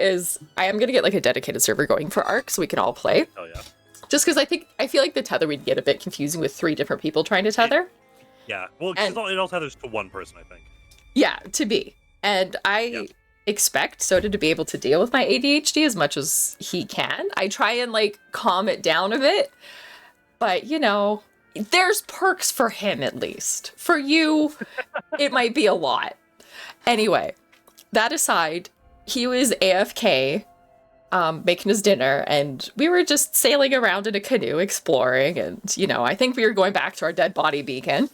is I am gonna get like a dedicated server going for Ark so we can all play. Oh yeah. Just because I feel like the tether would get a bit confusing with 3 different people trying to tether. Yeah. Well, it all tethers to one person, I think. Yeah, to be. And I expect Soda to be able to deal with my ADHD as much as he can. I try and like calm it down a bit. But, you know, there's perks for him at least. For you, it might be a lot. Anyway, that aside, he was AFK, making his dinner, and we were just sailing around in a canoe exploring, and, you know, I think we were going back to our dead body beacon.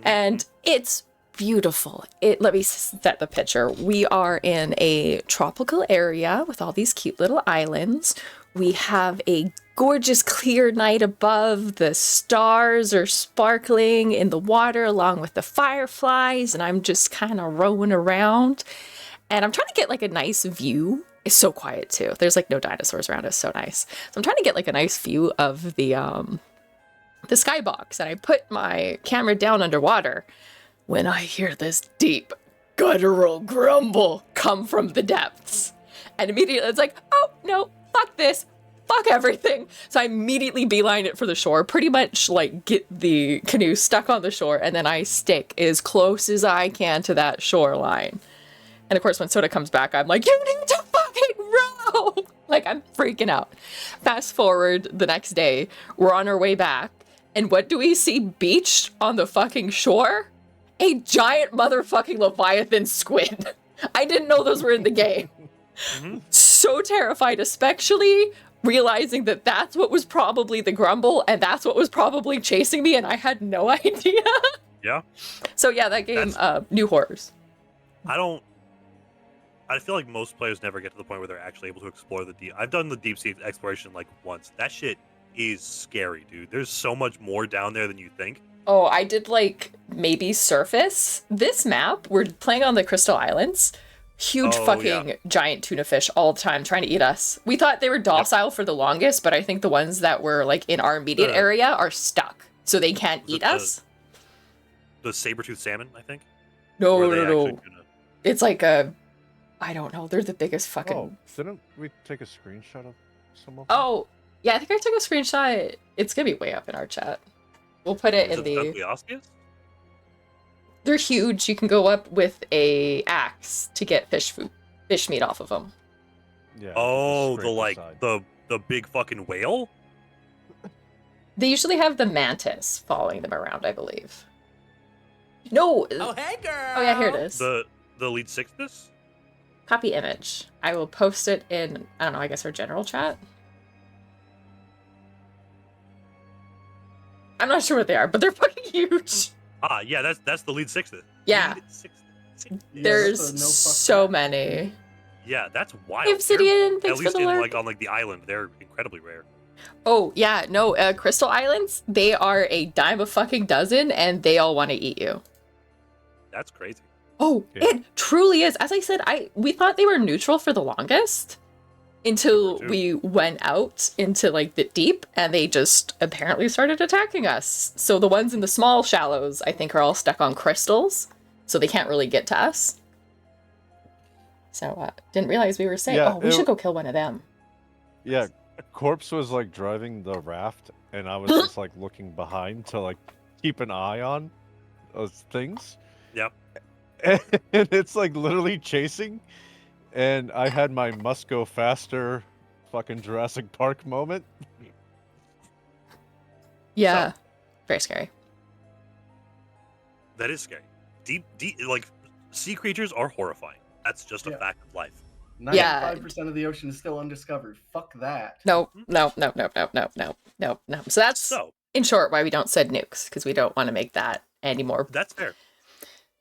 And it's beautiful. Let me set the picture. We are in a tropical area with all these cute little islands. We have a gorgeous clear night above. The stars are sparkling in the water along with the fireflies, and I'm just kind of rowing around. And I'm trying to get like a nice view. It's so quiet too. There's like no dinosaurs around us. So nice. So I'm trying to get like a nice view of the skybox, and I put my camera down underwater when I hear this deep guttural grumble come from the depths. And immediately it's like, oh no, fuck this, fuck everything. So I immediately beeline it for the shore, pretty much like get the canoe stuck on the shore, and then I stick as close as I can to that shoreline. And of course, when Soda comes back, I'm like, you need to fucking row! Like, I'm freaking out. Fast forward the next day, we're on our way back, and what do we see beached on the fucking shore? A giant motherfucking Leviathan squid. I didn't know those were in the game. So terrified, especially realizing that that's what was probably the grumble, and that's what was probably chasing me, and I had no idea. Yeah. So yeah, that game, new horrors. I feel like most players never get to the point where they're actually able to explore the deep. I've done the deep sea exploration like once. That shit is scary, dude. There's so much more down there than you think. Oh, I did like maybe surface. This map, we're playing on the Crystal Islands. Huge giant tuna fish all the time trying to eat us. We thought they were docile for the longest, but I think the ones that were like in our immediate area are stuck, so they can't eat us. The saber-toothed salmon, I think? No. It's like I don't know. They're the biggest fucking... Oh, didn't we take a screenshot of some of them? Oh, yeah, I think I took a screenshot. It's gonna be way up in our chat. We'll put it in the... They're huge. You can go up with a axe to get fish meat off of them. Yeah. Oh, the big fucking whale? They usually have the mantis following them around, I believe. No. Oh, hey, girl. Oh yeah, here it is. The lead sixtus? Copy image. I will post it in, I don't know, I guess our general chat. I'm not sure what they are, but they're fucking huge. Ah, yeah, that's the lead sixtus. Yeah. There's so many. Yeah, that's wild. Obsidian, thanks at least for the lurk. like on like the island, they're incredibly rare. Oh yeah, no, Crystal Islands, they are a dime a fucking dozen, and they all want to eat you. That's crazy. Oh, yeah. It truly is. As I said, we thought they were neutral for the longest until we went out into like the deep, and they just apparently started attacking us. So the ones in the small shallows, I think, are all stuck on crystals, so they can't really get to us. So didn't realize we were safe. Yeah, we should go kill one of them. Yeah, Corpse was like driving the raft, and I was just like looking behind to like keep an eye on those things. Yep. And it's like literally chasing, and I had my must go faster fucking Jurassic Park moment. Yeah. So, very scary. That is scary. Deep, like, sea creatures are horrifying. That's just a fact of life. 95% of the ocean is still undiscovered. Fuck that. No. So that's, in short, why we don't send nukes, because we don't want to make that any more... That's fair.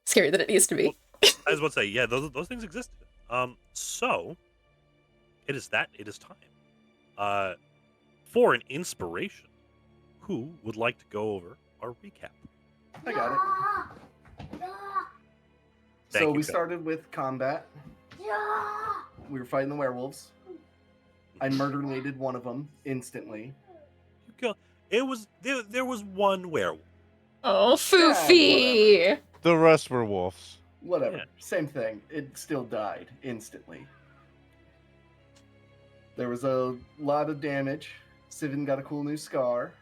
Scary than it needs to be. Well, I was about to say, yeah, those things exist. So it is time. For an inspiration, who would like to go over our recap? I got it. So we started with combat. We were fighting the werewolves. I murder-naded one of them instantly. There was one werewolf. Oh, Foofy! Yeah, the rest were wolves. Whatever. Yeah. Same thing. It still died instantly. There was a lot of damage. Sivin got a cool new scar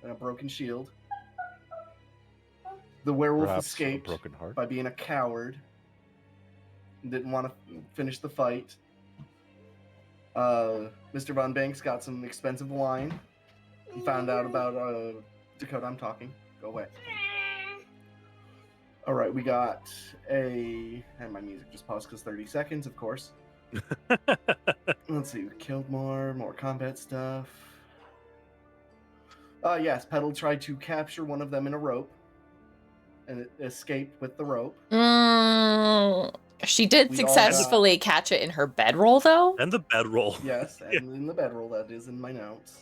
and a broken shield. The werewolf Perhaps escaped a broken heart. by being a coward. Didn't want to finish the fight. Mr. Von Banks got some expensive wine. He found out about Dakota. I'm talking. Go away. All right, we got and my music just paused because 30 seconds, of course. Let's see. We killed more combat stuff. Yes, Petal tried to capture one of them in a rope, and it escaped with the rope. She did successfully catch it in her bedroll, though. And the bedroll. Yes, and in the bedroll, that is in my notes.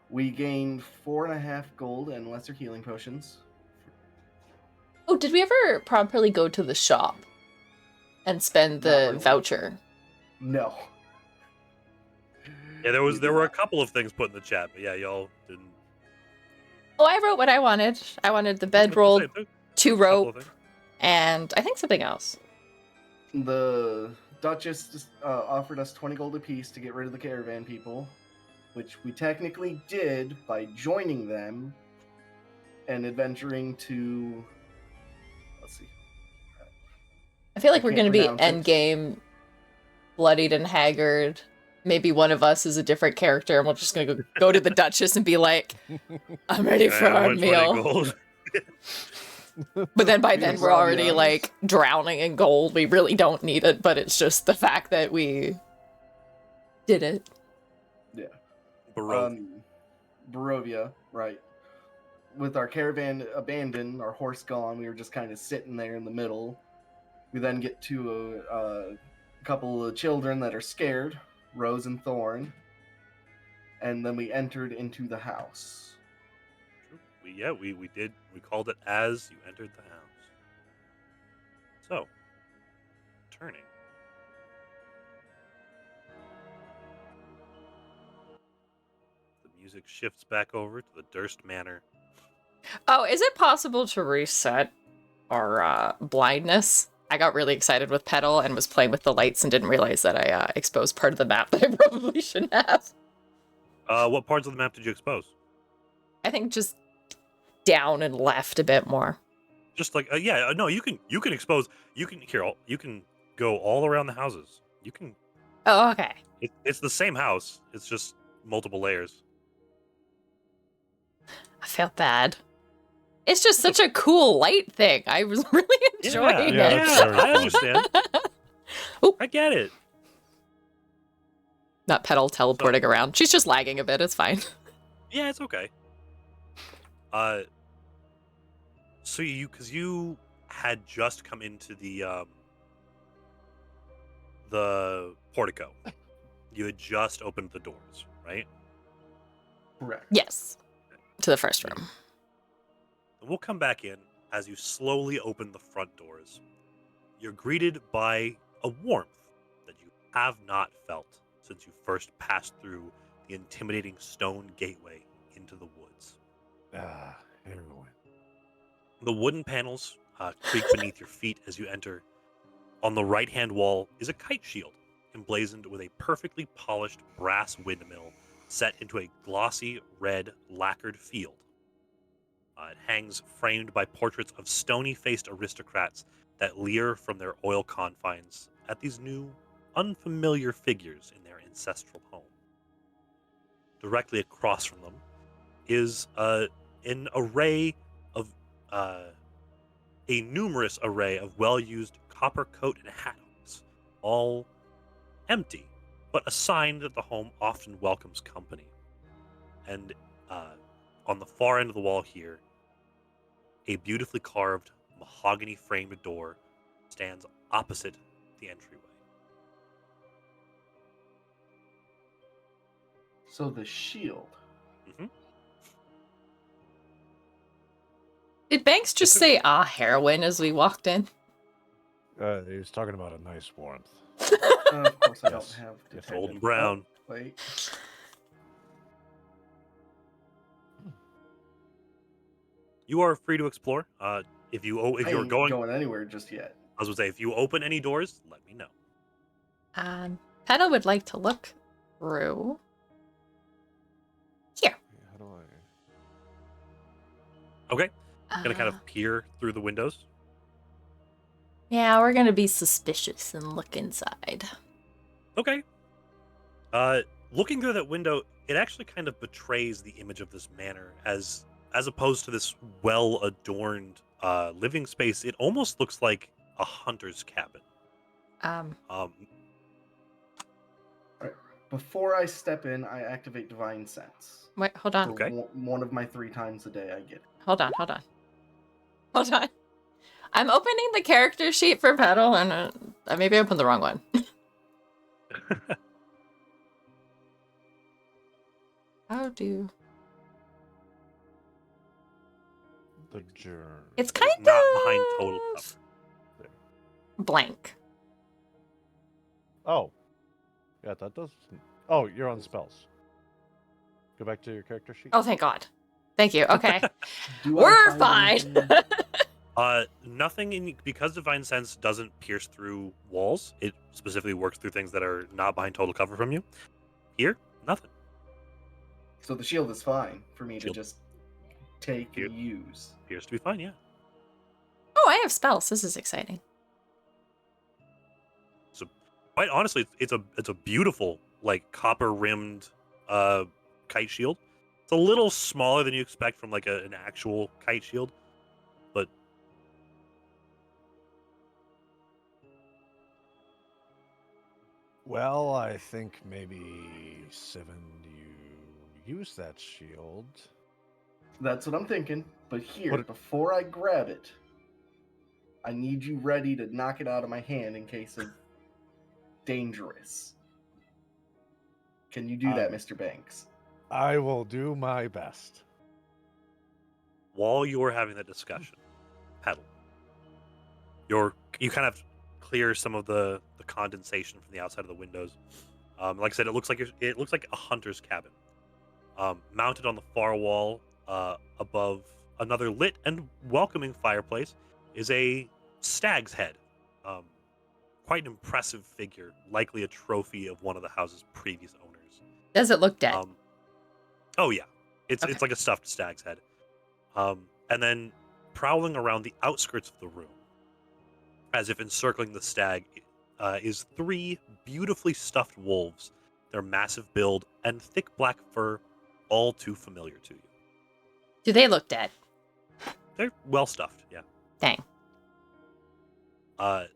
We gained 4.5 gold and lesser healing potions. Oh, did we ever properly go to the shop and spend the really. voucher? No. Yeah, there were a couple of things put in the chat, but yeah, y'all didn't. Oh, I wrote what I wanted. I wanted the bedroll, 2 rope, and I think something else. The Duchess just, offered us 20 gold apiece to get rid of the caravan people, which we technically did by joining them and adventuring to... Let's see. I feel like we're going to be endgame, bloodied and haggard. Maybe one of us is a different character, and we're just going to go to the Duchess and be like, I'm ready for our meal. But then by then we're already like drowning in gold. We really don't need it, but it's just the fact that we did it. Yeah. Barovia, right. With our caravan abandoned, our horse gone, we were just kind of sitting there in the middle. We then get to a couple of children that are scared, Rose and Thorn, and then we entered into the house. We did. We called it as you entered the house. So, turning. The music shifts back over to the Durst Manor. Oh, is it possible to reset our blindness? I got really excited with Petal and was playing with the lights and didn't realize that I exposed part of the map that I probably shouldn't have. What parts of the map did you expose? I think just down and left a bit more. Just like no, you can expose. You can go all around the houses. You can. Oh, okay. It's the same house. It's just multiple layers. I felt bad. It's just such a cool light thing. I was really enjoying it. Yeah, I understand. I get it. Not Petal teleporting around. She's just lagging a bit. It's fine. Yeah, it's okay. So because you had just come into the portico. You had just opened the doors, right? Correct. Yes. To the first room. We'll come back in as you slowly open the front doors. You're greeted by a warmth that you have not felt since you first passed through the intimidating stone gateway into the woods. Everyone. The wooden panels creak beneath your feet as you enter. On the right-hand wall is a kite shield, emblazoned with a perfectly polished brass windmill set into a glossy red lacquered field. It hangs framed by portraits of stony-faced aristocrats that leer from their oil confines at these new, unfamiliar figures in their ancestral home. Directly across from them is an array of a numerous array of well-used copper coat and hat hooks, all empty, but a sign that the home often welcomes company. And on the far end of the wall here, a beautifully carved mahogany-framed door stands opposite the entryway. So the shield. Mm-hmm. Did Banks just say, heroin as we walked in? He was talking about a nice warmth. Of course, I don't have it's golden brown. Oh, wait. You are free to explore. If you're going anywhere just yet. I was gonna say, if you open any doors, let me know. Petal would like to look through. Here. How do I? Okay. Gonna kind of peer through the windows. Yeah, we're gonna be suspicious and look inside. Okay. Looking through that window, it actually kind of betrays the image of this manor as opposed to this well-adorned living space. It almost looks like a hunter's cabin. Before I step in, I activate Divine Sense. Wait, hold on. Okay. One of my 3 times a day I get it. Hold on. I'm opening the character sheet for Petal, and I maybe opened the wrong one. How do... The journey. It's kind of... not behind total cover. blank. Oh. Yeah, that does... Oh, you're on spells. Go back to your character sheet. Oh, thank God. Thank you. Okay. Do We're I fine. anything- Nothing in because Divine Sense doesn't pierce through walls. It specifically works through things that are not behind total cover from you. Here, nothing. So the shield is fine for me Shield. to just take Here. and use. Appears to be fine. Yeah. Oh, I have spells. This is exciting. So, quite honestly, it's a beautiful like copper rimmed kite shield. It's a little smaller than you expect from like an actual kite shield, but Well, I think maybe Seven, you use that shield. That's what I'm thinking. But here, What- before I grab it, I need you ready to knock it out of my hand in case of dangerous. Can you do that, Mr. Banks? I will do my best. while you're having that discussion, Petal, you kind of clear some of the condensation from the outside of the windows. Like I said, it looks like a hunter's cabin. Mounted on the far wall, above another lit and welcoming fireplace, is a stag's head. Quite an impressive figure, likely a trophy of one of the house's previous owners. Does it look dead? Oh yeah, it's Okay. like a stuffed stag's head. And then prowling around the outskirts of the room, as if encircling the stag, is 3 beautifully stuffed wolves. Their massive build and thick black fur, all too familiar to you. Do they look dead? They're well stuffed, yeah. Dang.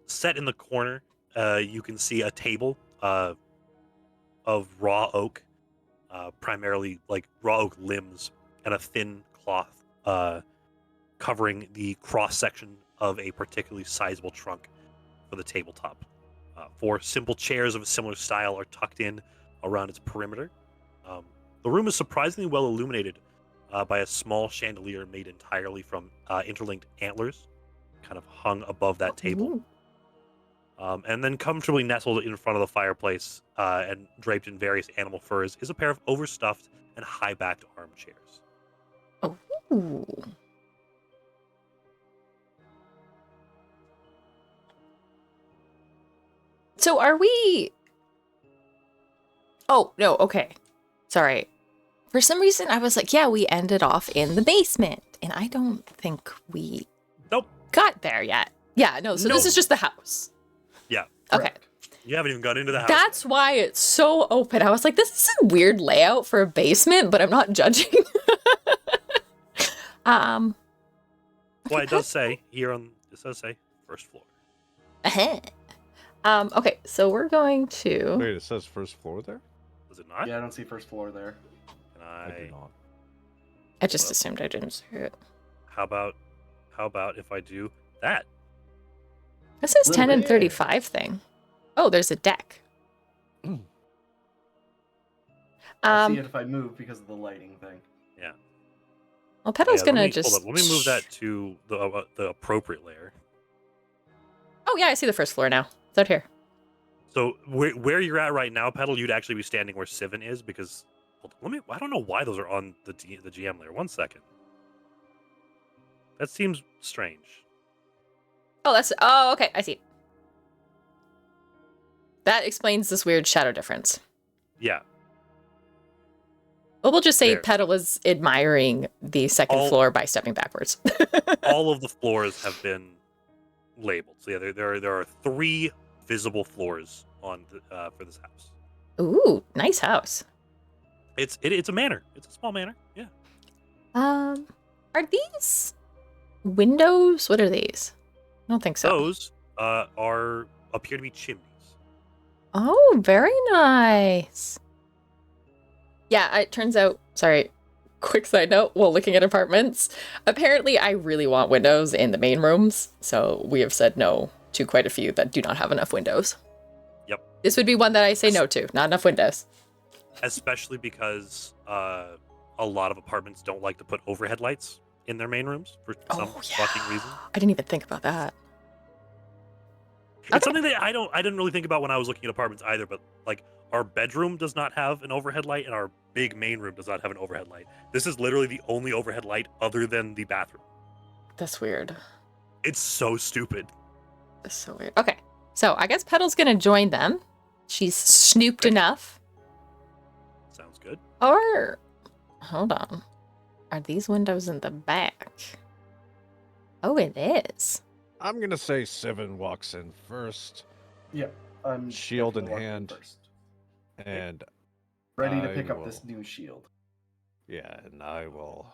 Set in the corner, you can see a table of raw oak, primarily like raw oak limbs, and a thin cloth covering the cross section of a particularly sizable trunk for the tabletop. 4 simple chairs of a similar style are tucked in around its perimeter. The room is surprisingly well illuminated by a small chandelier made entirely from interlinked antlers, kind of hung above that table. Ooh. And then comfortably nestled in front of the fireplace and draped in various animal furs is a pair of overstuffed and high-backed armchairs. Ooh. So are we... Oh, no, okay. Sorry. For some reason, I was like, yeah, we ended off in the basement. And I don't think we Nope. got there yet. Yeah, no, so this No. is just the house. Yeah. Okay. Correct. You haven't even got into the house. That's why it's so open. I was like, this is a weird layout for a basement, but I'm not judging. Well, it does say here on it does say first floor. Okay, so we're going to... Wait, it says first floor there? Does it not? Yeah, I don't see first floor there. Can I do not. I just assumed I didn't see it. How about if I do that? This says 10 and Little bit. 35 thing. Oh, there's a deck. I see it if I move because of the lighting thing. Yeah. Well, Petal's Yeah, gonna let me, just... hold up. Let me move that to the appropriate layer. Oh, yeah, I see the first floor now. It's out here. So where you're at right now, Petal, you'd actually be standing where Sivan is because I don't know why those are on the GM layer. 1 second. That seems strange. Oh, that's... Oh, okay, I see. That explains this weird shadow difference. Yeah. Well, we'll just say There. Petal is admiring the second floor by stepping backwards. All of the floors have been labeled. So yeah, there are 3 visible floors on for this house. Ooh, nice house. It's a manor. It's a small manor. Yeah. Are these windows? What are these? I don't think so. Those appear to be chimneys. Oh, very nice. Yeah, it turns out, sorry, quick side note, while looking at apartments, apparently I really want windows in the main rooms, so we have said no to quite a few that do not have enough windows. Yep. This would be one that I say no to, not enough windows. Especially because a lot of apartments don't like to put overhead lights in their main rooms for some fucking reason. I didn't even think about that. It's something that I didn't really think about when I was looking at apartments either, but like our bedroom does not have an overhead light and our big main room does not have an overhead light. This is literally the only overhead light other than the bathroom. That's weird. It's so stupid. That's so weird. Okay, so I guess Petal's gonna join them. She's snooped enough. Sounds good. Or, hold on. Are these windows in the back? Oh, it is. I'm gonna say Seven walks in first. Yeah, I'm Shield in definitely walking hand. first. And Ready to I pick up will- this new shield. yeah, and I will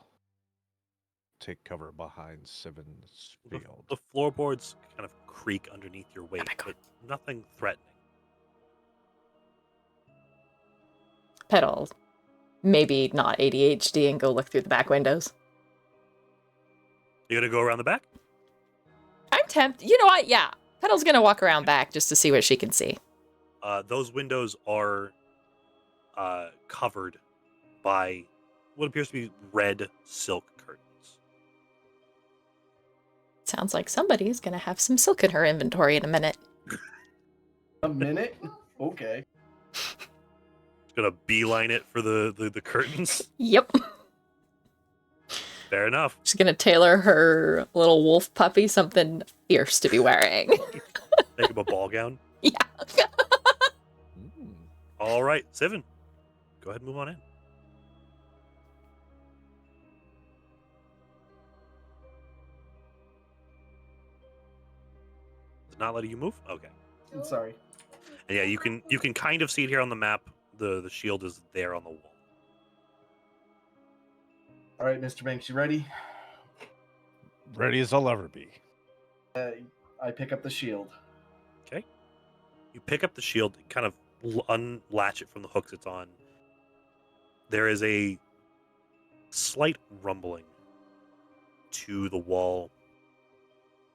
take cover behind Seven's shield. The floorboards kind of creak underneath your weight, my God. but nothing threatening. Petal, maybe not ADHD and go look through the back windows. You gonna go around the back? I'm tempted. You know what? Yeah. Petal's gonna walk around back just to see what she can see. Those windows are covered by what appears to be red silk curtains. Sounds like somebody's gonna have some silk in her inventory in a minute. A minute? Okay. Gonna beeline it for the curtains. Yep. Fair enough. She's gonna tailor her little wolf puppy something fierce to be wearing. Make him a ball gown. Yeah. All right, Seven. Go ahead and move on in. Does not letting you move? Okay. I'm sorry. And yeah, you can kind of see it here on the map. The shield is there on the wall. All right, Mr. Banks, you ready? Ready as I'll ever be. I pick up the shield. Okay. You pick up the shield, kind of unlatch it from the hooks it's on. There is a slight rumbling to the wall.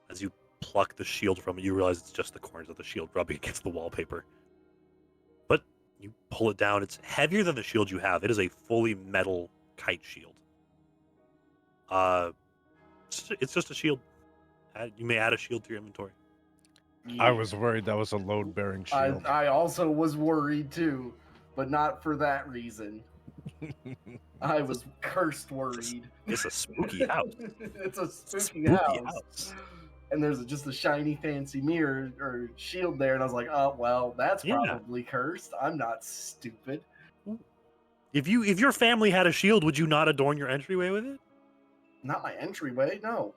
As you pluck the shield from it, you realize it's just the corners of the shield rubbing against the wallpaper. But you pull it down. It's heavier than the shield you have. It is a fully metal kite shield. It's just a shield. You may add a shield to your inventory. I was worried that was a load-bearing shield. I also was worried too, but not for that reason. I was cursed worried. It's a spooky house. It's a spooky house. And there's just a shiny fancy mirror or shield there, and I was like, oh well, that's probably cursed. I'm not stupid. If your family had a shield, would you not adorn your entryway with it? Not my entryway, no.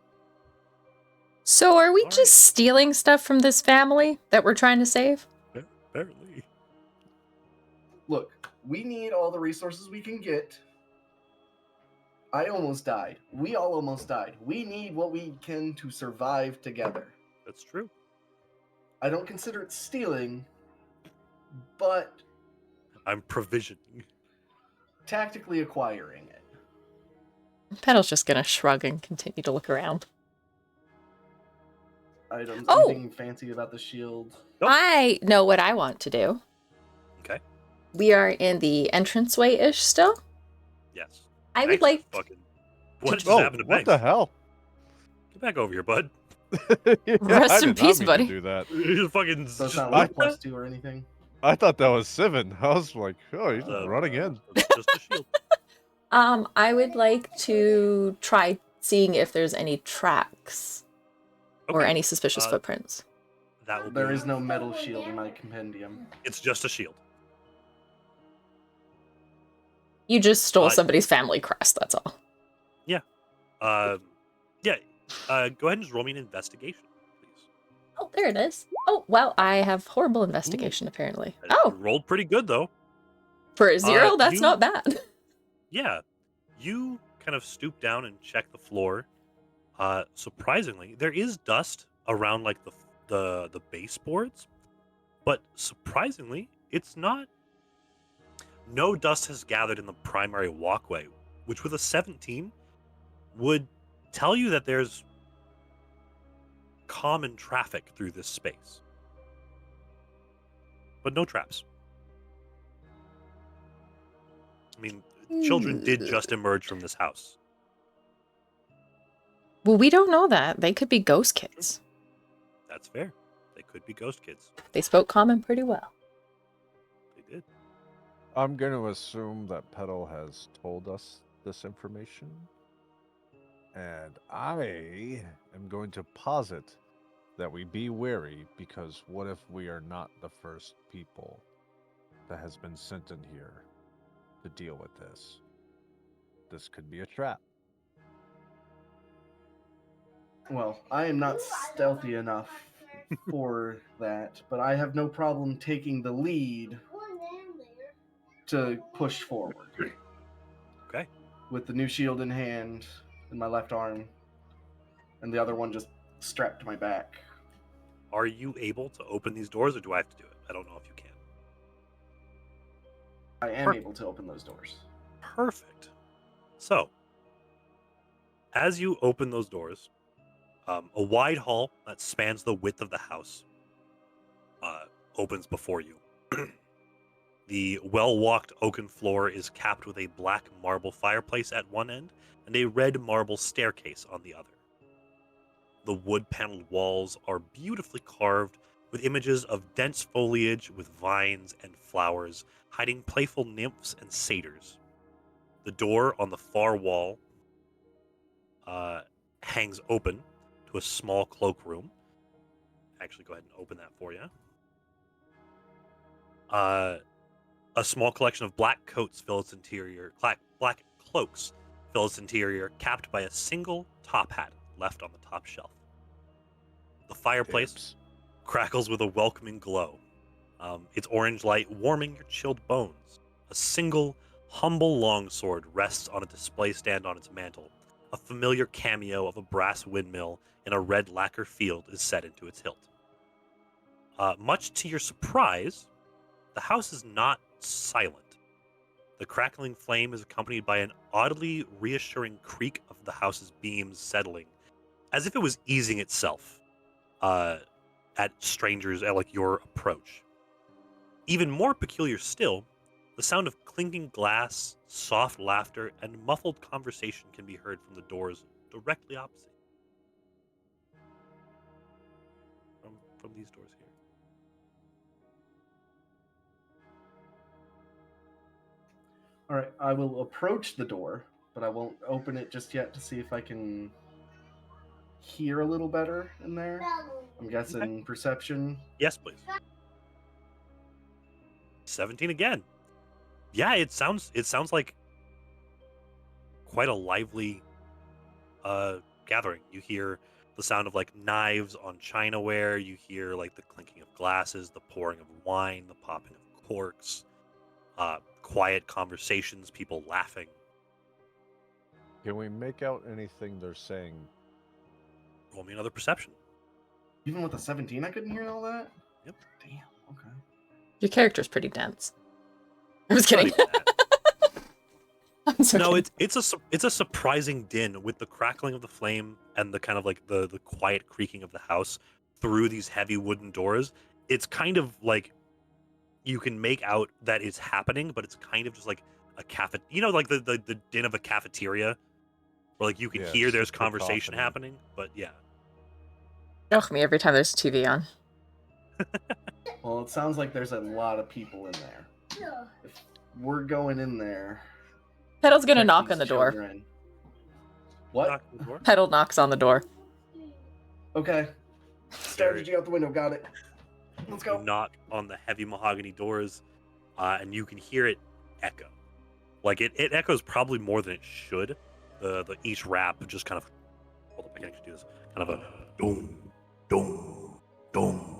So are we All just right. stealing stuff from this family that we're trying to save? Apparently. Look, we need all the resources we can get. I almost died. We all almost died. We need what we can to survive together. That's true. I don't consider it stealing, but I'm provisioning. tactically acquiring it. Petal's just gonna shrug and continue to look around. Items. Oh! Anything fancy about the shield? Nope. I know what I want to do. Okay. We are in the entranceway-ish still. Yes. I would like... Fucking... What just Oh, happened to what Banks? the hell? Get back over here, bud. Yeah, Rest I in did not peace, mean to buddy. do that. You fucking... So it's just- not like like +2 or anything. I thought that was Seven. I was like, oh, he's Uh, running in. Just a shield. I would like to try seeing if there's any tracks or Okay. any suspicious uh, footprints. that will There be... is no metal shield in my compendium. It's just a shield. You just stole somebody's family crest, that's all. Yeah. Go ahead and just roll me an investigation, please. Oh, there it is. Oh, well, I have horrible investigation, apparently. You Oh, rolled pretty good, though. for a 0, that's not bad. Yeah. You kind of stoop down and check the floor. Surprisingly, there is dust around like the baseboards, but surprisingly, it's not. No dust has gathered in the primary walkway, which with a 17 would tell you that there's common traffic through this space. But no traps. I mean, children did just emerge from this house. Well, we don't know that. They could be ghost kids. That's fair. They could be ghost kids. They spoke common pretty well. They did. I'm going to assume that Petal has told us this information. And I am going to posit that we be wary, because what if we are not the first people that has been sent in here to deal with this? This could be a trap. Well, I am not stealthy enough for that, but I have no problem taking the lead to push forward. Okay. With the new shield in hand, in my left arm, and the other one just strapped to my back. Are you able to open these doors, or do I have to do it? I don't know if you can. I am able to open those doors. Perfect. So, as you open those doors, a wide hall that spans the width of the house opens before you. The well-walked oaken floor is capped with a black marble fireplace at one end and a red marble staircase on the other. The wood-paneled walls are beautifully carved with images of dense foliage with vines and flowers hiding playful nymphs and satyrs. The door on the far wall hangs open to a small cloakroom. Actually, go ahead and open that for you. A small collection of black coats fill its interior. Black cloaks fill its interior, capped by a single top hat left on the top shelf. The fireplace crackles with a welcoming glow, its orange light warming your chilled bones. A single, humble longsword rests on a display stand on its mantle. A familiar cameo of a brass windmill in a red lacquer field is set into its hilt. Much to your surprise, the house is not silent. The crackling flame is accompanied by an oddly reassuring creak of the house's beams settling, as if it was easing itself at strangers at like your approach. Even more peculiar still, the sound of clinking glass, soft laughter, and muffled conversation can be heard from the doors directly opposite. From these doors here. All right, I will approach the door, but I won't open it just yet to see if I can hear a little better in there. I'm guessing perception. Yes, please. 17 again. Yeah, it sounds like quite a lively gathering. You hear the sound of like knives on chinaware, you hear like the clinking of glasses, the pouring of wine, the popping of corks, quiet conversations, people laughing. Can we make out anything they're saying? Roll me another perception. Even with a 17, I couldn't hear all that? Yep. Damn, okay. Your character's pretty dense. I was kidding. I'm so No, kidding. it's a surprising din with the crackling of the flame and the kind of like the quiet creaking of the house through these heavy wooden doors. It's kind of like you can make out that it's happening, but it's kind of just like a like the din of a cafeteria, where like you can hear there's conversation happening. But yeah. Ugh, me every time there's a TV on. Well, it sounds like there's a lot of people in there. If we're going in there, Petal's gonna knock on the door. What? Knock on the door? Petal knocks on the door. Okay. Strategy out the window. Got it. Let's go. You knock on the heavy mahogany doors, and you can hear it echo. Like it echoes probably more than it should. The each rap just kind of, hold up, I can actually do this. Kind of a doom, doom, doom.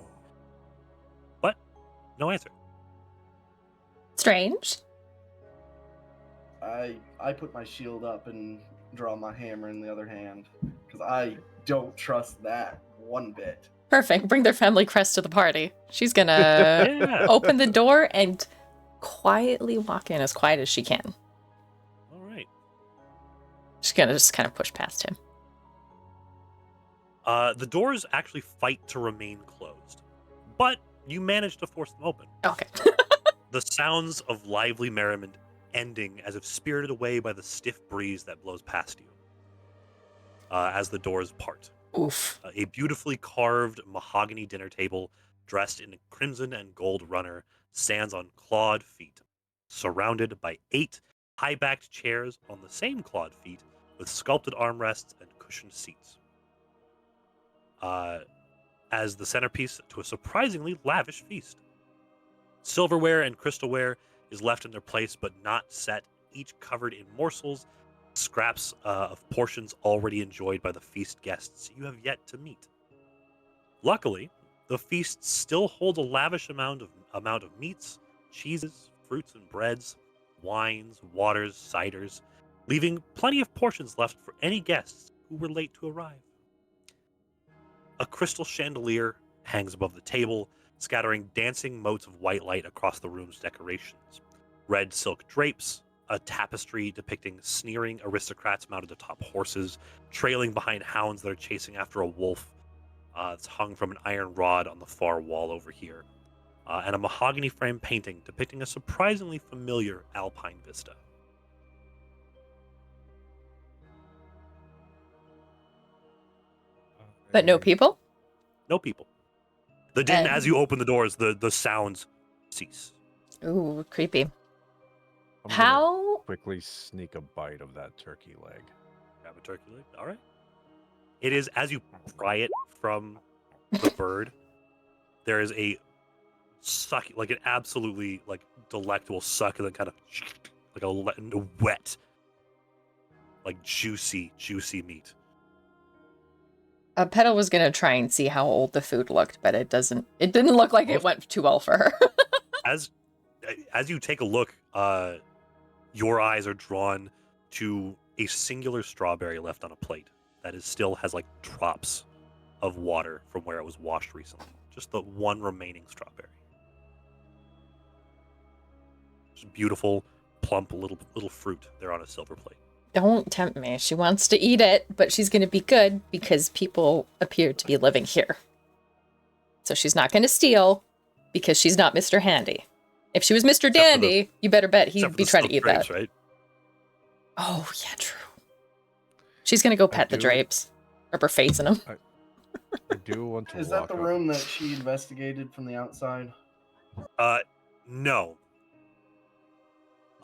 What? No answer. Strange. I put my shield up and draw my hammer in the other hand because I don't trust that one bit. Perfect. Bring their family crest to the party. She's gonna Yeah. open the door and quietly walk in as quiet as she can. All right. She's gonna just kind of push past him. The doors actually fight to remain closed, but you manage to force them open. Okay. The sounds of lively merriment ending as if spirited away by the stiff breeze that blows past you as the doors part. Oof. A beautifully carved mahogany dinner table dressed in a crimson and gold runner stands on clawed feet, surrounded by 8 high-backed chairs on the same clawed feet with sculpted armrests and cushioned seats. As the centerpiece to a surprisingly lavish feast. Silverware and crystalware is left in their place but not set, each covered in morsels, scraps of portions already enjoyed by the feast guests you have yet to meet. Luckily, the feast still holds a lavish amount of meats, cheeses, fruits and breads, wines, waters, ciders, leaving plenty of portions left for any guests who were late to arrive. A crystal chandelier hangs above the table, scattering dancing motes of white light across the room's decorations. Red silk drapes, a tapestry depicting sneering aristocrats mounted atop horses, trailing behind hounds that are chasing after a wolf. It's hung from an iron rod on the far wall over here. And a mahogany frame painting depicting a surprisingly familiar alpine vista. But no people? No people. The din, as you open the doors, the sounds cease. Ooh, creepy. I'm gonna How? quickly sneak a bite of that turkey leg. Grab a turkey leg. All right. It is, as you pry it from the bird, there is a suck, like an absolutely like delectable suck, and then kind of like a wet, like juicy meat. Petal was gonna try and see how old the food looked, but it didn't look like it went too well for her. As you take a look, your eyes are drawn to a singular strawberry left on a plate that still has like drops of water from where it was washed recently. Just the one remaining strawberry. Just beautiful, plump little fruit there on a silver plate. Don't tempt me. She wants to eat it, but she's gonna be good because people appear to be living here. So she's not gonna steal because she's not Mr. Handy. If she was Mr. Dandy, you better bet he'd be trying to eat drapes, that. Right? Oh, yeah, true. She's gonna go pet the drapes. Rub her face in them. I do want to Is walk that the up. room that she investigated from the outside? No.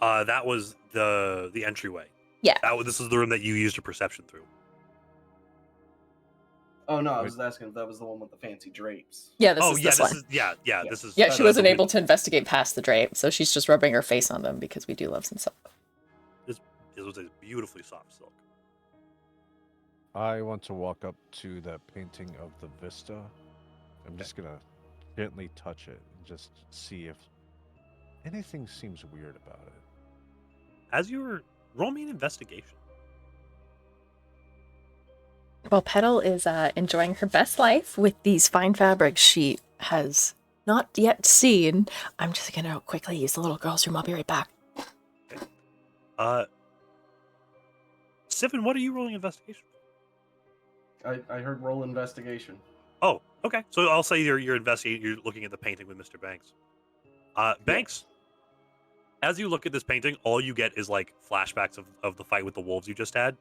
That was the entryway. Yeah. This is the room that you used your perception through. Oh no, I was asking if that was the one with the fancy drapes. Yeah, this is this one. This is. Yeah, she wasn't able to investigate past the drape, so she's just rubbing her face on them because we do love some silk. This was a beautifully soft silk. I want to walk up to that painting of the vista. I'm just gonna gently touch it and just see if anything seems weird about it. As you roll me an investigation. Well, Petal is enjoying her best life with these fine fabrics she has not yet seen. I'm just gonna quickly use the little girl's room. I'll be right back. Okay. Sivan, what are you rolling investigation? I heard roll investigation. Oh, okay. So I'll say you're investigating. You're looking at the painting with Mr. Banks. Banks. As you look at this painting, all you get is like flashbacks of the fight with the wolves you just had.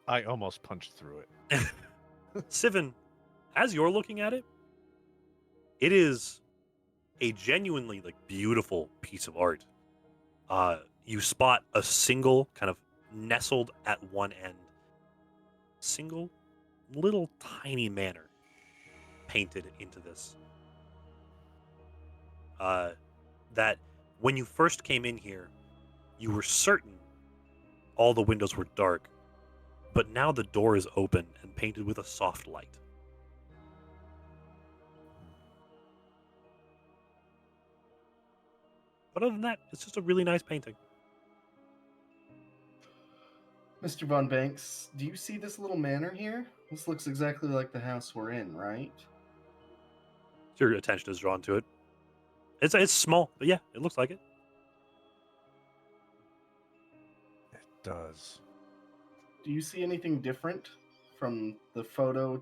I almost punched through it. Sivan, as you're looking at it, it is a genuinely like beautiful piece of art. You spot a single kind of nestled at one end, single little tiny manor painted into this. That when you first came in here, you were certain all the windows were dark, but now the door is open and painted with a soft light. But other than that, it's just a really nice painting. Mr. Von Banks, do you see this little manor here? This looks exactly like the house we're in, right? Your attention is drawn to it. It's small, but yeah, it looks like it. It does. Do you see anything different from the photo or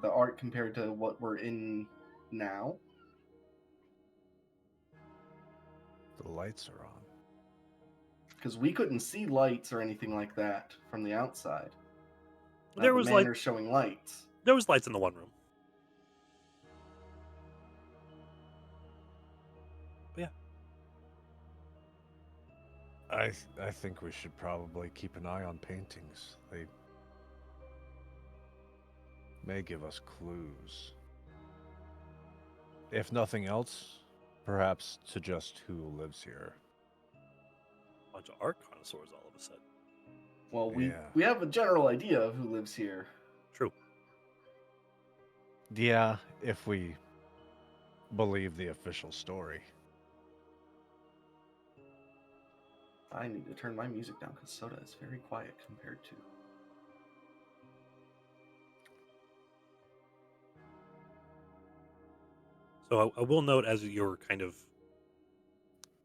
the art compared to what we're in now? The lights are on. Because we couldn't see lights or anything like that from the outside. There was the manor's showing lights. There was lights in the one room. But yeah. I think we should probably keep an eye on paintings. They may give us clues. If nothing else, perhaps suggest who lives here. Bunch of art connoisseurs all of a sudden. Well, we have a general idea of who lives here. True. Yeah, if we believe the official story. I need to turn my music down because Soda is very quiet compared to... So I will note, as you're kind of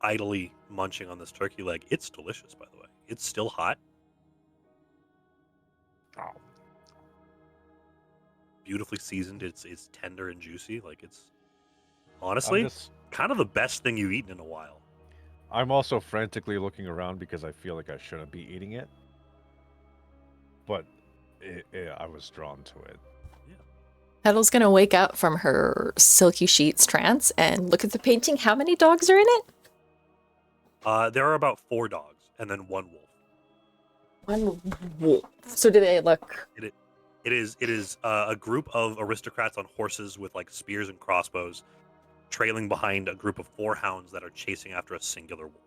idly munching on this turkey leg, it's delicious, by the way. It's still hot. Oh. Beautifully seasoned. It's tender and juicy. Like, it's honestly kind of the best thing you've eaten in a while. I'm also frantically looking around because I feel like I shouldn't be eating it. But I was drawn to it. Yeah. Petal's gonna wake up from her silky sheets trance and look at the painting. How many dogs are in it? There are about 4 dogs and then 1 wolf. 1 wolf. So do they look... It is a group of aristocrats on horses with like spears and crossbows, trailing behind a group of 4 hounds that are chasing after a singular wolf.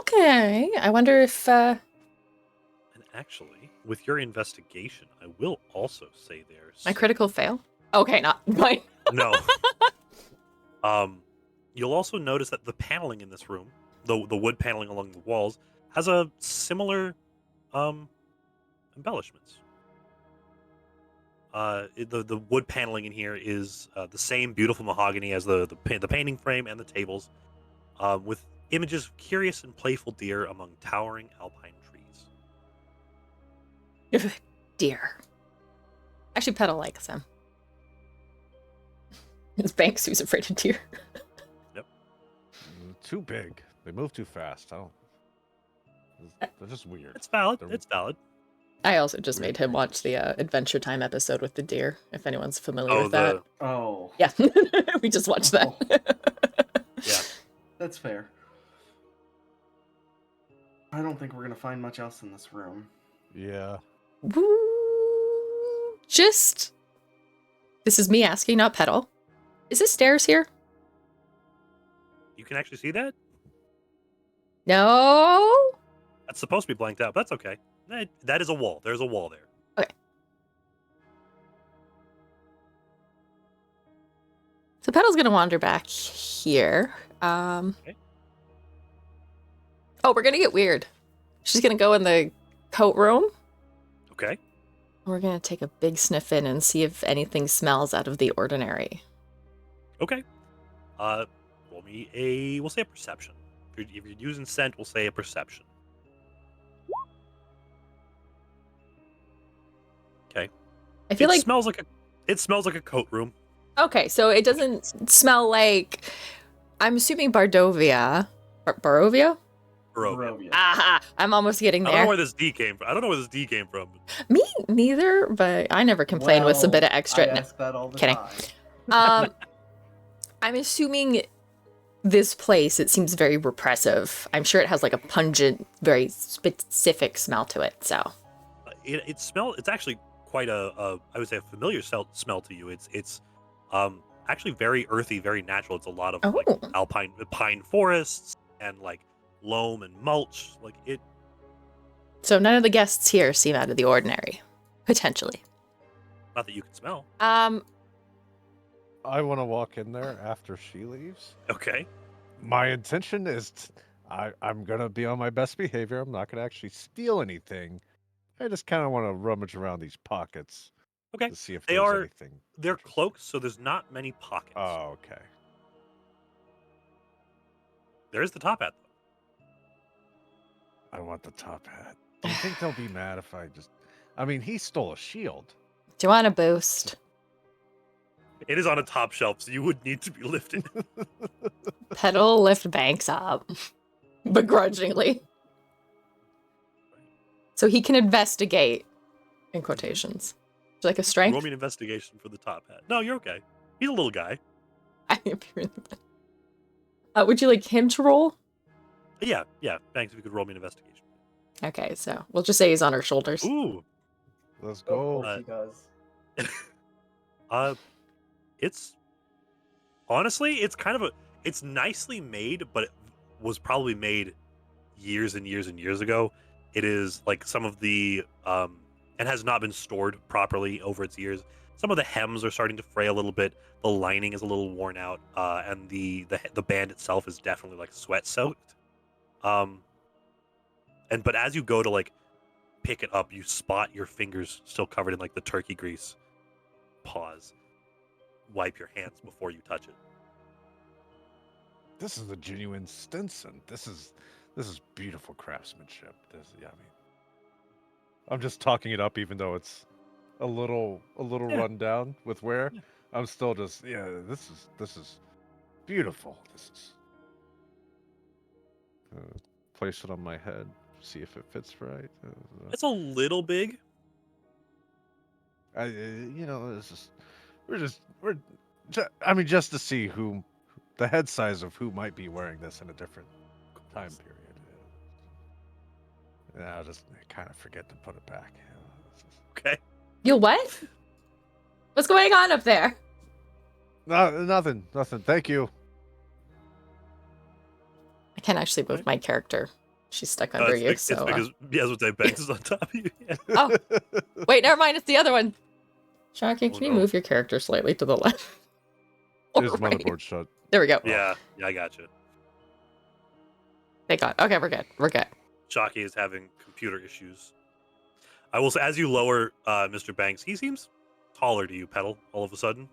Okay. I wonder if... And actually, with your investigation, I will also say there's... My critical fail? Okay, not mine. No. You'll also notice that the paneling in this room, the wood paneling along the walls, has a similar embellishments. The wood paneling in here is the same beautiful mahogany as the painting frame and the tables, with images of curious and playful deer among towering alpine trees. Deer. Actually, Petal likes him. It's Banks who's afraid of deer. Yep. Too big. They move too fast. They're just weird. It's valid. It's valid. I also just made him watch the Adventure Time episode with the deer, if anyone's familiar with that. Oh. Yeah. We just watched that. Yeah. That's fair. I don't think we're going to find much else in this room. Yeah. This is me asking, not Petal. Is this stairs here? You can actually see that? No. That's supposed to be blanked out, but that's okay. That is a wall. There's a wall there. Okay. So Petal's gonna wander back here. Okay. Oh, we're gonna get weird. She's gonna go in the coat room. Okay. We're gonna take a big sniff in and see if anything smells out of the ordinary. Okay. We'll say a perception. If you're using scent, we'll say a perception. Okay. I feel like it smells like a coat room. Okay, so it doesn't smell like, I'm assuming Barovia. Barovia? Barovia. Aha! I'm almost getting there. I don't know where this D came from. Me neither, but I never complain with some bit of extra. I ask that all the Kidding. time. I'm assuming this place, it seems very repressive. I'm sure it has like a pungent, very specific smell to it, so. It's actually quite I would say a familiar smell to you. It's actually very earthy, very natural. It's a lot of like Oh. alpine pine forests and like loam and mulch. Like it. So none of the guests here seem out of the ordinary, potentially. Not that you can smell. I want to walk in there after she leaves. Okay. My intention is I'm going to be on my best behavior. I'm not going to actually steal anything. I just kind of want to rummage around these pockets Okay. to see if They there's are- anything. They're interesting. cloaks, so there's not many pockets. Oh, okay. There is the top hat, though. I want the top hat. Do you think they'll be mad if I just... I mean, he stole a shield. Do you want a boost? It is on a top shelf, so you would need to be lifted. Petal lift Banks up, begrudgingly. So he can investigate, in quotations. Would you like a strength? Roll me an investigation for the top hat. No, you're okay. He's a little guy. Would you like him to roll? Yeah. Thanks. If you could roll me an investigation. Okay, so we'll just say he's on her shoulders. Ooh. Let's Of go. course he does. It's honestly, it's kind of it's nicely made, but it was probably made years and years and years ago. It is like some of the and has not been stored properly over its years. Some of the hems are starting to fray a little bit. The lining is a little worn out, and the band itself is definitely like sweat soaked. But as you go to like pick it up, you spot your fingers still covered in like the turkey grease. Pause. Wipe your hands before you touch it. This is a genuine Stinson. This is beautiful craftsmanship. I mean, I'm just talking it up, even though it's a little run down with wear. Yeah. I'm still just This is beautiful. This is. Place it on my head. See if it fits right. It's a little big. Just to see the head size of who might be wearing this in a different time period. And I'll just kind of forget to put it back. Okay. You what? What's going on up there? No, nothing. Thank you. I can't actually move my character. She's stuck under you. It's because Banks is on top of you. Yeah. Oh, wait, never mind. It's the other one. Shocking, Oh, can you no. move your character slightly to the left? Or His right? motherboard shut. There we go. Yeah, I got you. Thank God. Okay, we're good. We're good. Shockey is having computer issues. I will say, as you lower Mr. Banks, he seems taller to you, Petal, all of a sudden.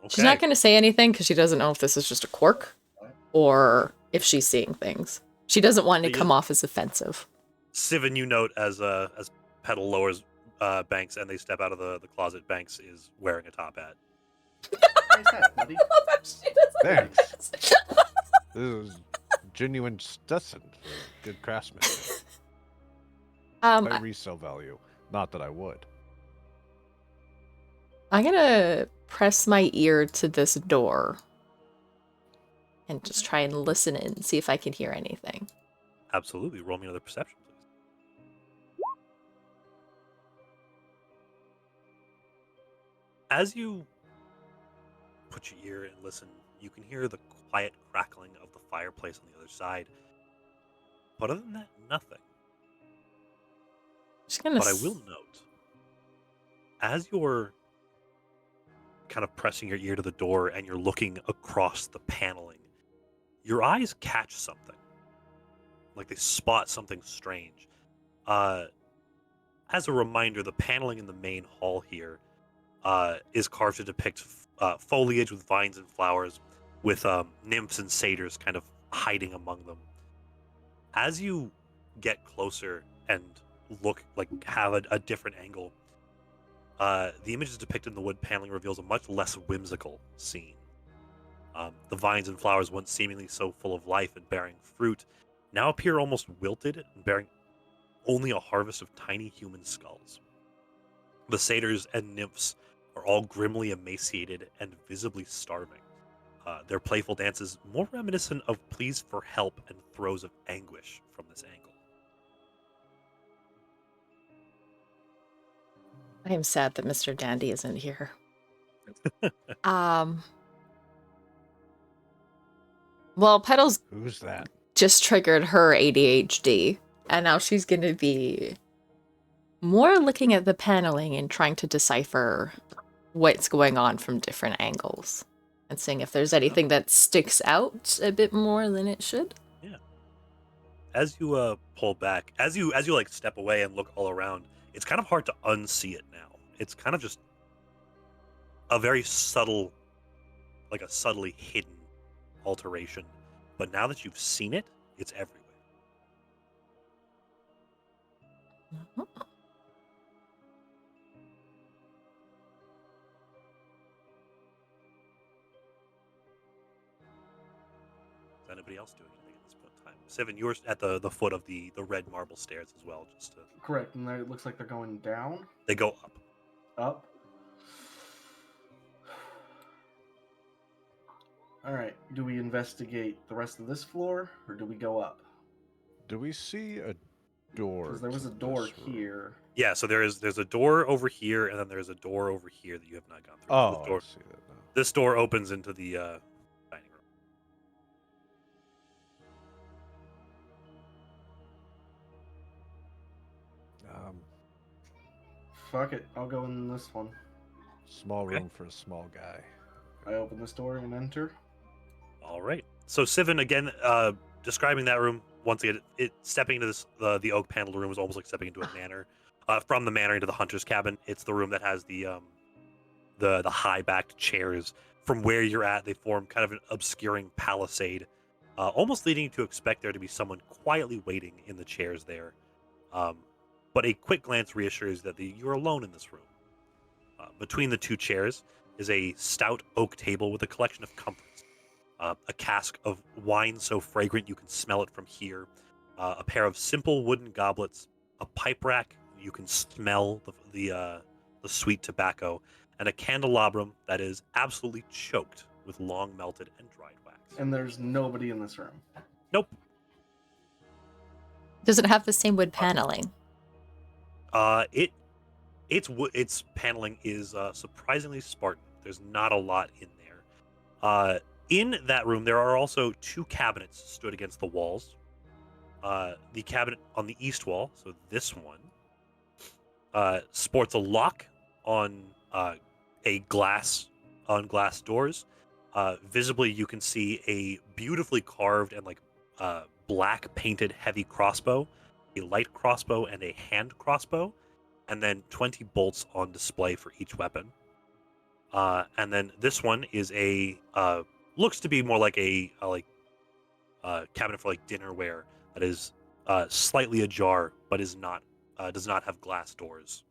Okay. She's not going to say anything because she doesn't know if this is just a quirk or if she's seeing things. She doesn't want to come off as offensive. Sivan, you note as Petal lowers Banks and they step out of the closet, Banks is wearing a top hat. Nice hat, buddy. Thanks. This is genuine Stetson for good craftsmanship. I resale value. Not that I would. I'm going to press my ear to this door and just try and listen in, see if I can hear anything. Absolutely. Roll me another perception, please. As you put your ear and listen, you can hear the quiet crackling of the fireplace on the other side. But other than that, nothing. But I will note, as you're kind of pressing your ear to the door and you're looking across the paneling, your eyes catch something. Like they spot something strange. As a reminder, the paneling in the main hall here is carved to depict foliage with vines and flowers, with nymphs and satyrs kind of hiding among them. As you get closer and look, like have a different angle, the images depicted in the wood paneling reveals a much less whimsical scene. The vines and flowers, once seemingly so full of life and bearing fruit, now appear almost wilted and bearing only a harvest of tiny human skulls. The satyrs and nymphs are all grimly emaciated and visibly starving. Their playful dances more reminiscent of pleas for help and throes of anguish from this angle. I am sad that Mr. Dandy isn't here. Well, Petal's Who's that? just triggered her ADHD, and now she's going to be more looking at the paneling and trying to decipher what's going on from different angles and seeing if there's anything that sticks out a bit more than it should. Yeah. As you pull back, as you like step away and look all around, it's kind of hard to unsee it now. It's kind of just a very subtle, like a subtly hidden alteration. But now that you've seen it, it's everywhere. Is anybody else doing anything at this point in time? Seven, you're at the foot of the red marble stairs as well. Just to... Correct, and it looks like they're going down. They go up. Up. All right. Do we investigate the rest of this floor, or do we go up? Do we see a door? Because there was a door here. Yeah, so there's a door over here, and then there's a door over here that you have not gone through. Oh, this door, I see that now. This door opens into the dining room. Fuck it. I'll go in this one. Small room for a small guy. I open this door and enter. All right. So Sivan, again, describing that room once again, it stepping into this the oak paneled room is almost like stepping into a manor. From the manor into the hunter's cabin, it's the room that has the high backed chairs. From where you're at, they form kind of an obscuring palisade, almost leading you to expect there to be someone quietly waiting in the chairs there. But a quick glance reassures that you're alone in this room. Between the two chairs is a stout oak table with a collection of comforts. A cask of wine so fragrant you can smell it from here. A pair of simple wooden goblets. A pipe rack, you can smell the sweet tobacco. And a candelabrum that is absolutely choked with long melted and dried wax. And there's nobody in this room. Nope. Does it have the same wood paneling? Its paneling is surprisingly Spartan. There's not a lot in there. In that room, there are also two cabinets stood against the walls. The cabinet on the east wall, so this one, sports a lock on glass doors. Visibly, you can see a beautifully carved and black painted heavy crossbow, a light crossbow, and a hand crossbow, and then 20 bolts on display for each weapon. And then this one is looks to be more like a cabinet for dinnerware that is slightly ajar, but does not have glass doors.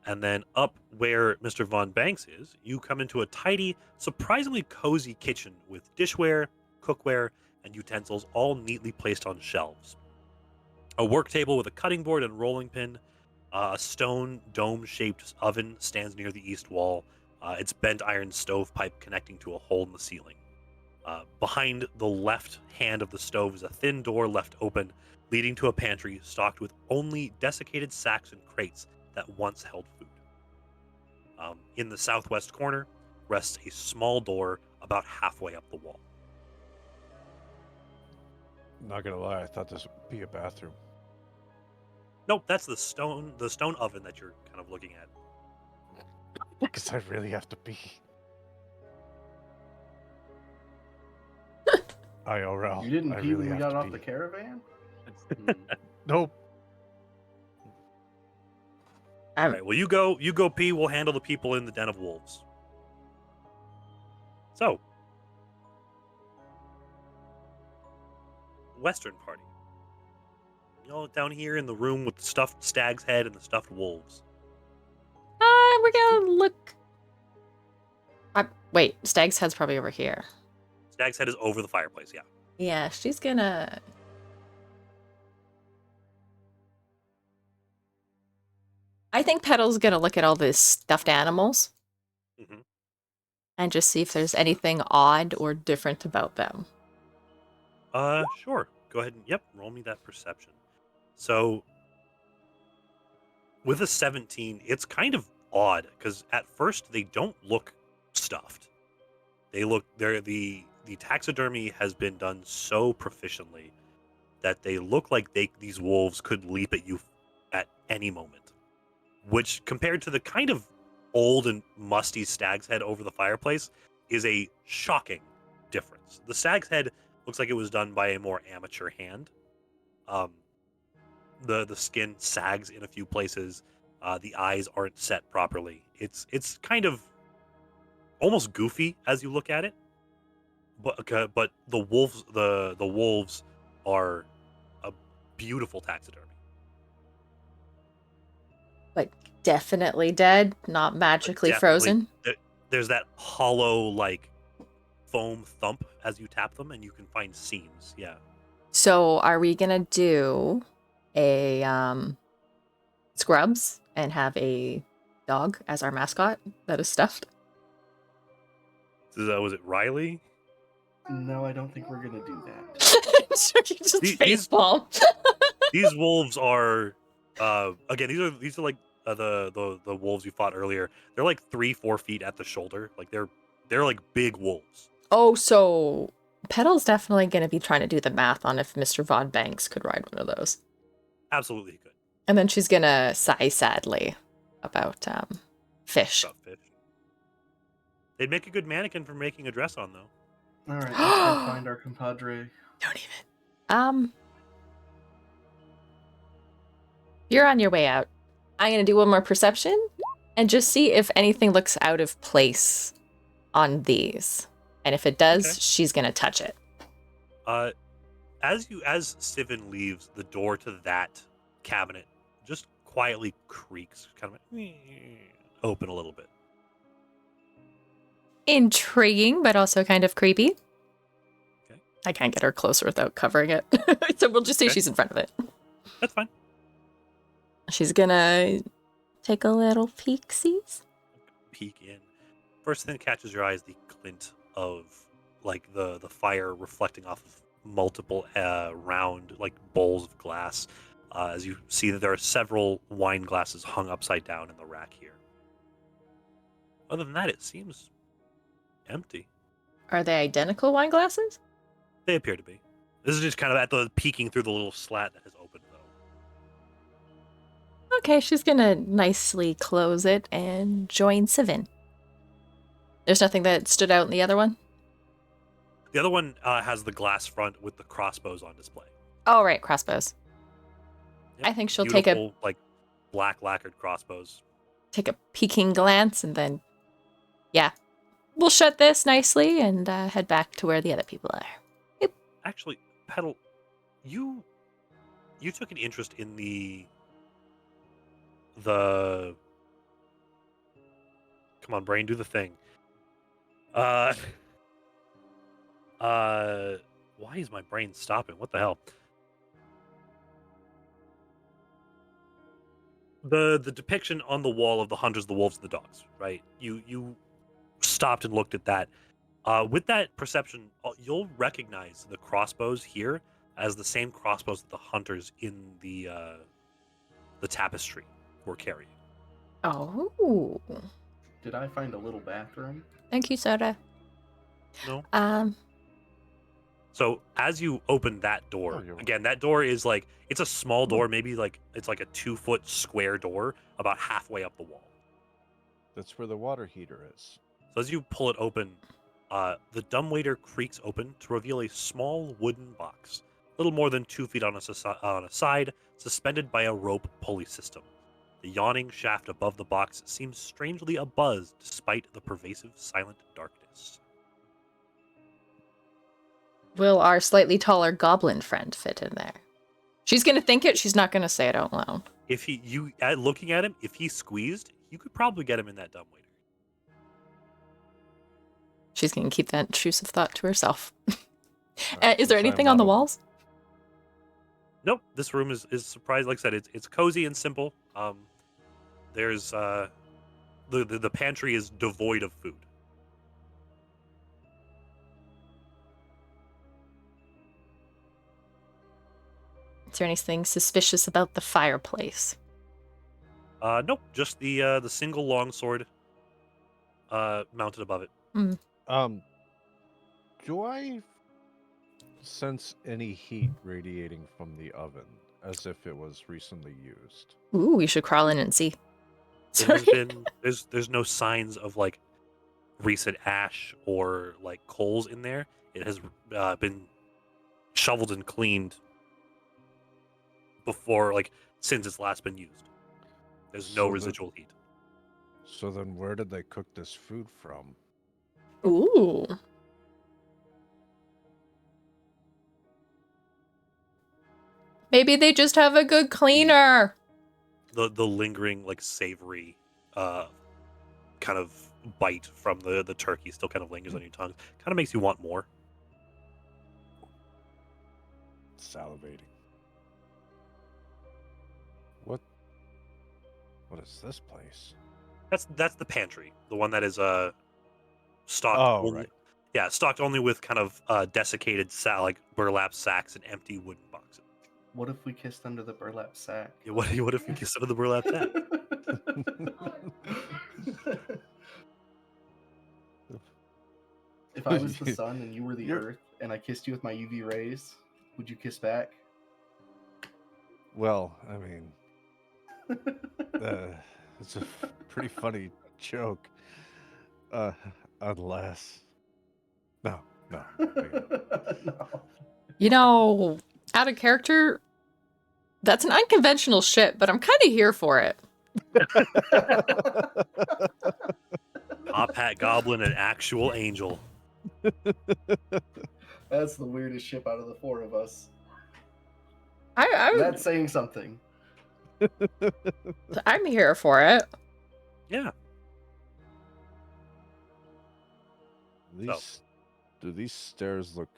And then up where Mr. Von Banks is, you come into a tidy, surprisingly cozy kitchen with dishware, cookware, and utensils all neatly placed on shelves. A work table with a cutting board and rolling pin. A stone dome-shaped oven stands near the east wall. Its bent iron stovepipe connecting to a hole in the ceiling. Behind the left hand of the stove is a thin door left open, leading to a pantry stocked with only desiccated sacks and crates that once held food. In the southwest corner rests a small door about halfway up the wall. Not gonna lie, I thought this would be a bathroom. Nope, that's the stone oven that you're kind of looking at. Because I really have to pee. IRL. You didn't I pee really when we have got to off pee. the caravan? Nope. All right, well, you go pee. We'll handle the people in the den of wolves. So, Western party. You know, down here in the room with the stuffed stag's head and the stuffed wolves. We're gonna look. Wait, Stag's head's probably over here. Stag's head is over the fireplace, yeah. Yeah, she's gonna. I think Petal's gonna look at all these stuffed animals and just see if there's anything odd or different about them. Sure. Go ahead and roll me that perception. So with a 17, it's kind of odd because at first they don't look stuffed. The taxidermy has been done so proficiently that they look like these wolves could leap at you at any moment. Which, compared to the kind of old and musty stag's head over the fireplace, is a shocking difference. The stag's head looks like it was done by a more amateur hand. The skin sags in a few places. The eyes aren't set properly. It's kind of almost goofy as you look at it. But the wolves are a beautiful taxidermy. Like, definitely dead, not magically frozen. There's that hollow, like, foam thump as you tap them, and you can find seams. Yeah. So are we gonna do a Scrubs and have a dog as our mascot that is stuffed? Was it Riley? No, I don't think we're gonna do that. So you just facepalm. These wolves are, again, these are like the wolves you fought earlier. They're like 3-4 feet at the shoulder. Like they're like big wolves. Oh, so Petal's definitely going to be trying to do the math on if Mr. Von Banks could ride one of those. Absolutely he could. And then she's going to sigh sadly about fish. About fish. They'd make a good mannequin for making a dress on, though. All right, let's go find our compadre. Don't even. You're on your way out. I'm going to do one more perception and just see if anything looks out of place on these. And if it does, okay, she's going to touch it. As Sivan leaves, the door to that cabinet just quietly creaks, kind of open a little bit. Intriguing, but also kind of creepy. Okay. I can't get her closer without covering it. So we'll just say she's in front of it. That's fine. She's gonna take a little peek-sees. Peek in. First thing that catches your eye is the glint of, like, the fire reflecting off of multiple round, like, bowls of glass. As you see that there are several wine glasses hung upside down in the rack here. Other than that, it seems empty. Are they identical wine glasses? They appear to be. This is just kind of at the peeking through the little slat that has opened, though. Okay, she's gonna nicely close it and join Sivan. There's nothing that stood out in the other one? The other one has the glass front with the crossbows on display. Oh, right, crossbows. Yep. I think she'll Beautiful, take a like, black lacquered crossbows. Take a peeking glance and then, yeah, we'll shut this nicely and head back to where the other people are. Yep. Actually, Petal, you took an interest in the come on, brain, do the thing. Why is my brain stopping? What the hell? The depiction on the wall of the hunters, the wolves, and the dogs, right? You stopped and looked at that. With that perception, you'll recognize the crossbows here as the same crossbows that the hunters in the tapestry were carrying. Oh. Did I find a little bathroom? Thank you, Soda. No. So as you open that door, again, that door is like, it's a small door, maybe like, it's like a 2-foot square door about halfway up the wall. That's where the water heater is. So as you pull it open, the dumbwaiter creaks open to reveal a small wooden box, a little more than 2 feet on a side, suspended by a rope pulley system. The yawning shaft above the box seems strangely abuzz despite the pervasive silent darkness. Will our slightly taller goblin friend fit in there? She's gonna think it, she's not gonna say it out loud. If looking at him, if he squeezed, you could probably get him in that dumbwaiter. She's gonna keep that intrusive thought to herself. Is there anything on the walls? Nope. This room is surprised. Like I said, it's cozy and simple. There's the pantry is devoid of food. Is there anything suspicious about the fireplace? Nope, just the single longsword mounted above it. Do I sense any heat radiating from the oven as if it was recently used? Ooh, we should crawl in and see. There's no signs of like recent ash or like coals in there. It has been shoveled and cleaned before, like since it's last been used. There's no residual heat. So then where did they cook this food from? Ooh. Maybe they just have a good cleaner. The lingering like savory kind of bite from the turkey still kind of lingers on your tongue. Kind of makes you want more. Salivating. What is this place? That's the pantry, the one that is stocked. Oh, only, right. Yeah, stocked only with kind of desiccated like burlap sacks and empty wooden boxes. What if we kissed under the burlap sack? Yeah, what if we kissed under the burlap sack? If I was the sun and you were the earth, and I kissed you with my UV rays, would you kiss back? Well, I mean, it's a pretty funny joke. Unless... No. No. You know, out of character, that's an unconventional shit, but I'm kind of here for it. Top hat goblin and actual angel. That's the weirdest ship out of the four of us. That's saying something. I'm here for it. Yeah. Do these stairs look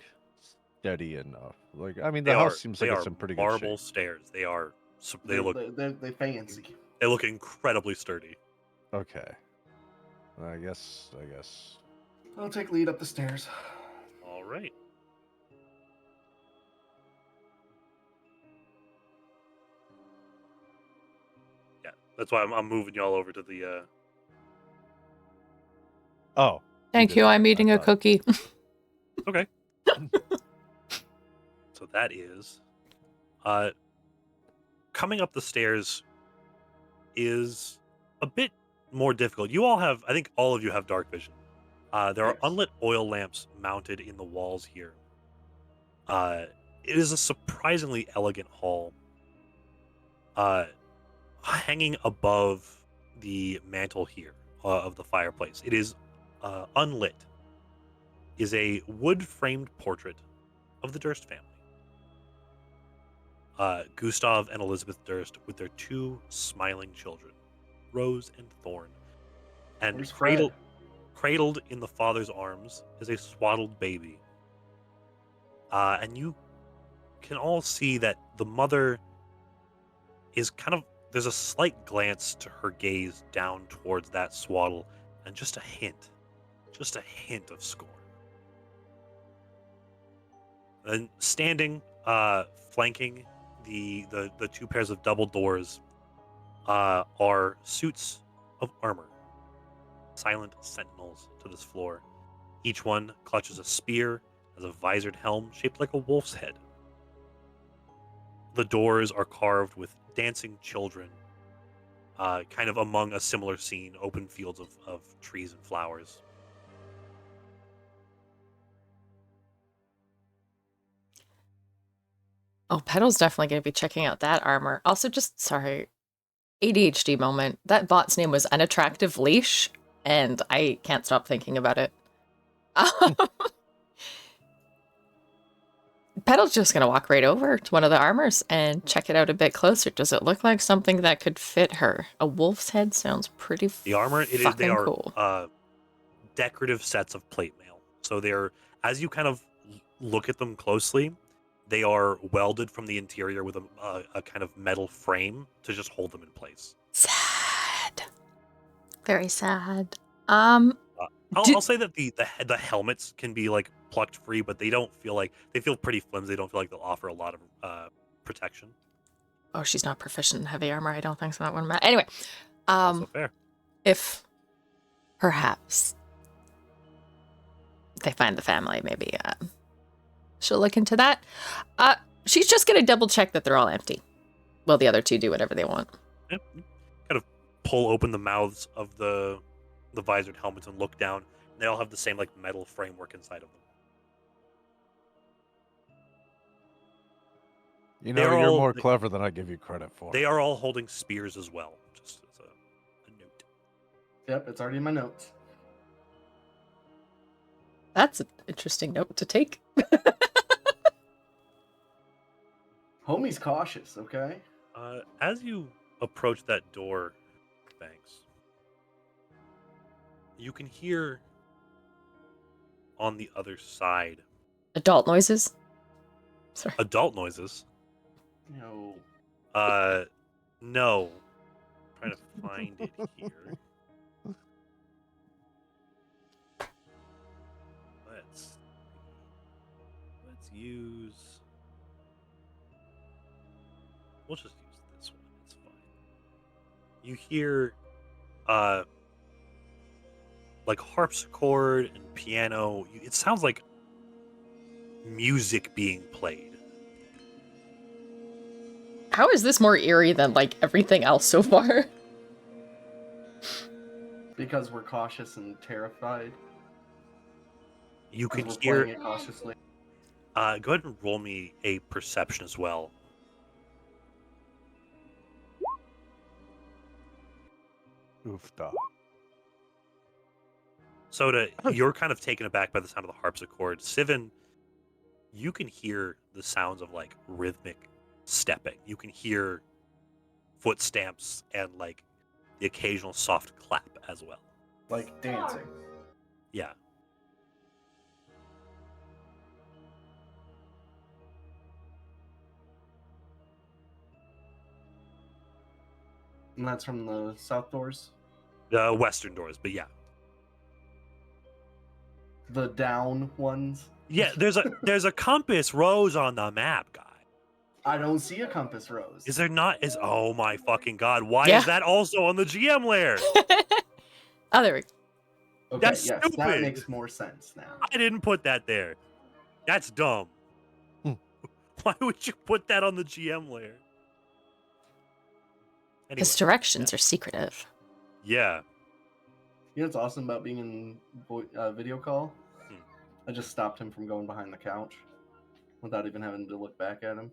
steady enough? Like, I mean, the house seems like it's in pretty good shape. Marble stairs. They look fancy. They look incredibly sturdy. Okay. I guess. I'll take lead up the stairs. All right. Yeah, that's why I'm moving y'all over to the. Oh. Thank you. I'm eating a cookie. Okay. So that is, coming up the stairs is a bit more difficult. You all have, I think all of you have dark vision. There are unlit oil lamps mounted in the walls here. It is a surprisingly elegant hall. Hanging above the mantle here of the fireplace, it is unlit, is a wood-framed portrait of the Durst family. Gustav and Elizabeth Durst with their two smiling children, Rose and Thorn. And cradled in the father's arms is a swaddled baby. And you can all see that the mother is there's a slight glance to her gaze down towards that swaddle, and just a hint of scorn. And standing, flanking the two pairs of double doors, are suits of armor, silent sentinels to this floor. Each one clutches a spear, has a visored helm shaped like a wolf's head. The doors are carved with dancing children, kind of among a similar scene, open fields of trees and flowers. Oh, Petal's definitely going to be checking out that armor. Also, sorry, ADHD moment. That bot's name was Unattractive Leash, and I can't stop thinking about it. Petal's just going to walk right over to one of the armors and check it out a bit closer. Does it look like something that could fit her? A wolf's head sounds pretty The armor, they are cool. Decorative sets of plate mail. So they're, as you kind of look at them closely, they are welded from the interior with a kind of metal frame to just hold them in place. Sad. Very sad. I'll say that the helmets can be like plucked free, but they feel pretty flimsy. They don't feel like they'll offer a lot of protection. Oh, she's not proficient in heavy armor. I don't think so. That one. Anyway, Also fair. if perhaps they find the family, maybe she'll look into that. She's just gonna double check that they're all empty. Well, the other two do whatever they want. Yeah. Kind of pull open the mouths of the visored helmets and look down. They all have the same like metal framework inside of them. You know, you're more clever than I give you credit for. They are all holding spears as well, just as a note. Yep, it's already in my notes. That's an interesting note to take. Homie's cautious, okay? As you approach that door, Banks, you can hear on the other side Adult noises? Sorry. adult noises. No. No. I'm trying to find it here. Let's use. We'll just use this one. It's fine. You hear, like harpsichord and piano. It sounds like music being played. How is this more eerie than, like, everything else so far? Because we're cautious and terrified. You can we're hear. Playing it cautiously. Go ahead and roll me a perception as well. Oofda. Soda, you're kind of taken aback by the sound of the harpsichord. Sivan, you can hear the sounds of like rhythmic stepping. You can hear foot stamps and like the occasional soft clap as well. Like dancing. Yeah. And that's from the south doors? The western doors, but yeah. The down ones? Yeah, there's a compass rose on the map, guy. I don't see a compass rose. Is there not? Oh my fucking god! Why Yeah. is that also on the GM layer? Oh, there we go. Okay, That's yes, stupid. that makes more sense now. I didn't put that there. That's dumb. Why would you put that on the GM layer? Anyway, His directions are secretive. yeah. You know what's awesome about being in video call? Hmm. I just stopped him from going behind the couch without even having to look back at him.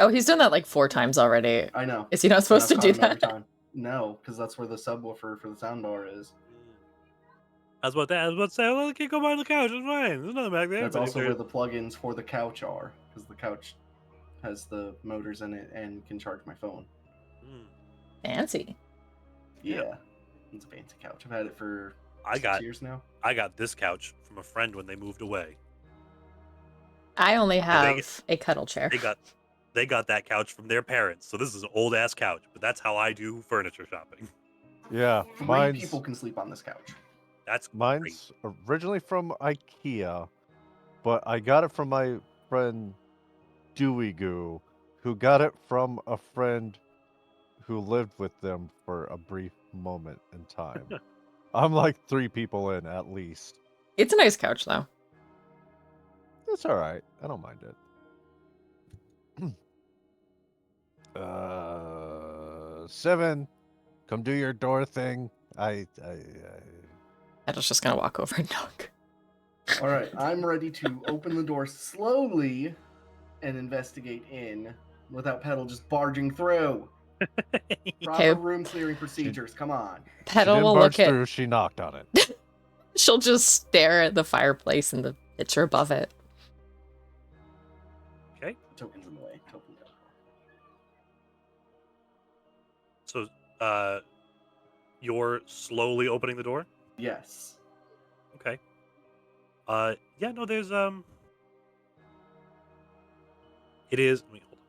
Oh, he's done that like 4 times already. I know. Is he not supposed to And do I've caught him that? every time. No, because that's where the subwoofer for the soundbar is. I was about to say, well, I can't go behind the couch. It's fine. There's nothing back there. That's But also where the plugins for the couch are, because the couch has the motors in it and can charge my phone. Fancy. Yeah. It's a fancy couch. I've had it for 6 years now. I got this couch from a friend when they moved away. I only have a cuddle chair. They got that couch from their parents, so this is an old ass couch. But that's how I do furniture shopping. Yeah, 3 people can sleep on this couch. Mine's originally from IKEA, but I got it from my friend Dewey Goo, who got it from a friend who lived with them for a brief moment in time. I'm like 3 people in at least. It's a nice couch, though. It's all right. I don't mind it. 7, come do your door thing. Petal's just gonna walk over and knock. All right, I'm ready to open the door slowly and investigate in without Petal just barging through. Proper room clearing procedures. Come on. Petal will look at. Through, she knocked on it. She'll just stare at the fireplace and the picture above it. Okay. Tokens in the way. Tokens. So, you're slowly opening the door? Yes. Okay. Yeah, no, there's, it is, let me hold on.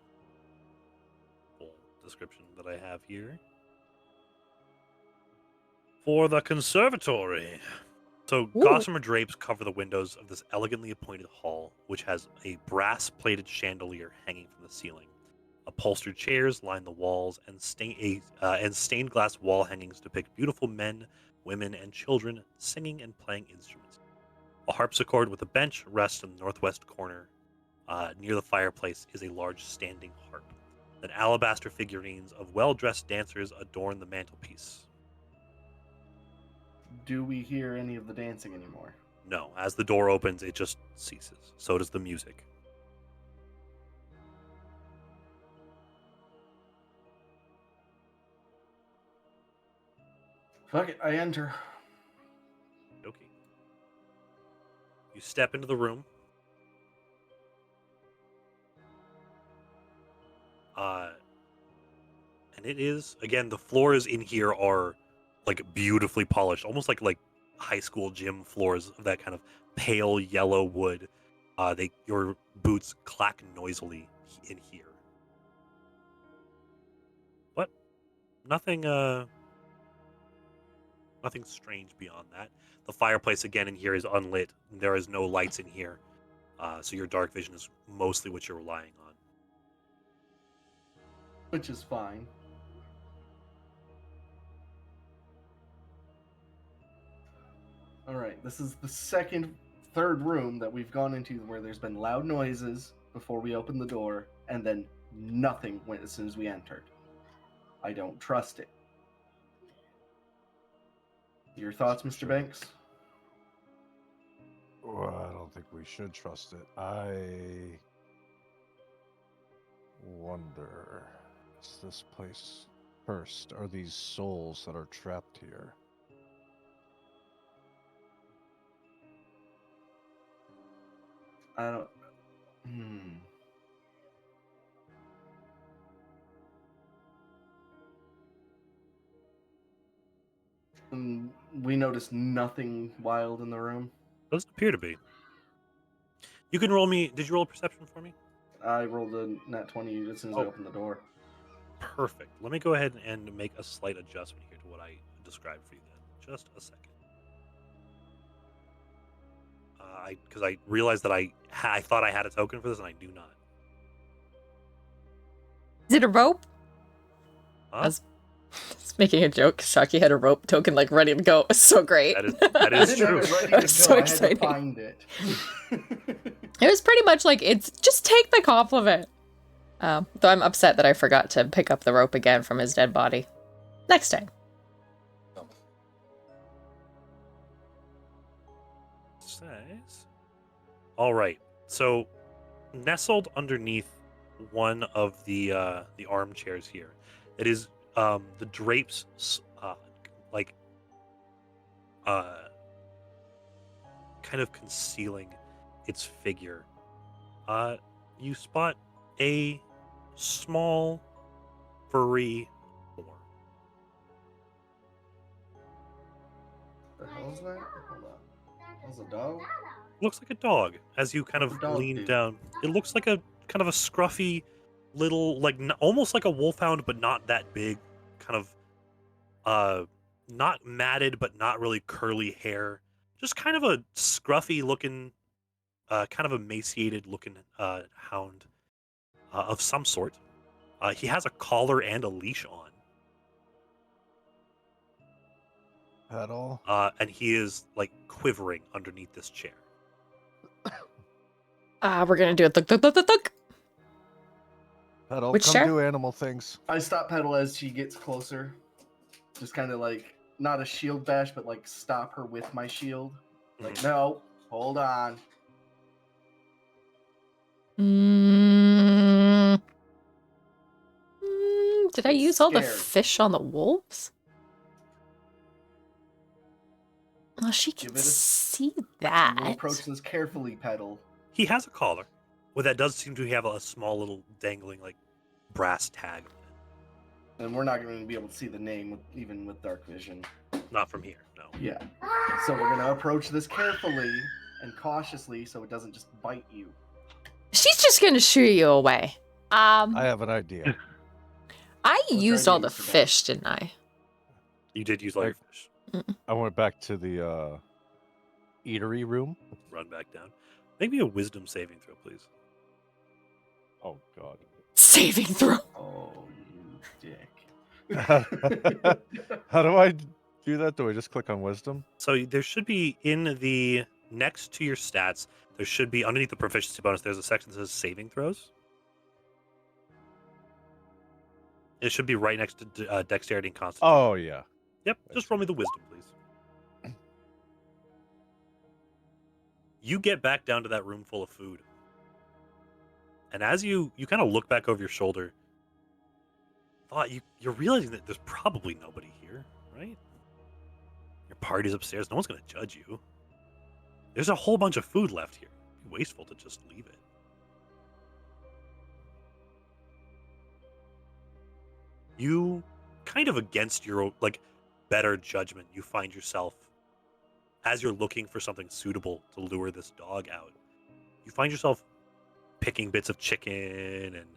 Full description that I have here. For the conservatory. So, gossamer drapes cover the windows of this elegantly appointed hall, which has a brass-plated chandelier hanging from the ceiling. Upholstered chairs line the walls, and stained glass wall hangings depict beautiful men, women, and children singing and playing instruments. A harpsichord with a bench rests in the northwest corner. Near the fireplace is a large standing harp. Then alabaster figurines of well-dressed dancers adorn the mantelpiece. Do we hear any of the dancing anymore? No, as the door opens, it just ceases. So does the music. Fuck it, I enter. Okay. You step into the room. And it is, again, the floors in here are like beautifully polished, almost like high school gym floors of that kind of pale yellow wood. Your boots clack noisily in here. But nothing nothing strange beyond that. The fireplace again in here is unlit. There is no lights in here. So your dark vision is mostly what you're relying on. Which is fine. Alright, this is the third room that we've gone into where there's been loud noises before we opened the door, and then nothing went as soon as we entered. I don't trust it. Your thoughts, Mr. Banks? Well, I don't think we should trust it. I wonder, is this place cursed? Are these souls that are trapped here? I don't... We noticed nothing wild in the room. Doesn't appear to be. You can roll me. Did you roll a perception for me? I rolled a nat 20 as soon as I opened the door. Perfect. Let me go ahead and make a slight adjustment here to what I described for you then. Just a second. Because I realized that I thought I had a token for this, and I do not. Is it a rope? Huh? I was making a joke. Shocky had a rope token like ready to go. It's so great. That is true. I was so excited. I had to find it. It was pretty much like, it's just take the compliment. Though I'm upset that I forgot to pick up the rope again from his dead body. Next time. Says. All right. So, nestled underneath one of the armchairs here, it is the drapes kind of concealing its figure. You spot a small furry form. The hell is that? Hold on. That's a dog? Looks like a dog as you kind of lean down. It looks like a kind of a scruffy little, like almost like a wolfhound, but not that big. Kind of not matted, but not really curly hair. Just kind of a scruffy looking, kind of emaciated looking hound of some sort. He has a collar and a leash on. Petal? And he is like quivering underneath this chair. We're gonna do it. Thuk. Petal, Which come chair? do animal things. I stop Petal as she gets closer. Just kind of like, not a shield bash, but like stop her with my shield. Like, no, hold on. Did I use all the fish on the wolves? Oh, she can see that. We'll approach this carefully, Petal. He has a collar. Well, that does seem to have a small little dangling, like, brass tag on it. And we're not going to be able to see the name, even with dark vision. Not from here, no. Yeah. So we're going to approach this carefully and cautiously so it doesn't just bite you. She's just going to shoo you away. I have an idea. I used all the fish, didn't I? You did use all your fish. I went back to the eatery room. Run back down. Make me a wisdom saving throw, please. Oh, God. Saving throw. Oh, you dick. How do I do that? Do I just click on wisdom? So there should be in the next to your stats, there should be underneath the proficiency bonus, there's a section that says saving throws. It should be right next to dexterity and constitution. Oh, yeah. Yep, just roll me the wisdom, please. You get back down to that room full of food. And as you kind of look back over your shoulder, you're realizing that there's probably nobody here, right? Your party's upstairs. No one's going to judge you. There's a whole bunch of food left here. It'd be wasteful to just leave it. You, kind of against your better judgment, you find yourself, as you're looking for something suitable to lure this dog out, you find yourself picking bits of chicken and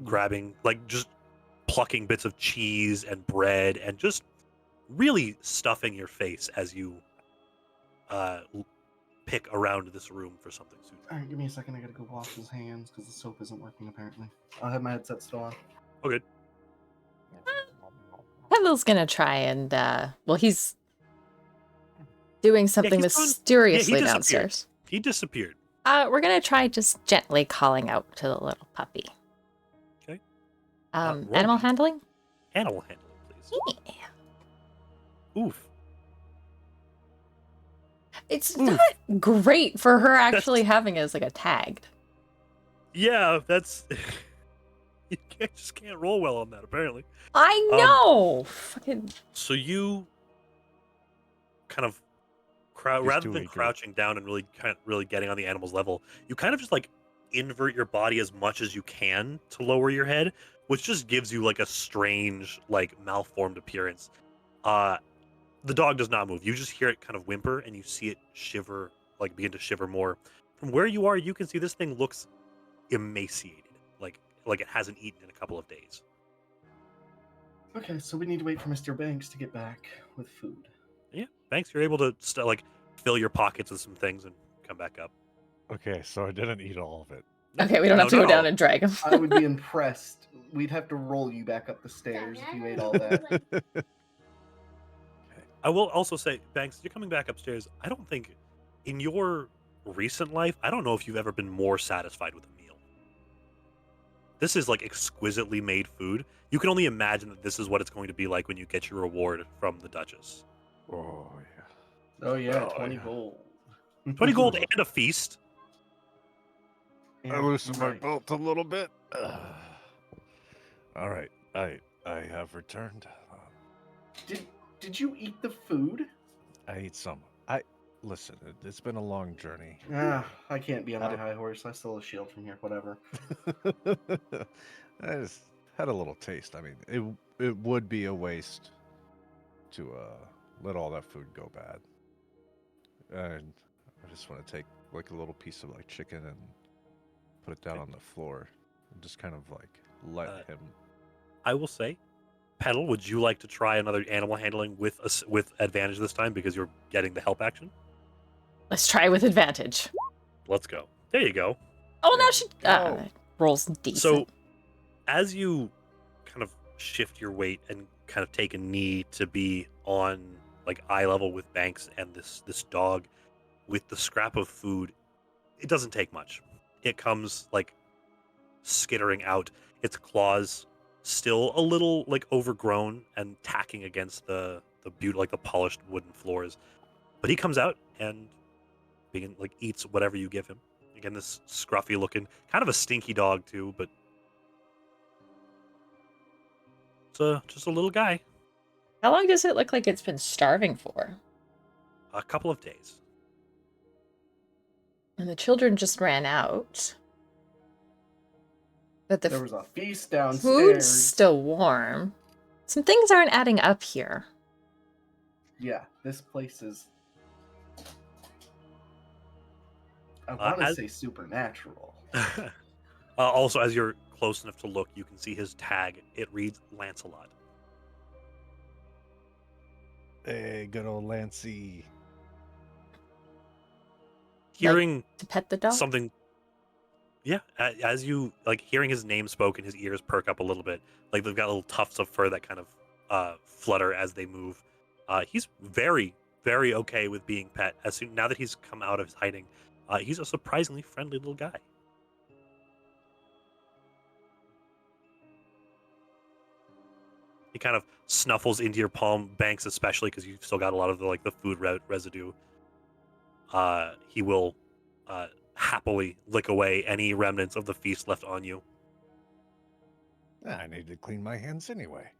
grabbing, just plucking bits of cheese and bread and just really stuffing your face as you pick around this room for something suitable. All right, give me a second. I gotta go wash his hands because the soap isn't working apparently. I'll have my headset still on. Oh, good. Petal's gonna try and he's doing something mysteriously downstairs. He disappeared. We're gonna try just gently calling out to the little puppy. Okay. Animal handling? Animal handling, please. Yeah. Oof. It's not great for her actually having it as a tagged. Yeah, that's you can't roll well on that apparently. I know. Fucking. So you kind of rather than crouching down and really getting on the animal's level, you kind of just invert your body as much as you can to lower your head, which just gives you a strange malformed appearance. The dog does not move. You just hear it kind of whimper and you see it shiver, begin to shiver more. From where you are, you can see this thing looks emaciated, like it hasn't eaten in a couple of days. Okay, so we need to wait for Mr. Banks to get back with food. Yeah, Banks, you're able to fill your pockets with some things and come back up. Okay, so I didn't eat all of it. Okay, we don't have to go down and drag him. I would be impressed. We'd have to roll you back up the stairs if you ate all that. I will also say, Banks, you're coming back upstairs. I don't think, in your recent life, I don't know if you've ever been more satisfied with a meal. This is exquisitely made food. You can only imagine that this is what it's going to be like when you get your reward from the Duchess. Oh, yeah. Oh, yeah, 20 gold. 20 gold and a feast. I loosened my belt a little bit. All right, I have returned. Did you eat the food? I ate some. Listen. It's been a long journey. I can't be on my high horse. I stole a shield from here. Whatever. I just had a little taste. I mean, it would be a waste to let all that food go bad. And I just want to take a little piece of chicken and put it down on the floor and just kind of let him. I will say, Petal, would you like to try another animal handling with advantage this time because you're getting the help action? Let's try with advantage. Let's go. There you go. Oh, now she rolls decent. So, as you kind of shift your weight and kind of take a knee to be on eye level with Banks and this dog, with the scrap of food, it doesn't take much. It comes skittering out, its claws still a little overgrown and tacking against the the polished wooden floors, but he comes out and eats whatever you give him. Again, this scruffy looking, kind of a stinky dog too, but it's just a little guy. How long does it look like it's been starving for? A couple of days. And the children just ran out. But there was a feast downstairs. Food's still warm. Some things aren't adding up here. Yeah, this place is... I want to say supernatural. Also, as you're close enough to look, you can see his tag. It reads Lancelot. Hey, good old Lancey. Hearing to pet the dog? something Yeah, as you like hearing his name spoken, his ears perk up a little bit. Like they've got little tufts of fur that kind of flutter as they move. He's very, very okay with being pet. Now that he's come out of his hiding, he's a surprisingly friendly little guy. He kind of snuffles into your palm, Banks, especially because you've still got a lot of the food residue. He will happily lick away any remnants of the feast left on you. I need to clean my hands anyway.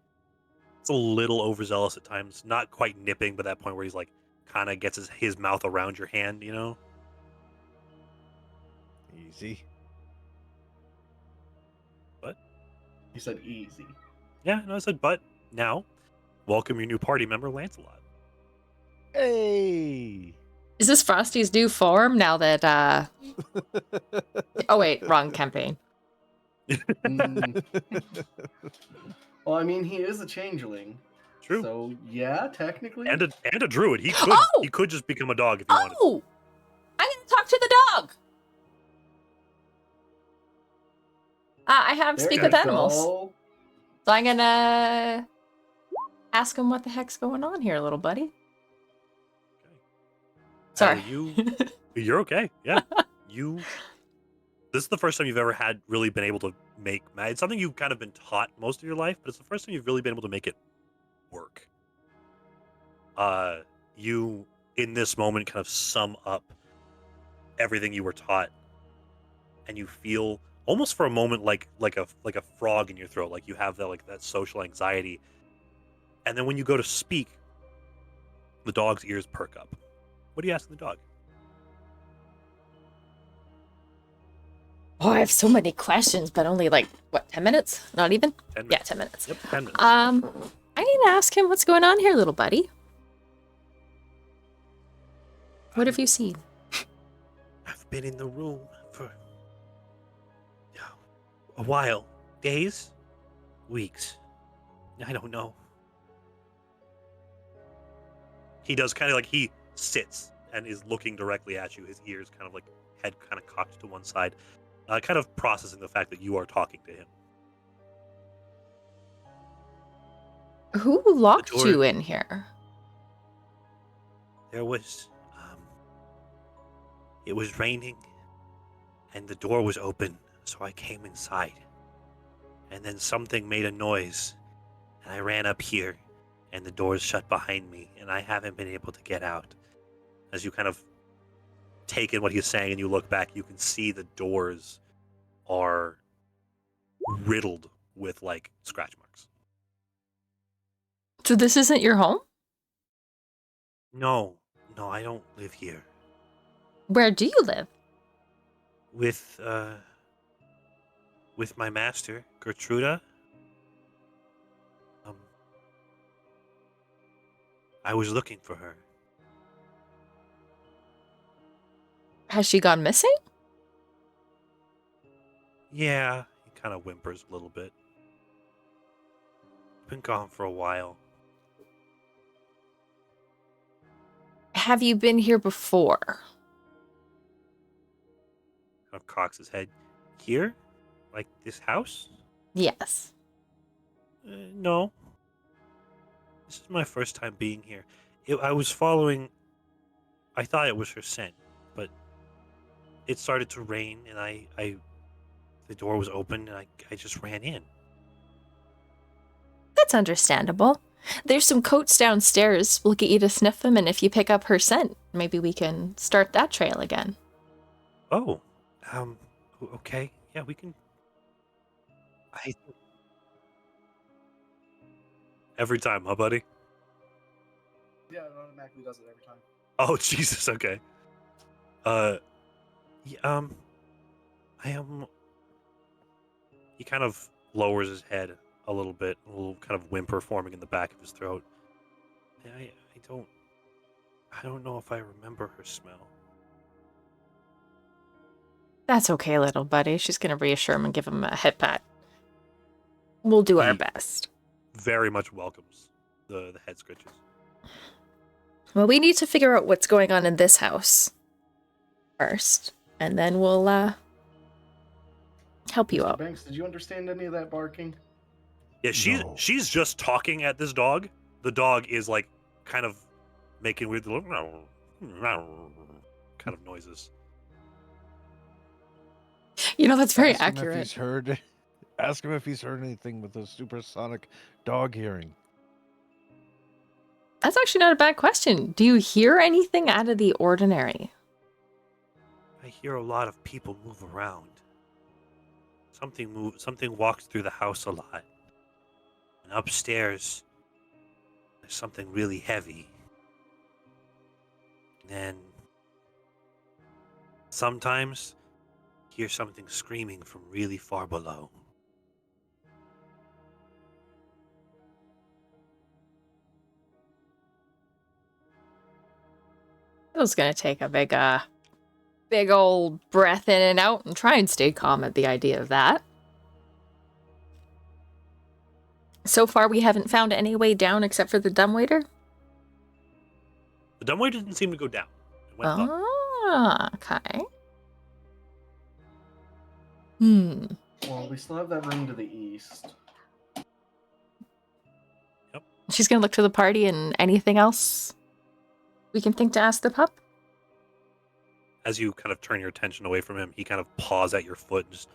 It's a little overzealous at times, not quite nipping, but that point where he's like kind of gets his mouth around your hand, you know? Easy. But You said easy. yeah, no, I said but. Now, welcome your new party member, Lancelot. Hey! Is this Frosty's new form now that, Oh wait, wrong campaign. Well, I mean, he is a changeling. True. So, yeah, technically. And a druid. He could just become a dog if he wanted. Oh! I'm gonna talk to the dog! I have There speak you with animals. go. So I'm gonna ask him what the heck's going on here, little buddy. Okay. Sorry. You're okay. Yeah. This is the first time you've ever really been able to make magic. It's something you've kind of been taught most of your life, but it's the first time you've really been able to make it work. You in this moment kind of sum up everything you were taught, and you feel almost for a moment like a frog in your throat, like you have that social anxiety. And then when you go to speak, the dog's ears perk up. What are you asking the dog? Oh, I have so many questions, but only 10 minutes? Not even? 10 minutes. Yeah, 10 minutes. Yep, 10 minutes. I need to ask him what's going on here, little buddy. What have you seen? I've been in the room for a while. Days? Weeks? I don't know. He does kind of he sits and is looking directly at you, his ears kind of head kind of cocked to one side, kind of processing the fact that you are talking to him. Who locked you in here? There was, it was raining, and the door was open, so I came inside. And then something made a noise, and I ran up here, and the door's shut behind me, and I haven't been able to get out. As you kind of take in what he's saying and you look back, you can see the doors are riddled with scratch marks. So this isn't your home? No, I don't live here. Where do you live? With my master, Gertruda. I was looking for her. Has she gone missing? Yeah, he kind of whimpers a little bit. Been gone for a while. Have you been here before? Kind of cocks his head. Here? Like this house? Yes. No. This is my first time being here. I was following... I thought it was her scent, but it started to rain, and the door was open, and I just ran in. That's understandable. There's some coats downstairs. We'll get you to sniff them, and if you pick up her scent, maybe we can start that trail again. Oh, okay. Yeah, we can... Every time, huh, buddy? Yeah, it automatically does it every time. Oh, Jesus, okay. Yeah, I am... He kind of lowers his head a little bit, a little kind of whimper forming in the back of his throat. I don't know if I remember her smell. That's okay, little buddy. She's going to reassure him and give him a hip pat. We'll do our best. Very much welcomes the head scratches. Well, we need to figure out what's going on in this house first, and then we'll help you Mr. out. Banks, did you understand any of that barking? Yeah, No. she's just talking at this dog. The dog is like kind of making weird little kind of noises. You know, that's very Ask him if accurate. he's heard. Ask him if he's heard anything with the supersonic dog hearing. That's actually not a bad question. Do you hear anything out of the ordinary? I hear a lot of people move around. Something walks through the house a lot. And upstairs there's something really heavy. And sometimes hear something screaming from really far below. I was gonna take a big old breath in and out and try and stay calm at the idea of that. So far, we haven't found any way down except for the dumbwaiter. The dumbwaiter didn't seem to go down. It went up. Okay. Well, we still have that room to the east. Yep. She's gonna look to the party and anything else we can think to ask the pup. As you kind of turn your attention away from him, he kind of paws at your foot and just,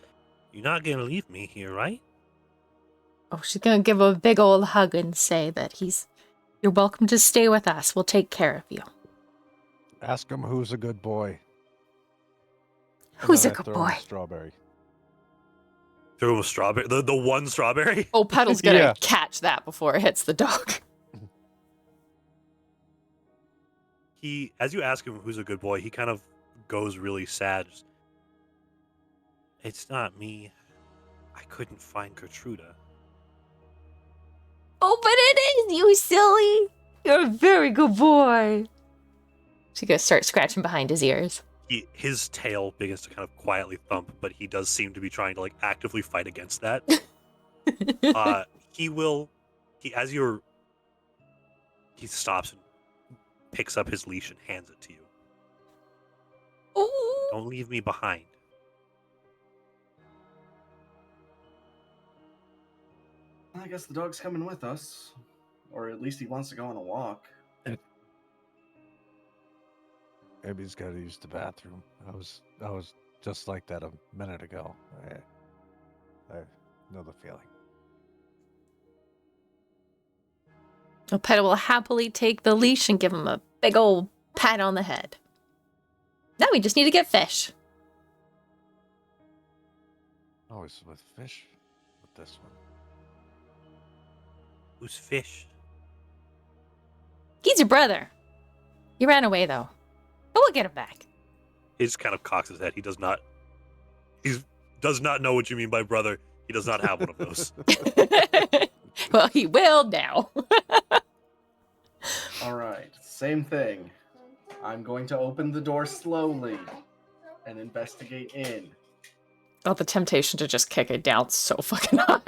"You're not gonna leave me here, right?" Oh, she's gonna give a big old hug and say that you're welcome to stay with us. We'll take care of you. Ask him who's a good boy. And Who's a then I good throw him boy? strawberry. Threw him a strawberry. The one strawberry? Oh, Petal's gonna Yeah. catch that before it hits the dog. As you ask him who's a good boy, he kind of goes really sad. Just, "It's not me. I couldn't find Gertruda." Oh, but it is, you silly. You're a very good boy. She's gonna start scratching behind his ears. His tail begins to kind of quietly thump, but he does seem to be trying to like actively fight against that. He stops and picks up his leash and hands it to you. Oh. "Don't leave me behind." I guess the dog's coming with us. Or at least he wants to go on a walk. Maybe he's got to use the bathroom. I was just like that a minute ago. I know the feeling. Well, Petal will happily take the leash and give him a big old pat on the head. Now we just need to get fish. Always with fish with this one. "Who's Fish?" He's your brother. He ran away, though. But we'll get him back. He just kind of cocks his head. He does not know what you mean by brother. He does not have one of those. Well, he will now. Alright, same thing. I'm going to open the door slowly and investigate in. Oh, the temptation to just kick it down so fucking high.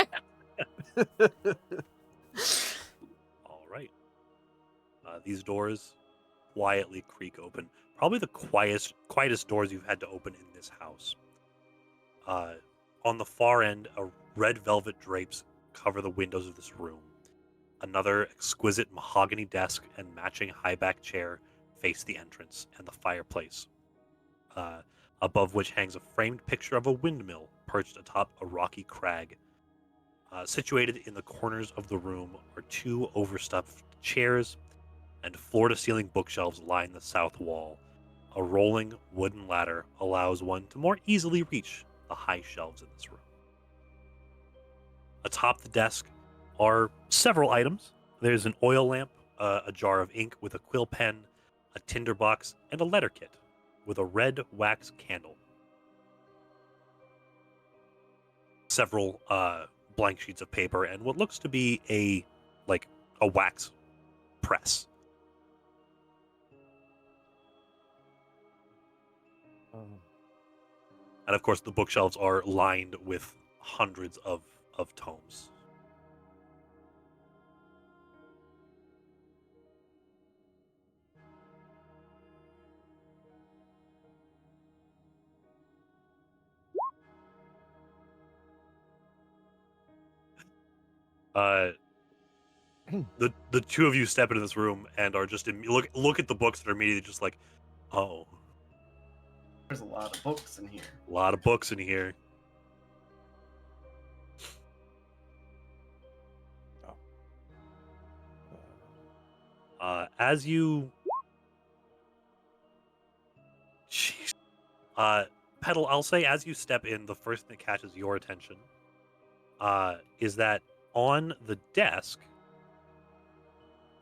All right. These doors quietly creak open. Probably the quietest doors you've had to open in this house. On the far end, red velvet drapes cover the windows of this room. Another exquisite mahogany desk and matching high-back chair face the entrance and the fireplace, above which hangs a framed picture of a windmill perched atop a rocky crag. Situated in the corners of the room are two overstuffed chairs, and floor-to-ceiling bookshelves line the south wall. A rolling wooden ladder allows one to more easily reach the high shelves in this room. Atop the desk are several items. There's an oil lamp, a jar of ink with a quill pen, a tinderbox, and a letter kit with a red wax candle. Several blank sheets of paper and what looks to be a wax press. And of course, the bookshelves are lined with hundreds of tomes. The two of you step into this room and are just look at the books that are immediately just like, oh, There's a lot of books in here. a lot of books in here. As you, jeez, Petal, I'll say as you step in, the first thing that catches your attention, is that on the desk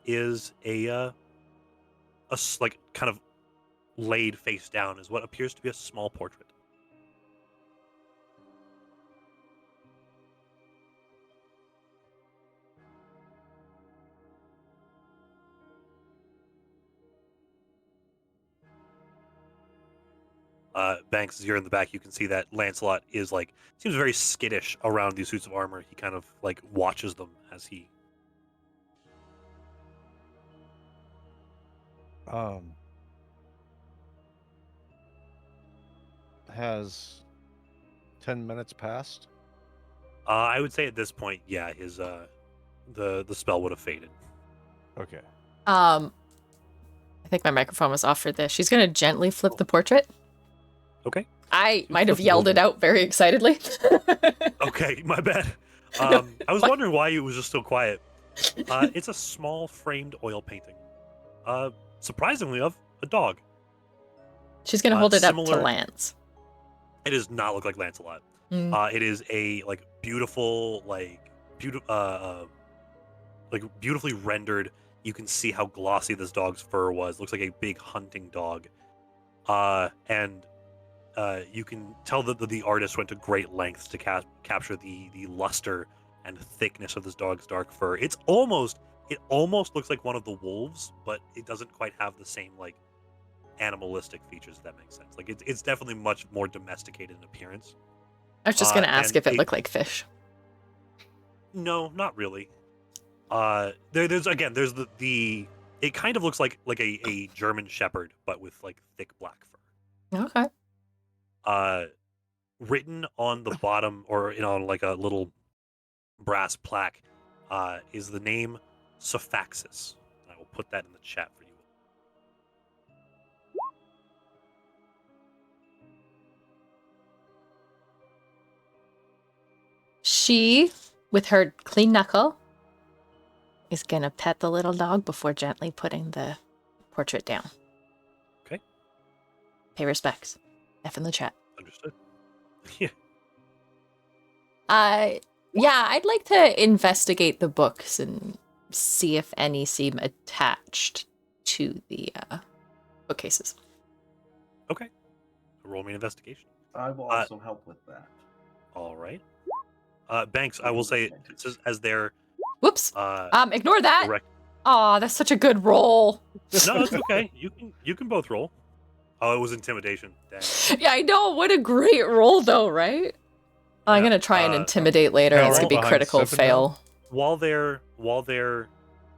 is a like kind of laid face down is what appears to be a small portrait. Banks, as you're in the back, you can see that Lancelot is like seems very skittish around these suits of armor. He kind of like watches them as he. Has 10 minutes passed? I would say at this point, yeah, his the spell would have faded. Okay. I think my microphone was off for this. She's gonna gently flip the portrait. Okay. I might have yelled it out very excitedly. Okay, my bad. I was wondering why it was just so quiet. It's a small framed oil painting. Surprisingly of a dog. She's gonna hold it up to similar- Lance. It does not look like Lancelot. It is a beautiful, beautifully rendered. You can see how glossy this dog's fur was. Looks like a big hunting dog. And you can tell that the artist went to great lengths to capture the luster and thickness of this dog's dark fur. It almost looks like one of the wolves, but it doesn't quite have the same animalistic features, if that makes sense. It's definitely much more domesticated in appearance. I was just gonna ask if it looked like fish. No, not really. There's the it kind of looks like a German Shepherd, but with thick black fur. Okay. Written on the bottom or on a little brass plaque, is the name Sophaxis. I will put that in the chat for you. She, with her clean knuckle, is gonna pet the little dog before gently putting the portrait down. Okay. Pay respects. F in the chat. Understood. Yeah. Yeah, I'd like to investigate the books and see if any seem attached to the bookcases. Okay. Roll me an investigation. I will also help with that. All right. Banks, I will say, as their Whoops. Ignore that. Aw, that's such a good roll. No, it's okay. You can both roll. Oh, it was intimidation. Dang. Yeah, I know. What a great roll, though, right? Oh, I'm gonna try and intimidate later. It's gonna be critical fail. While they're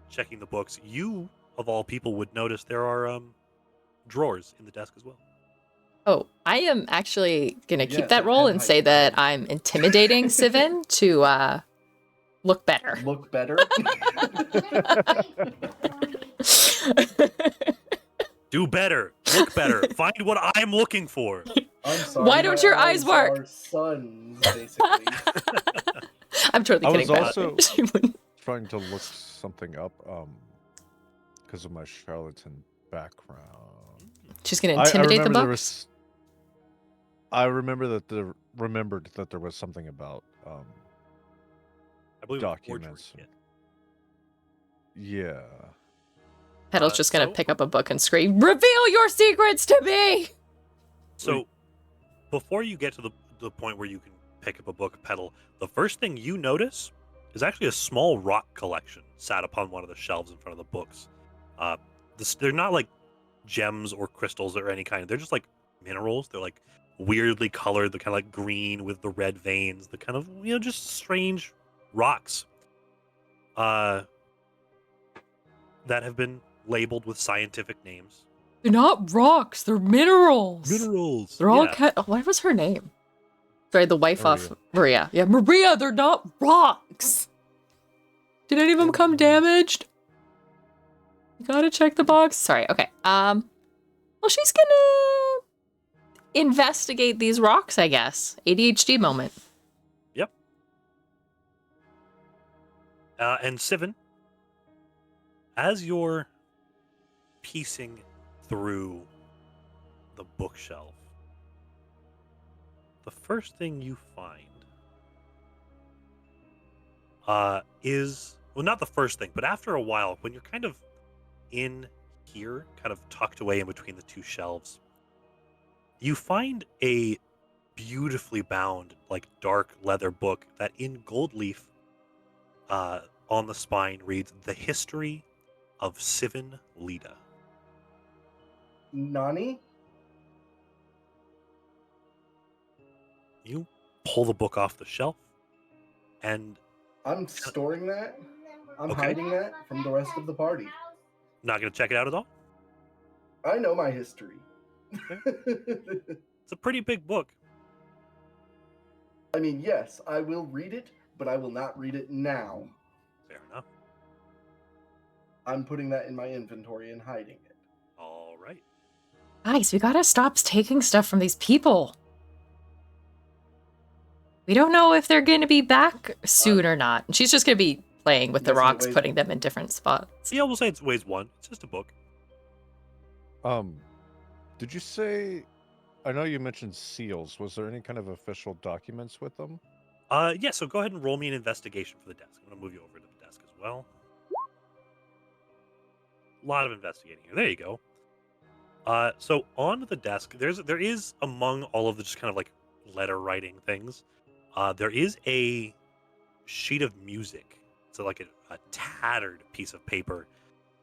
checking the books, you of all people would notice there are drawers in the desk as well. Oh, I am actually gonna keep that roll and say that I'm intimidating Sivin to look better. Look better? Do better. Look better. Find what I'm looking for. I'm sorry. Why don't your eyes work? Our sons, basically. I'm totally kidding. I was also trying to look something up because of my charlatan background. She's gonna intimidate the books. I remembered that there was something about I believe documents. Yeah. Petal's just gonna pick up a book and scream, "Reveal your secrets to me!" So, before you get to the point where you can pick up a book, Petal, the first thing you notice is actually a small rock collection sat upon one of the shelves in front of the books. They're not like gems or crystals or any kind. They're just like minerals. They're like weirdly colored. They're kind of like green with the red veins. The kind of just strange rocks that have been labeled with scientific names. They're not rocks. They're minerals. Minerals. They're all what was her name? Sorry, the wife of Maria. Yeah, Maria. They're not rocks. Did any of them come damaged? You gotta check the box. Sorry, okay. Well, she's gonna investigate these rocks, I guess. ADHD moment. Yep. And Sivan, as you're piecing through the bookshelf, the first thing you find is, well, not the first thing, but after a while, when you're kind of in here, kind of tucked away in between the two shelves, you find a beautifully bound, like, dark leather book that in gold leaf on the spine reads The History of Sivan Leda. Nani? You pull the book off the shelf, and I'm storing that. I'm Okay. hiding that from the rest of the party. not going to check it out at all. I know my history. It's a pretty big book. I mean, yes, I will read it, but I will not read it now. Fair enough. I'm putting that in my inventory and hiding it. All right. Guys, we gotta stop taking stuff from these people. We don't know if they're gonna be back soon or not. She's just gonna be playing with the Guessing it rocks, weighs- putting them in different spots. Yeah, we'll say it weighs 1. It's just a book. Did you say? I know you mentioned seals. Was there any kind of official documents with them? Yeah, so go ahead and roll me an investigation for the desk. I'm going to move you over to the desk as well. A lot of investigating here. There you go. So on the desk, there is among all of the just kind of like letter writing things, there is a sheet of music. So like a tattered piece of paper,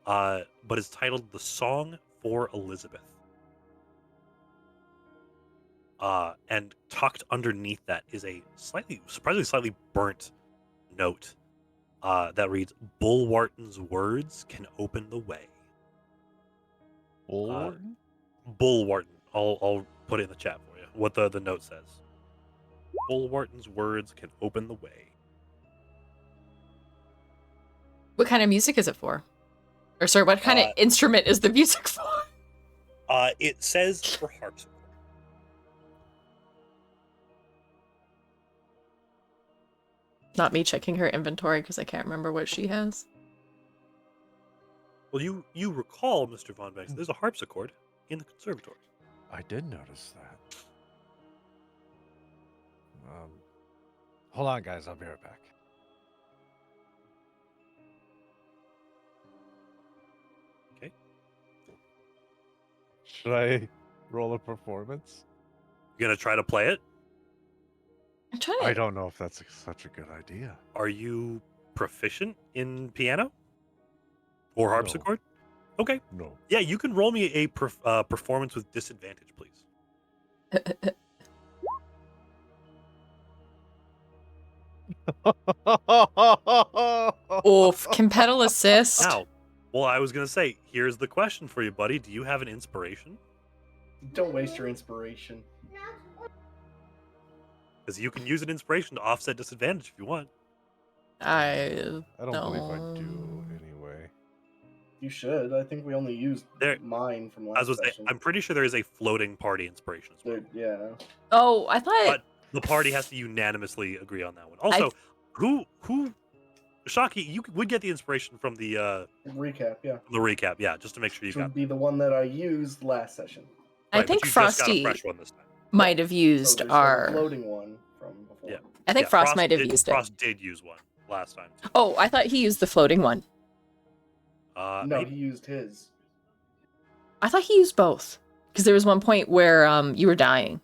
but it's titled "The Song for Elizabeth." And tucked underneath that is a surprisingly slightly burnt note that reads, "Bullwarton's words can open the way." Bullwarton? Bullwarton. I'll put it in the chat for you. What the note says. Bullwarton's words can open the way. What kind of music is it for? Or sorry, what kind of instrument is the music for? It says for harpsichord. Not me checking her inventory because I can't remember what she has. Well, you recall, Mr. Von Banks, there's a harpsichord in the conservatory. I did notice that. Hold on, guys. I'll be right back. Okay. Should I roll a performance? You gonna try to play it? I'm trying I to... don't know if that's such a good idea. Are you proficient in piano or harpsichord? Okay. No. Yeah, you can roll me a performance with disadvantage, please. Oof, can Petal assist? Now, well, I was gonna say, here's the question for you, buddy. Do you have an inspiration? Don't waste your inspiration. Because you can use an inspiration to offset disadvantage if you want. I don't believe I do anyway. You should. I think we only used There- mine from I last was gonna say, session. I'm pretty sure there is a floating party inspiration as well. Yeah. Oh, I thought... But the party has to unanimously agree on that one. Also, who Shaki, you would get the inspiration from the Recap, yeah. recap, yeah, just to make sure you Which got would be the one that I used last session. I right, think but you just got a Frosty fresh one this time. might have So used there's our... the floating one from before. Yeah. I think Yeah, Frost might have did, used it. Frost did use one last time. Too. Oh, I thought he used the floating one. No, Maybe. he used his. I thought he used both. Because there was one point where you were dying.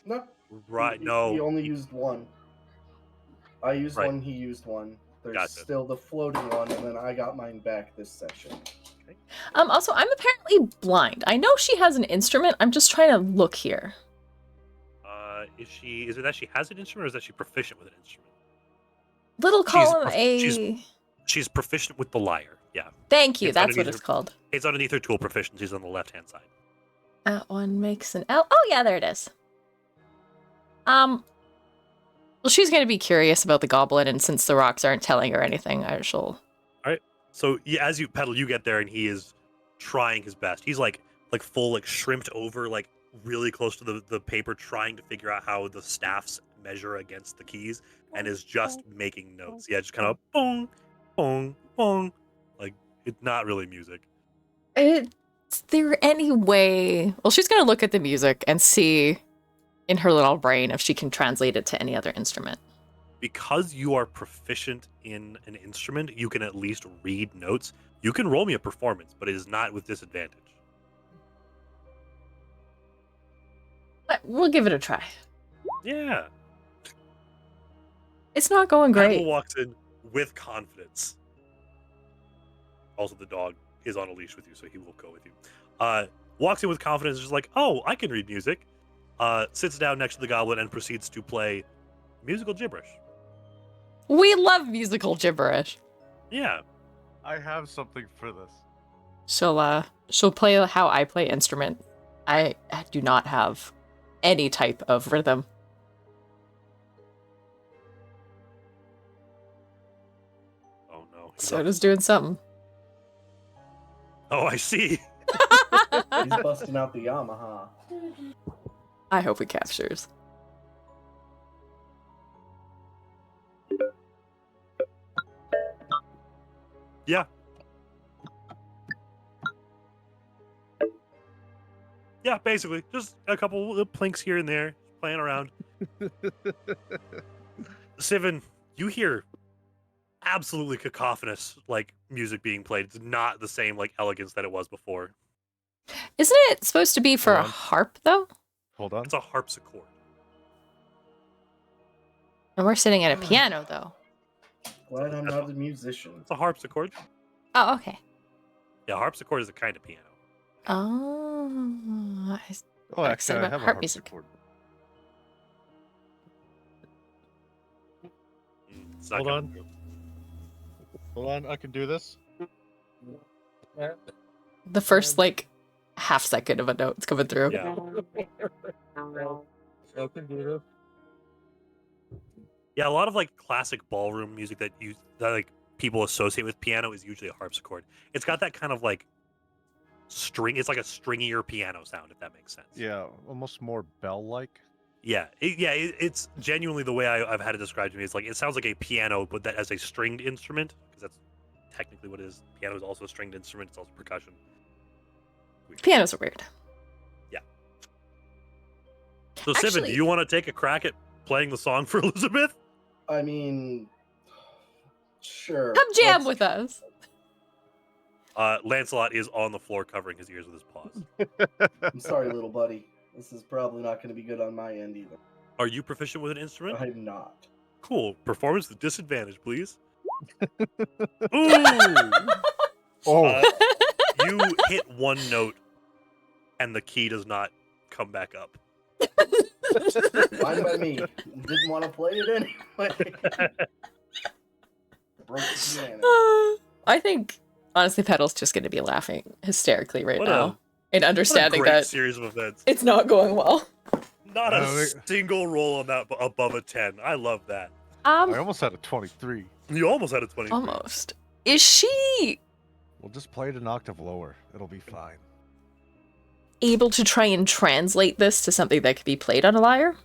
No. Right, He no. only used one. I used Right. one, he used one. There's Gotcha. still the floating one, and then I got mine back this session. Also, I'm apparently blind. I know she has an instrument. I'm just trying to look here. Is it that she has an instrument or is that she proficient with an instrument? Little column she's- A... She's proficient with the lyre, yeah. Thank you, It's that's what underneath it's called. It's underneath her tool proficiencies on the left-hand side. That one makes an L. Oh, yeah, there it is. Well, she's going to be curious about the goblin, and since the rocks aren't telling her anything, she'll... All right. So as you pedal, you get there, and he is trying his best. He's like full, like shrimped over, like really close to the paper, trying to figure out how the staffs measure against the keys, and is just making notes. Yeah, just kind of bong, bong, bong. Like, it's not really music. Is there any way... Well, she's going to look at the music and see in her little brain if she can translate it to any other instrument. Because you are proficient in an instrument, you can at least read notes. You can roll me a performance, but it is not with disadvantage. But we'll give it a try. Yeah. It's not going great. Admiral walks in with confidence. Also, the dog is on a leash with you, so he will go with you. Walks in with confidence, just like, oh, I can read music. Sits down next to the goblin and proceeds to play musical gibberish. We love musical gibberish. Yeah. I have something for this. She'll play how I play instrument. I do not have any type of rhythm. Oh no. Soda's doing something. Oh, I see. He's busting out the Yamaha. I hope it captures. Yeah. Yeah, basically. Just a couple little plinks here and there, playing around. Sivan, you hear absolutely cacophonous, like, music being played. It's not the same, like, elegance that it was before. Isn't it supposed to be for a Hold on. harp, though? Hold on. It's a harpsichord. And we're sitting at a piano, though. Glad I'm That's not a musician. It's a harpsichord. Oh, okay. Yeah, harpsichord is a kind of piano. Oh, Oh, Like I actually, said I about have a harp music. harpsichord. It's not Hold gonna on. work. Hold on, I can do this. the first, like, half second of a note's coming through. Yeah. I can do this. Yeah, a lot of like classic ballroom music that like people associate with piano is usually a harpsichord. It's got that kind of like string. It's like a stringier piano sound, if that makes sense. Yeah, almost more bell-like. Yeah, it's genuinely the way I've had it described to me. It's like it sounds like a piano, but that as a stringed instrument, because that's technically what it is. Piano is also a stringed instrument. It's also percussion. Weird. Pianos are weird. So, Sivan, Actually- do you want to take a crack at playing the song for Elizabeth? I mean, sure. Come jam Let's- with us. Lancelot is on the floor covering his ears with his paws. I'm sorry, little buddy. This is probably not going to be good on my end either. Are you proficient with an instrument? I'm not. Cool. Performance with disadvantage, please. Ooh! Oh, You hit one note, and the key does not come back up. Fine by me. Didn't want to play it anyway. Broke the piano. I think, honestly, Petal's just going to be laughing hysterically right What now. And What a understanding great that series of events. it's not going well. Not I a don't think- single roll on that above a 10. I love that. I almost had a 23. You almost had a 20. Almost. Is she We'll just play it an octave lower. It'll be fine. able to try and translate this to something that could be played on a lyre?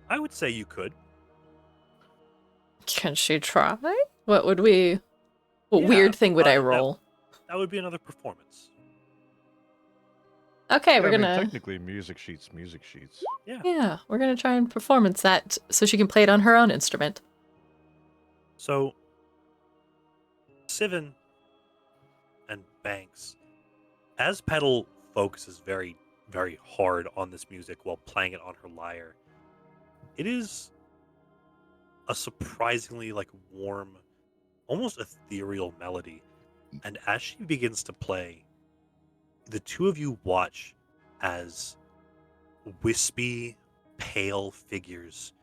I would say you could. Can she try? What would we... What Yeah, weird thing would I that- roll? That would be another performance. Okay, Yeah, we're I mean, gonna... technically, music sheets. Yeah, we're gonna try and performance that so she can play it on her own instrument. So, Sivan and Banks, as Petal focuses very, very hard on this music while playing it on her lyre, it is a surprisingly like warm, almost ethereal melody. And as she begins to play, the two of you watch as wispy, pale figures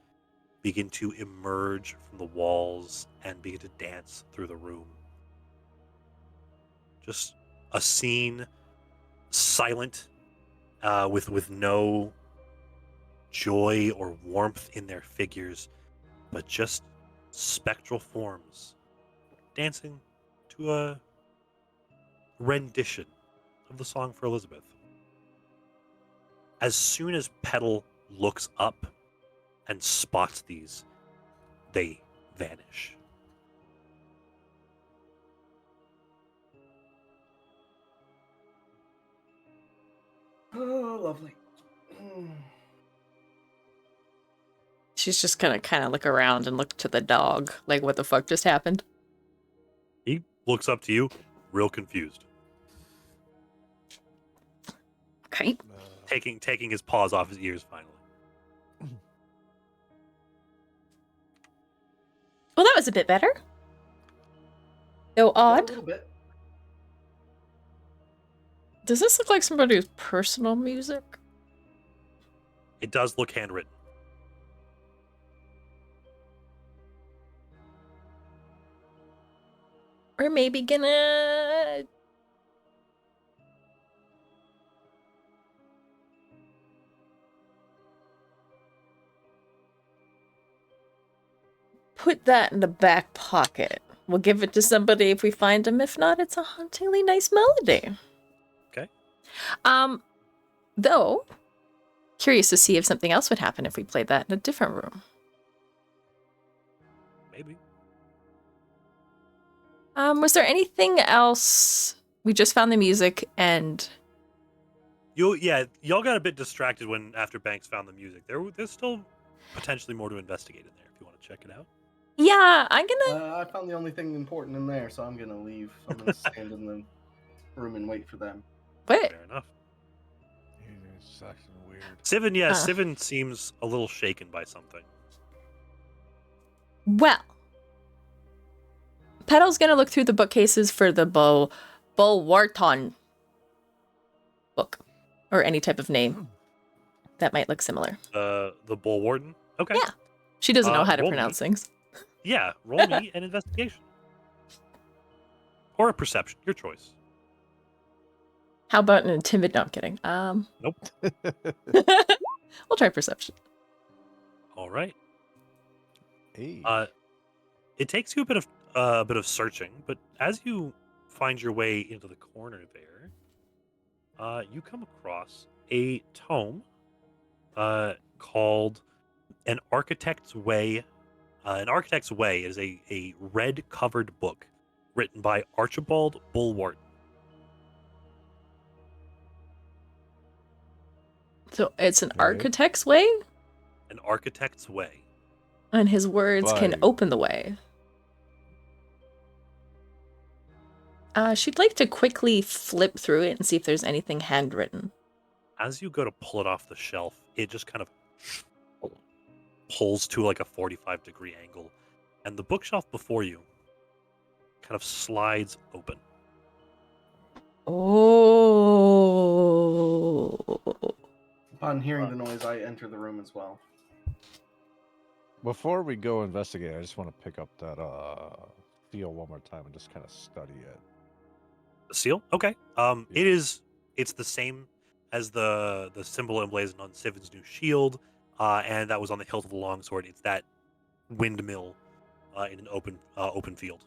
begin to emerge from the walls and begin to dance through the room. Just a scene, silent, with no joy or warmth in their figures, but just spectral forms dancing to a rendition of the Song for Elizabeth. As soon as Petal looks up and spots these, they vanish. Oh, lovely. She's just gonna kind of look around and look to the dog, like, what the fuck just happened? He looks up to you, real confused, Okay. taking his paws off his ears finally. Well, that was a bit better. Though Yeah, a odd. little bit. Does this look like somebody's personal music? It does look handwritten. Or maybe gonna put that in the back pocket. We'll give it to somebody if we find him. If not, it's a hauntingly nice melody. Okay. Though, curious to see if something else would happen if we played that in a different room. Maybe. Was there anything else? We just found the music and... Y'all got a bit distracted after Banks found the music. There's still potentially more to investigate in there if you want to check it out. Yeah, I'm gonna... I found the only thing important in there, so I'm gonna leave. I'm gonna stand in the room and wait for them. What? Fair enough. It's acting weird. Sivan seems a little shaken by something. Well, Petal's gonna look through the bookcases for the Bulwarton book, or any type of name that might look similar. The Bull Warden? Okay. Yeah. She doesn't know how to roll pronounce me. things. Yeah, roll me an investigation. Or a perception, your choice. How about an intimidate? No, I'm kidding. Nope. We'll try perception. All right. Hey. It takes you a bit of searching, but as you find your way into the corner there, you come across a tome called An Architect's Way. An Architect's Way is a red-covered book written by Archibald Bulwarton. So it's an Okay. architect's way, An Architect's Way. and his words can By- open the way. She'd like to quickly flip through it and see if there's anything handwritten. As you go to pull it off the shelf, it just kind of pulls to like a 45-degree angle, and the bookshelf before you kind of slides open. Oh. Upon hearing the noise, I enter the room as well. Before we go investigate, I just want to pick up that seal one more time and just kind of study it. The seal? Okay. It's the same as the symbol emblazoned on Sivan's new shield, and that was on the hilt of the longsword. It's that windmill in an open field.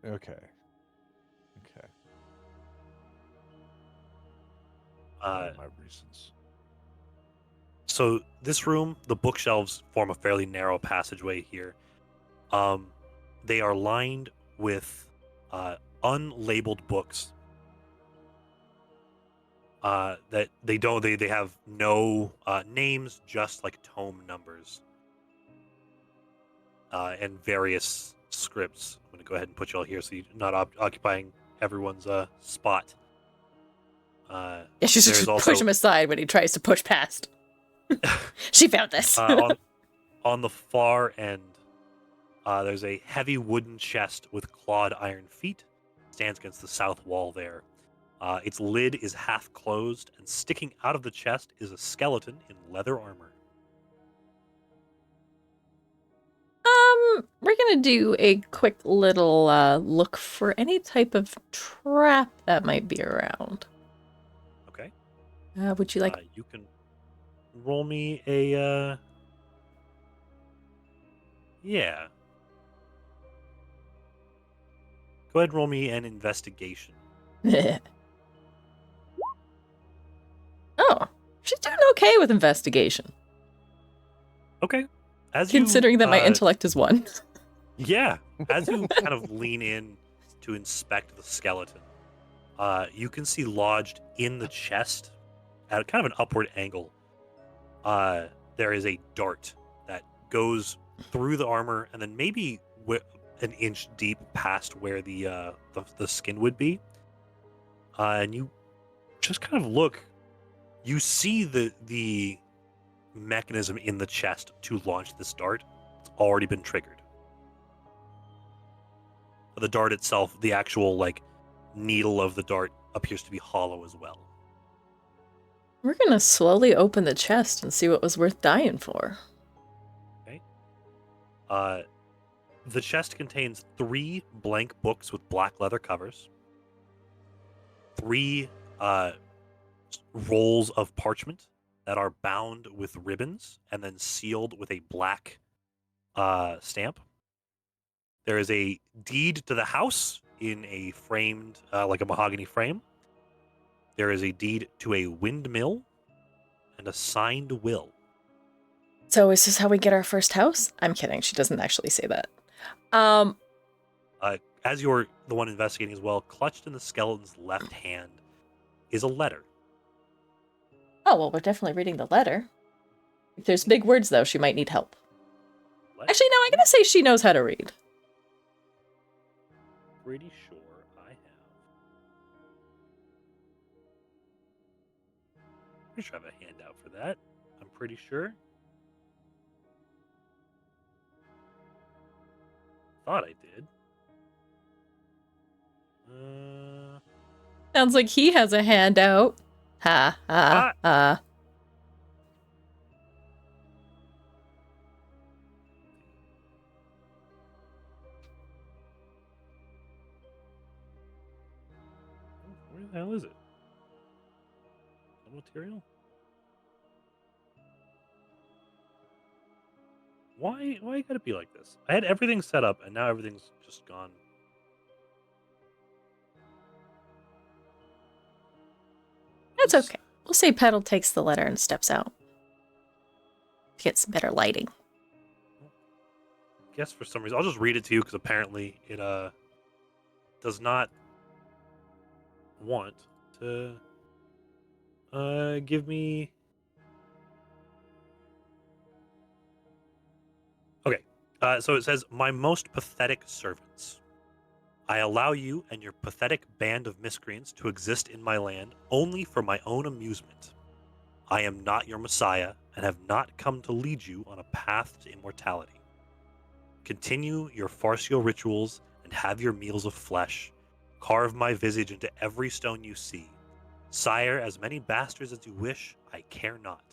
Okay. What are my reasons? So this room, the bookshelves form a fairly narrow passageway here. They are lined with unlabeled books that they have no names, just like tome numbers and various scripts. I'm going to go ahead and put you all here so you're not occupying everyone's spot. Yeah, she's there's just also- push him aside when he tries to push past. She found this. On the far end, there's a heavy wooden chest with clawed iron feet. Stands against the south wall there. Its lid is half closed, and sticking out of the chest is a skeleton in leather armor. We're gonna do a quick little look for any type of trap that might be around. Okay. Would you like? You can roll me a yeah. Go ahead and roll me an investigation. Oh, she's doing okay with investigation. Okay. Considering that my intellect is 1. Yeah. As you kind of lean in to inspect the skeleton, you can see lodged in the chest at kind of an upward angle. There is a dart that goes through the armor and then maybe an inch deep past where the skin would be. And you just kind of look. You see the mechanism in the chest to launch this dart. It's already been triggered. The dart itself, the actual needle of the dart, appears to be hollow as well. We're gonna slowly open the chest and see what was worth dying for. Okay. The chest contains 3 blank books with black leather covers, 3 rolls of parchment that are bound with ribbons and then sealed with a black stamp. There is a deed to the house in a framed, like a mahogany frame. There is a deed to a windmill and a signed will. So is this how we get our first house? I'm kidding. She doesn't actually say that. As you're the one investigating as well, clutched in the skeleton's left hand is a letter. Oh, well, we're definitely reading the letter. If there's big words, though, she might need help. Actually, no, I'm going to say she knows how to read. Pretty sure I have. Pretty sure I have a handout for that. I'm pretty sure. Thought I did. Sounds like he has a handout. Ha, ha, ha. Where the hell is it? Material? Why you gotta be like this? I had everything set up and now everything's just gone. That's okay. We'll say Petal takes the letter and steps out. Get some better lighting. I guess for some reason, I'll just read it to you because apparently it does not want to give me. Okay, so it says, "My most pathetic servants, I allow you and your pathetic band of miscreants to exist in my land only for my own amusement. I am not your messiah and have not come to lead you on a path to immortality. Continue your farcical rituals and have your meals of flesh. Carve my visage into every stone you see. Sire as many bastards as you wish, I care not.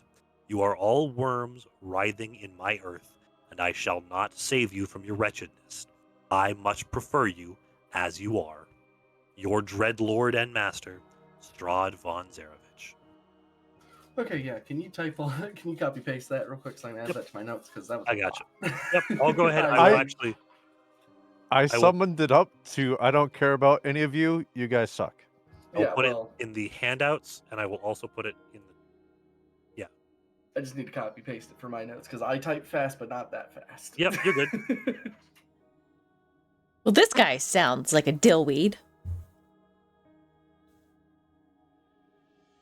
You are all worms writhing in my earth, and I shall not save you from your wretchedness. I much prefer you as you are. Your dread lord and master, Strahd von Zarovich." Okay, yeah. Can you copy paste that real quick so I can add that to my notes because that was. I got you. Yep, I'll go ahead. I summoned it up to. I don't care about any of you. You guys suck. I'll put it in the handouts, and I will also put it in the. Yeah. I just need to copy paste it for my notes because I type fast, but not that fast. Yep, you're good. Well, this guy sounds like a dillweed.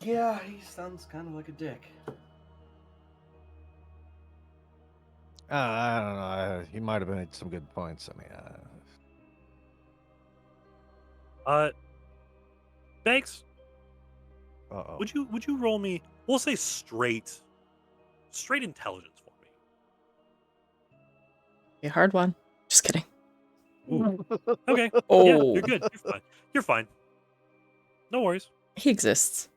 Yeah, he sounds kind of like a dick. I don't know. He might have made some good points. I mean, Thanks. Uh-oh. Would you roll me? We'll say straight intelligence for me. A hard one. Just kidding. Ooh. Okay. Oh. Yeah, you're good. You're fine. You're fine. No worries. He exists.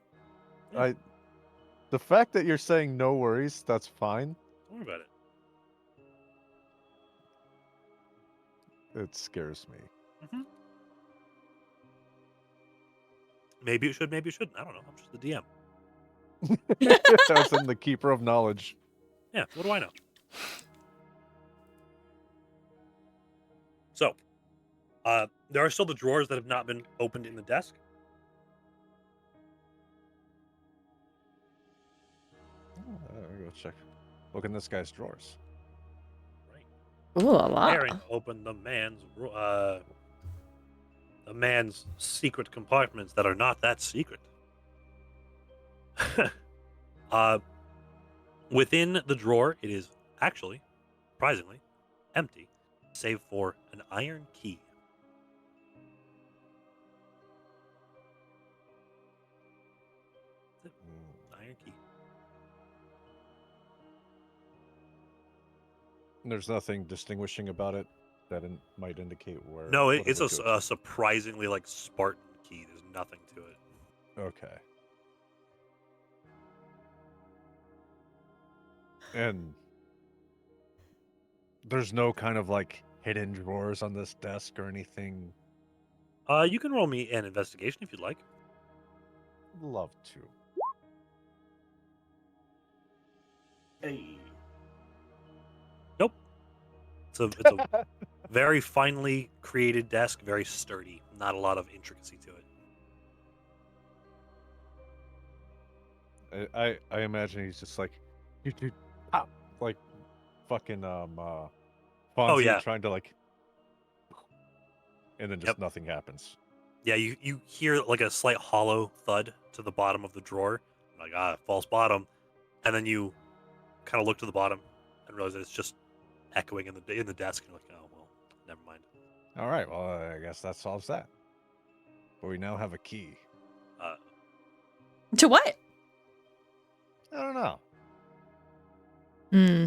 The fact that you're saying no worries, that's fine. Don't worry about it. It scares me. Mm-hmm. Maybe it should, maybe it shouldn't. I don't know. I'm just the DM. As in the keeper of knowledge. Yeah, what do I know? So, there are still the drawers that have not been opened in the desk. Go check. Look in this guy's drawers. Right. Ooh, a lot. Daring to open the man's secret compartments that are not that secret. Within the drawer, it is actually, surprisingly, empty, save for an iron key. Iron key. There's nothing distinguishing about it that might indicate where. No, what it's would go a to. surprisingly like Spartan key. There's nothing to it. Okay. And there's no kind of like hidden drawers on this desk or anything. You can roll me an investigation if you'd like. Love to. Hey. Nope. It's a very finely created desk, very sturdy. Not a lot of intricacy to it. I imagine he's just like, dude, pop, like fucking Fonzie yeah. trying to like, and then just nothing happens. Yeah, you hear like a slight hollow thud to the bottom of the drawer, like false bottom, and then you kind of look to the bottom and realize that it's just echoing in the desk. And you're like, oh well, never mind. All right, well I guess that solves that. But we now have a key. To what? I don't know. Hmm.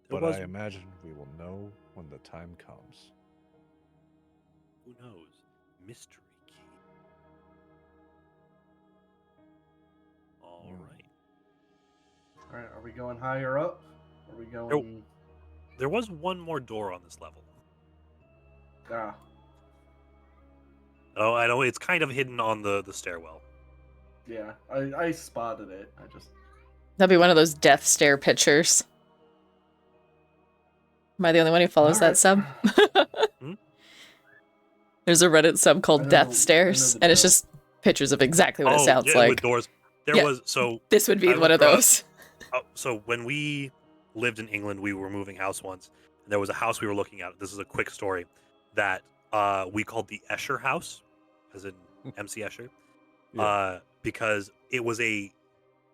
But I imagine we will know when the time comes. Who knows? Mystery key. All right. All right, are we going higher up? Are we going? There was one more door on this level. Ah. Oh, I know it's kind of hidden on the stairwell. Yeah, I spotted it. That'd be one of those death stare pictures. Am I the only one who follows that sub? There's a Reddit sub called Death Stares, and it's just pictures of exactly what it sounds like. With doors. There was This would be one of those. So when we lived in England, we were moving house once, and there was a house we were looking at. This is a quick story that we called the Escher House, as in MC Escher, because it was a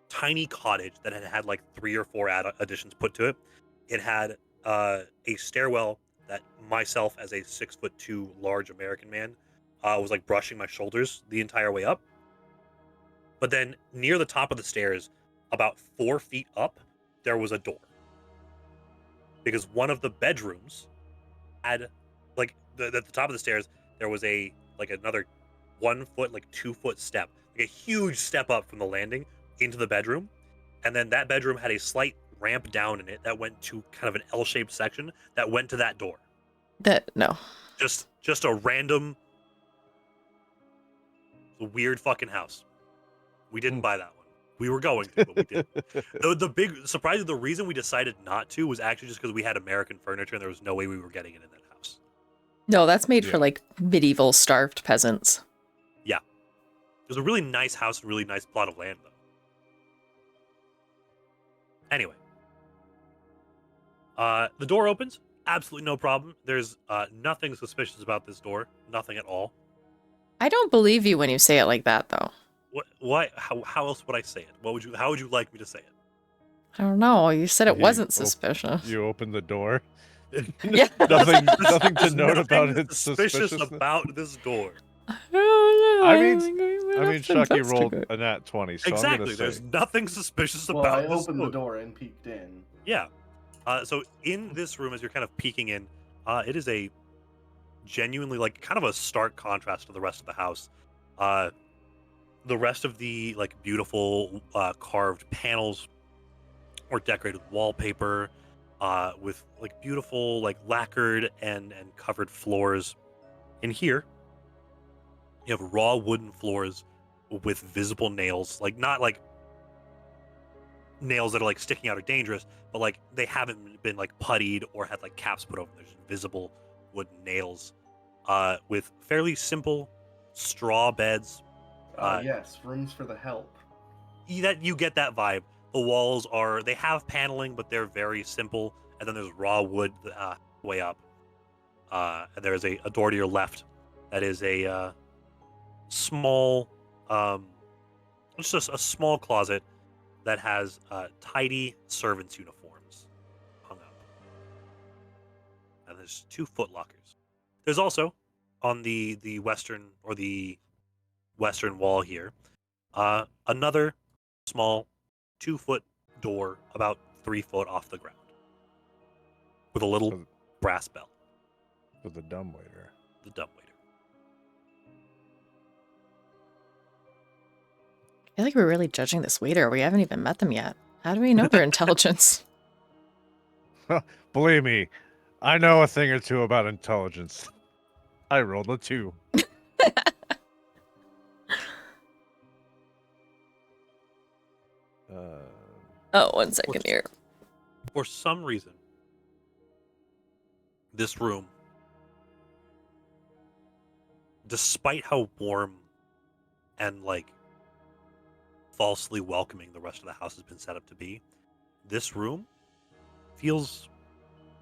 tiny cottage that had like 3 or 4 additions put to it. It had a stairwell that myself, as a 6'2" large American man, was like brushing my shoulders the entire way up. But then near the top of the stairs, about 4 feet up, there was a door. Because one of the bedrooms had, like, at the top of the stairs, there was another 1 foot, like 2 foot step, like a huge step up from the landing into the bedroom. And then that bedroom had a slight ramp down in it that went to kind of an L-shaped section that went to that door. No. Just a random weird fucking house. We didn't buy that one. We were going to, but we didn't. The big surprise, the reason we decided not to was actually just because we had American furniture and there was no way we were getting it in that house. No, that's made for like medieval starved peasants. Yeah. It was a really nice house and really nice plot of land, though. Anyway. The door opens. Absolutely no problem. There's nothing suspicious about this door. Nothing at all. I don't believe you when you say it like that, though. What? How else would I say it? How would you like me to say it? I don't know. You said it wasn't suspicious. You opened the door. Yeah. nothing to note about it. Suspicious about this door. I don't know. I mean, Chucky rolled a nat 20. So exactly. There's nothing suspicious about this door. Well, I opened the door and peeked in. Yeah. So in this room, as you're kind of peeking in, it is a genuinely like kind of a stark contrast to the rest of the house. The rest of the like beautiful carved panels or decorated wallpaper, with like beautiful like lacquered and covered floors. In here, you have raw wooden floors with visible nails, like not like nails that are like sticking out or dangerous, but like they haven't been like puttied or had like caps put over them. There's visible wooden nails with fairly simple straw beds. Yes, rooms for the help. That you get that vibe. The walls they have paneling, but they're very simple. And then there's raw wood way up. And there's a door to your left that is a small, just a small closet that has tidy servants' uniforms hung up. And there's 2 foot lockers. There's also on the western wall here another small 2-foot door about 3 foot off the ground with a little brass bell. For the dumbwaiter. The dumbwaiter. I feel like we're really judging this waiter. We haven't even met them yet. How do we know their intelligence? Believe me, I know a thing or two about intelligence. I rolled a 2. Oh, 1 second here. For some reason, this room, despite how warm and like falsely welcoming the rest of the house has been set up to be, this room feels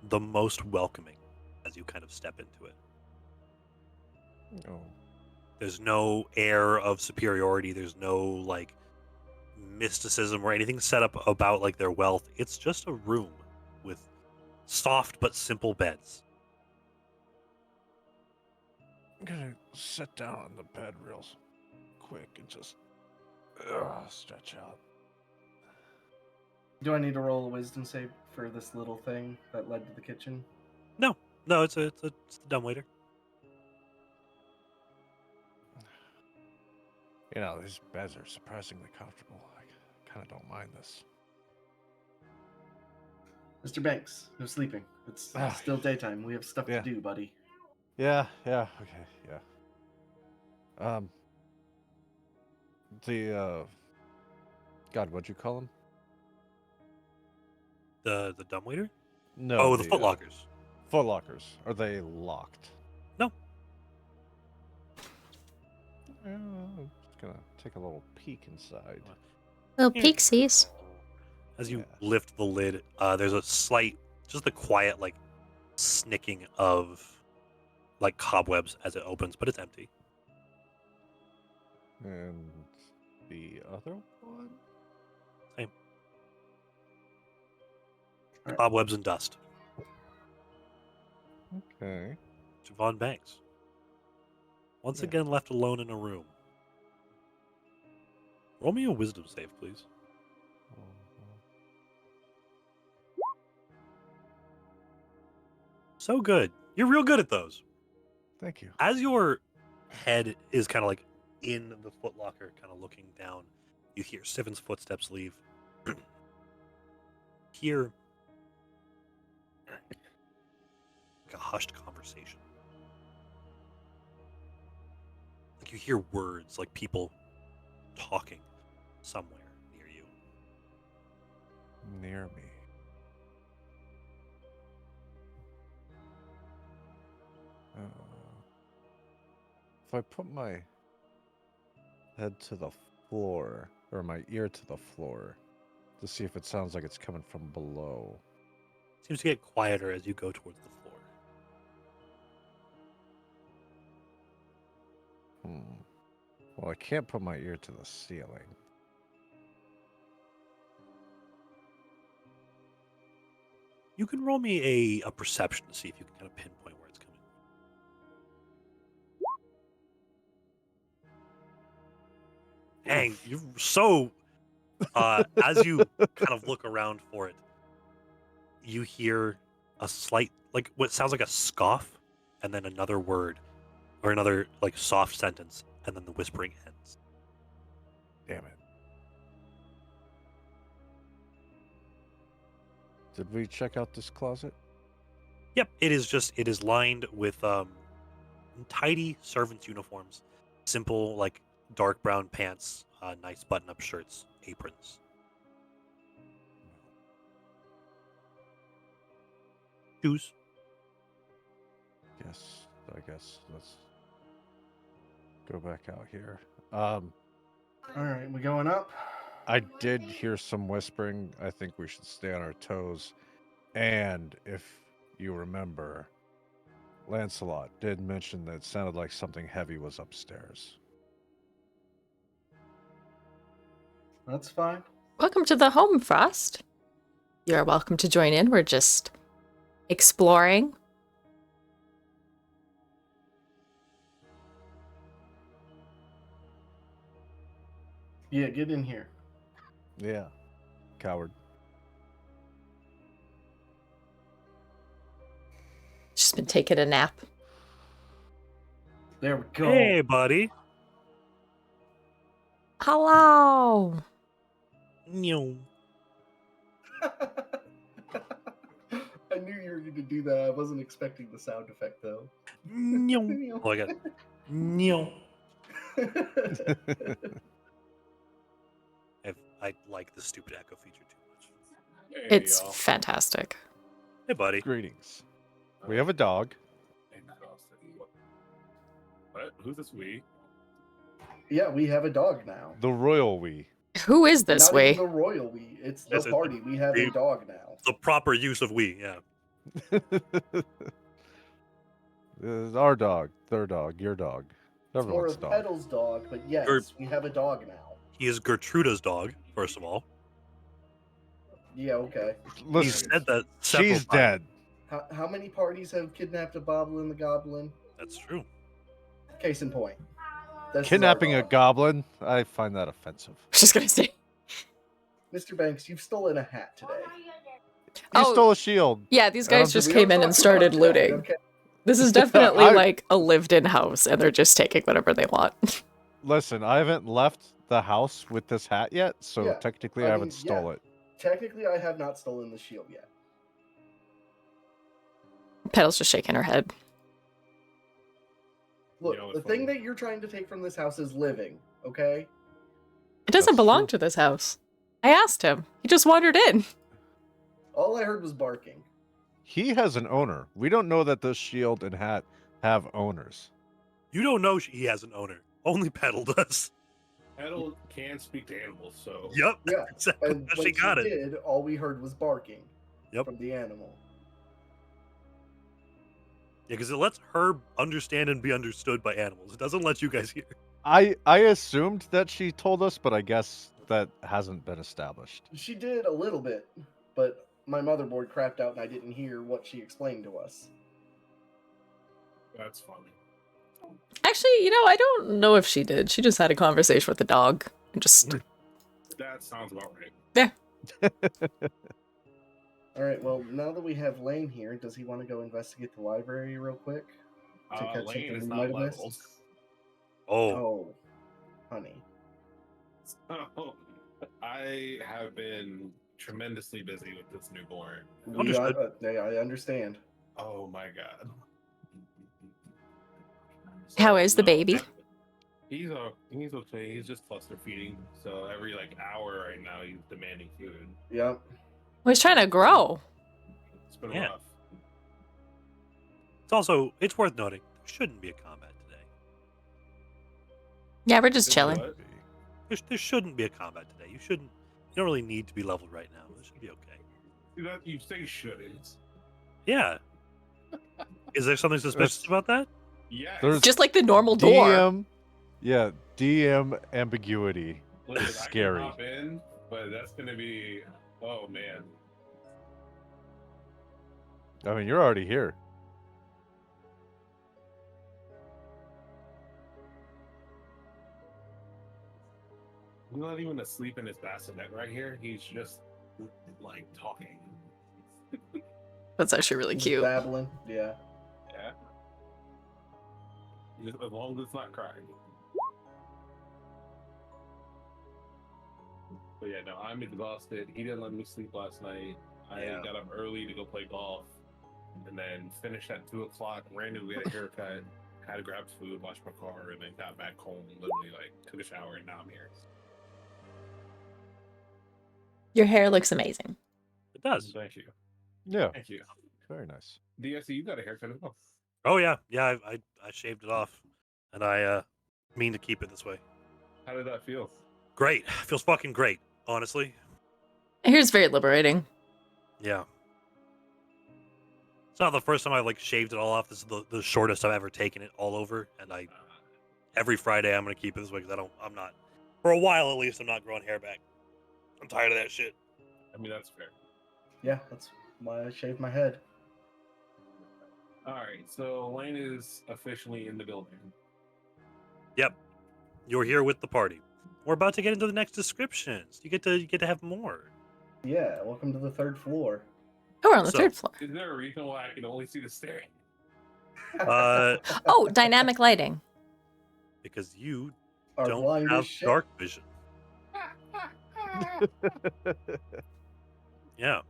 the most welcoming as you kind of step into it. Oh. There's no air of superiority. There's no like mysticism or anything set up about like their wealth. It's just a room with soft but simple beds. I'm gonna sit down on the bed real quick and just stretch out. Do I need to roll a wisdom save for this little thing that led to the kitchen? No, it's the dumbwaiter. You know, these beds are surprisingly comfortable. I kind of don't mind this. Mr. Banks, no sleeping. It's still daytime. We have stuff to do, buddy. Yeah, okay, yeah. God, what'd you call him? The dumbwaiter? No. Oh, the footlockers. Footlockers. Are they locked? No. I'm just gonna take a little peek inside. Little peeksies. As you lift the lid, there's a slight, just the quiet, like, snicking of, like, cobwebs as it opens, but it's empty. And the other one? Same. Right. Cobwebs and dust. Okay. Javon Banks. Once again left alone in a room. Roll me a wisdom save, please. So good. You're real good at those. Thank you. As your head is kind of like in the footlocker, kind of looking down, you hear Sivan's footsteps leave. Hear like a hushed conversation. Like you hear words, like people talking somewhere near you. Near me. If I put my head to the floor, or my ear to the floor, to see if it sounds like it's coming from below. Seems to get quieter as you go towards the floor. Well, I can't put my ear to the ceiling. You can roll me a perception to see if you can kind of pinpoint where it's coming from. Dang, you're so... as you kind of look around for it, you hear a slight, like what sounds like a scoff, and then another word, or another like soft sentence, and then the whispering ends. Damn it. Did we check out this closet? Yep, it is lined with tidy servants' uniforms, simple like dark brown pants, nice button-up shirts, aprons. Shoes. Yes, I guess let's go back out here. All right, we going up? I did hear some whispering. I think we should stay on our toes. And if you remember, Lancelot did mention that it sounded like something heavy was upstairs. That's fine. Welcome to the home, Frost. You're welcome to join in. We're just exploring. Yeah, get in here. Yeah, coward. Just been taking a nap. There we go. Hey, buddy. Hello. Meow. I knew you were going to do that. I wasn't expecting the sound effect, though. Meow. Oh, I got it. Meow. I like the stupid echo feature too much. Hey, It's y'all. fantastic. Hey, buddy. Greetings. We have a dog. What? Who's this we? Yeah, we have a dog now. The royal we. Who is this Not way? even the royal we. It's the It's party. We have a dog now. The proper use of we, yeah. This is our dog, their dog, your dog. It's more Everyone's of dog. Petal's dog, but yes, Gert- we have a dog now. He is Gertruda's dog, first of all. Yeah, okay. He Listen, said that several she's times. dead. How many parties have kidnapped a Boblin the Goblin? That's true. Case in point. This is our Kidnapping a dog. goblin, I find that offensive. I was just gonna say. Mr. Banks, you've stolen a hat today. You Oh. stole a shield. Yeah, these guys Um, just We came don't in and talk started about that, looting. Okay. This is definitely I- like a lived-in house, and they're just taking whatever they want. Listen, I haven't left the house with this hat yet, so Yeah, technically I I haven't mean, stole yeah. it. Technically, I have not stolen the shield yet. Petal's just shaking her head. Look, You know the what's thing funny? that you're trying to take from this house is living, okay? It doesn't That's belong true. to this house. I asked him. He just wandered in. All I heard was barking. He has an owner. We don't know that this shield and hat have owners. You don't know he has an owner. Only Petal does. Petal can speak to animals, so Yep. Yeah, Exactly. and how when she got she it. did, all we heard was barking Yep. from the animal. Yeah, because it lets her understand and be understood by animals. It doesn't let you guys hear. I assumed that she told us, but I guess that hasn't been established. She did a little bit, but my motherboard crapped out and I didn't hear what she explained to us. that's funny. Actually, I don't know if she did. She just had a conversation with the dog. And just That sounds about right. All right, well, now that we have Lane here, does he want to go investigate the library real quick? To catch Lane something is we not might have leveled. missed? Oh, Oh, honey. So, I have been tremendously busy with this newborn. Understood. I understand. Oh my god. How is the no, baby? He's okay. He's just cluster feeding. So every hour right now, he's demanding food. Yep. well, he's trying to grow. It's been Yeah. rough. it's worth noting, there shouldn't be a combat today. Yeah, we're just Is chilling. what? There shouldn't be a combat today. You don't really need to be leveled right now. This should be okay. That you say shouldn't. Yeah. Is there something suspicious about that? Yes. There's Just like the normal door. DM, yeah, DM ambiguity. Listen, It's I can scary. hop in, but that's gonna be. Oh man. I mean, you're already here. He's not even asleep in his bassinet right here. He's just talking. That's actually really Just cute. Babbling. Yeah. Yeah. Just, as long as it's not crying. But yeah, no, I'm exhausted. He didn't let me sleep last night. I Yeah. got up early to go play golf, and then finished at 2:00. Randomly had a haircut, had to grab food, washed my car, and then got back home. Literally, like, took a shower, and now I'm here. Your hair looks amazing. It does. Thank you. Yeah, Thank you. very nice. DSC, you got a haircut as well. Oh yeah, yeah. I shaved it off, and I mean to keep it this way. How did that feel? Great. Feels fucking great. Honestly. Hair's very liberating. Yeah. It's not the first time I've like shaved it all off. This is the shortest I've ever taken it all over, and every Friday I'm gonna keep it this way because I'm not, for a while at least, I'm not growing hair back. I'm tired of that shit. I mean, that's fair. Yeah, that's why I shaved my head. All right, so Lane is officially in the building. Yep. You're here with the party. We're about to get into the next descriptions. You get to have more. Yeah, welcome to the 3rd floor. Oh, we're on the So- 3rd floor. Is there a reason why I can only see the stairs? Oh, dynamic lighting. Because you Are don't blind as have shit. dark vision. Yeah.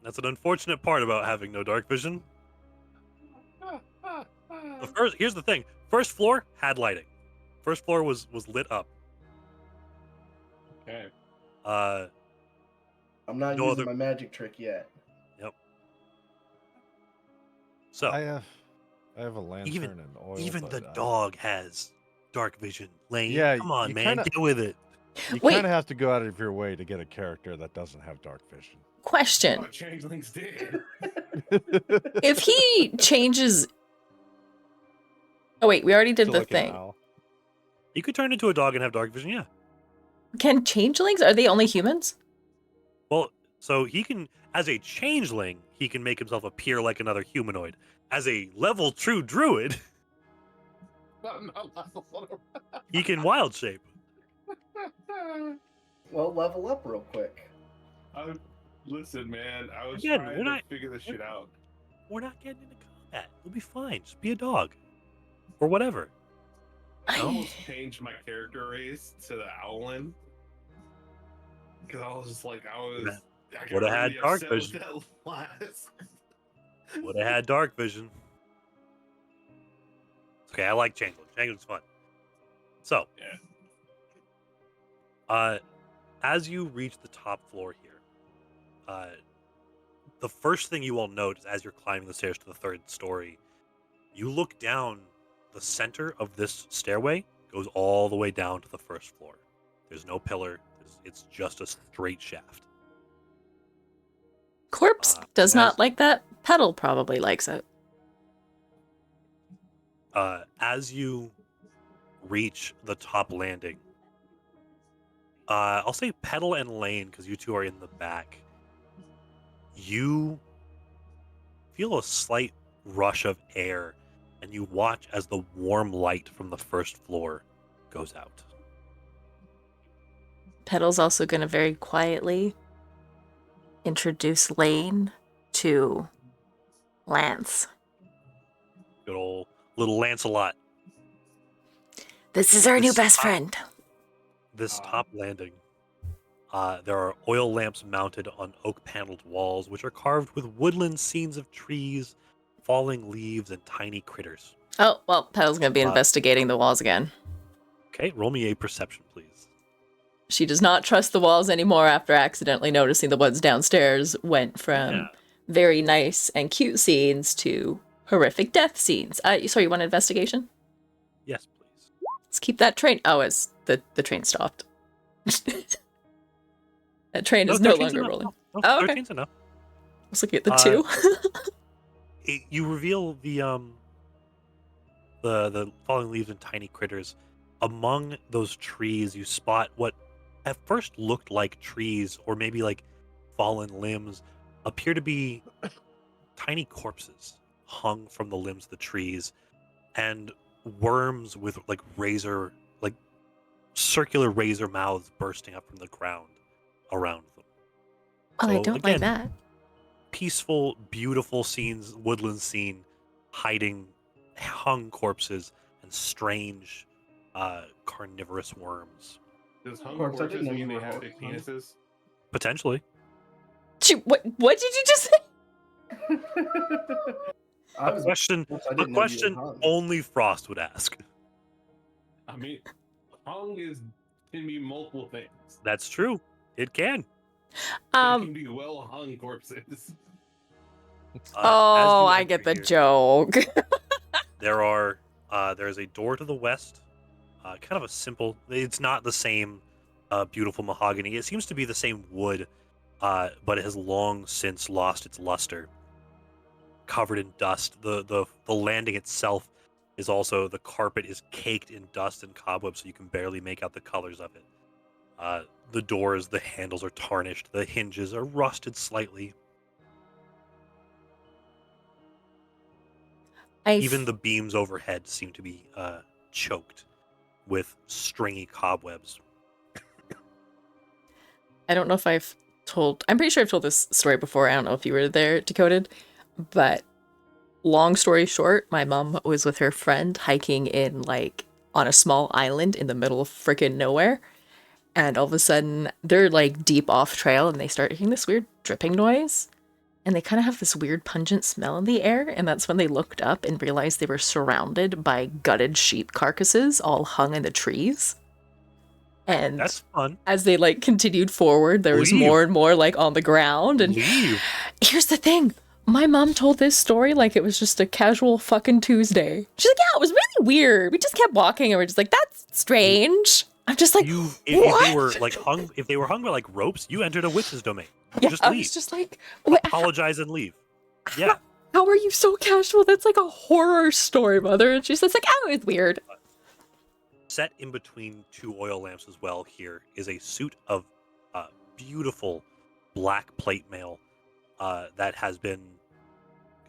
That's an unfortunate part about having no dark vision. Here's the thing. First floor had lighting. First floor was lit up. Okay. I'm not No using other- my magic trick yet. So I have a lantern Even- and oil. even but the I- dog has dark vision. Lane, Yeah, come on, you man, kinda- get with it. You Wait. kind of have to go out of your way to get a character that doesn't have dark vision. Question. Oh, changelings did. If he changes... Oh, wait, we already did To the like an thing. owl. You could turn into a dog and have dark vision, yeah. Can changelings? Are they only humans? Well, so he can, as a changeling, he can make himself appear like another humanoid. As a level true druid, he can wild shape. Well, level up real quick. Listen, man, I was Again, trying we're to not- figure this shit out. We're not getting into combat. We'll be fine. Just be a dog. Or whatever. I No? almost changed my character race to the Owlin. Because I was just like, I got Would've had really dark upset with vision. that last. Would have had dark vision. Okay, I like changeling. Changeling's fun. So, Yeah. as you reach the top floor here, the first thing you will note is as you're climbing the stairs to the 3rd story, you look down. The center of this stairway goes all the way down to the 1st floor. There's no pillar. It's just a straight shaft. Corpse does as- not like that. Petal probably likes it. As you reach the top landing, I'll say Petal and Lane because you two are in the back. You feel a slight rush of air, and you watch as the warm light from the 1st floor goes out. Petal's also going to very quietly introduce Lane to Lance. Good old little Lancelot. This is our new This best top- friend. This top landing, there are oil lamps mounted on oak-paneled walls, which are carved with woodland scenes of trees, falling leaves, and tiny critters. Oh, well, Petal's going to be Uh, investigating the walls again. Okay, roll me a perception, please. She does not trust the walls anymore after accidentally noticing the ones downstairs went from Yeah. very nice and cute scenes to horrific death scenes. Sorry, you want an investigation? Yes, please. Let's keep that train. Oh, it's the train stopped. That train is no 13's longer enough. rolling. No, Oh, okay. 13's enough. Let's look at the Uh, two. You reveal the falling leaves and tiny critters. Among those trees, you spot what at first looked like trees or maybe like fallen limbs appear to be tiny corpses hung from the limbs of the trees, and worms with like circular razor mouths bursting up from the ground around them. Well, I so don't again, like that. Peaceful, beautiful scenes, woodland scene, hiding hung corpses and strange carnivorous worms. Does hung Corpse, I corpses didn't know mean you they were have hung. big penises? Potentially. What did you just say? I A was question, I a didn't know you question were hung. only Frost would ask. I mean, hung can be multiple things. That's true. It can. They Um. can be well hung corpses. As Oh, you I enter get the here, joke. there's a door to the west. Kind of a simple. It's not the same beautiful mahogany. It seems to be the same wood, but it has long since lost its luster. Covered in dust. The landing itself is also, the carpet is caked in dust and cobwebs, so you can barely make out the colors of it. The doors, the handles are tarnished. The hinges are rusted slightly. Even the beams overhead seem to be choked with stringy cobwebs. I don't know if I'm pretty sure I've told this story before. I don't know if you were there, Decoded, but long story short, my mom was with her friend hiking in like on a small island in the middle of freaking nowhere. And all of a sudden they're like deep off trail and they start hearing this weird dripping noise. And they kind of have this weird pungent smell in the air. And that's when they looked up and realized they were surrounded by gutted sheep carcasses all hung in the trees. And That's fun. as they like continued forward, there was more and more like on the ground. And here's the thing. My mom told this story like it was just a casual fucking Tuesday. She's like, yeah, it was really weird. We just kept walking and we're just like, that's strange. I'm just like, if they were hung by like ropes, you entered a witch's domain. Yeah, Just I leave. was just like, Apologize and leave. Yeah. How are you so casual? That's like a horror story, mother. And she's just like, oh, it's weird. Set in between two oil lamps as well here is a suit of beautiful black plate mail that has been,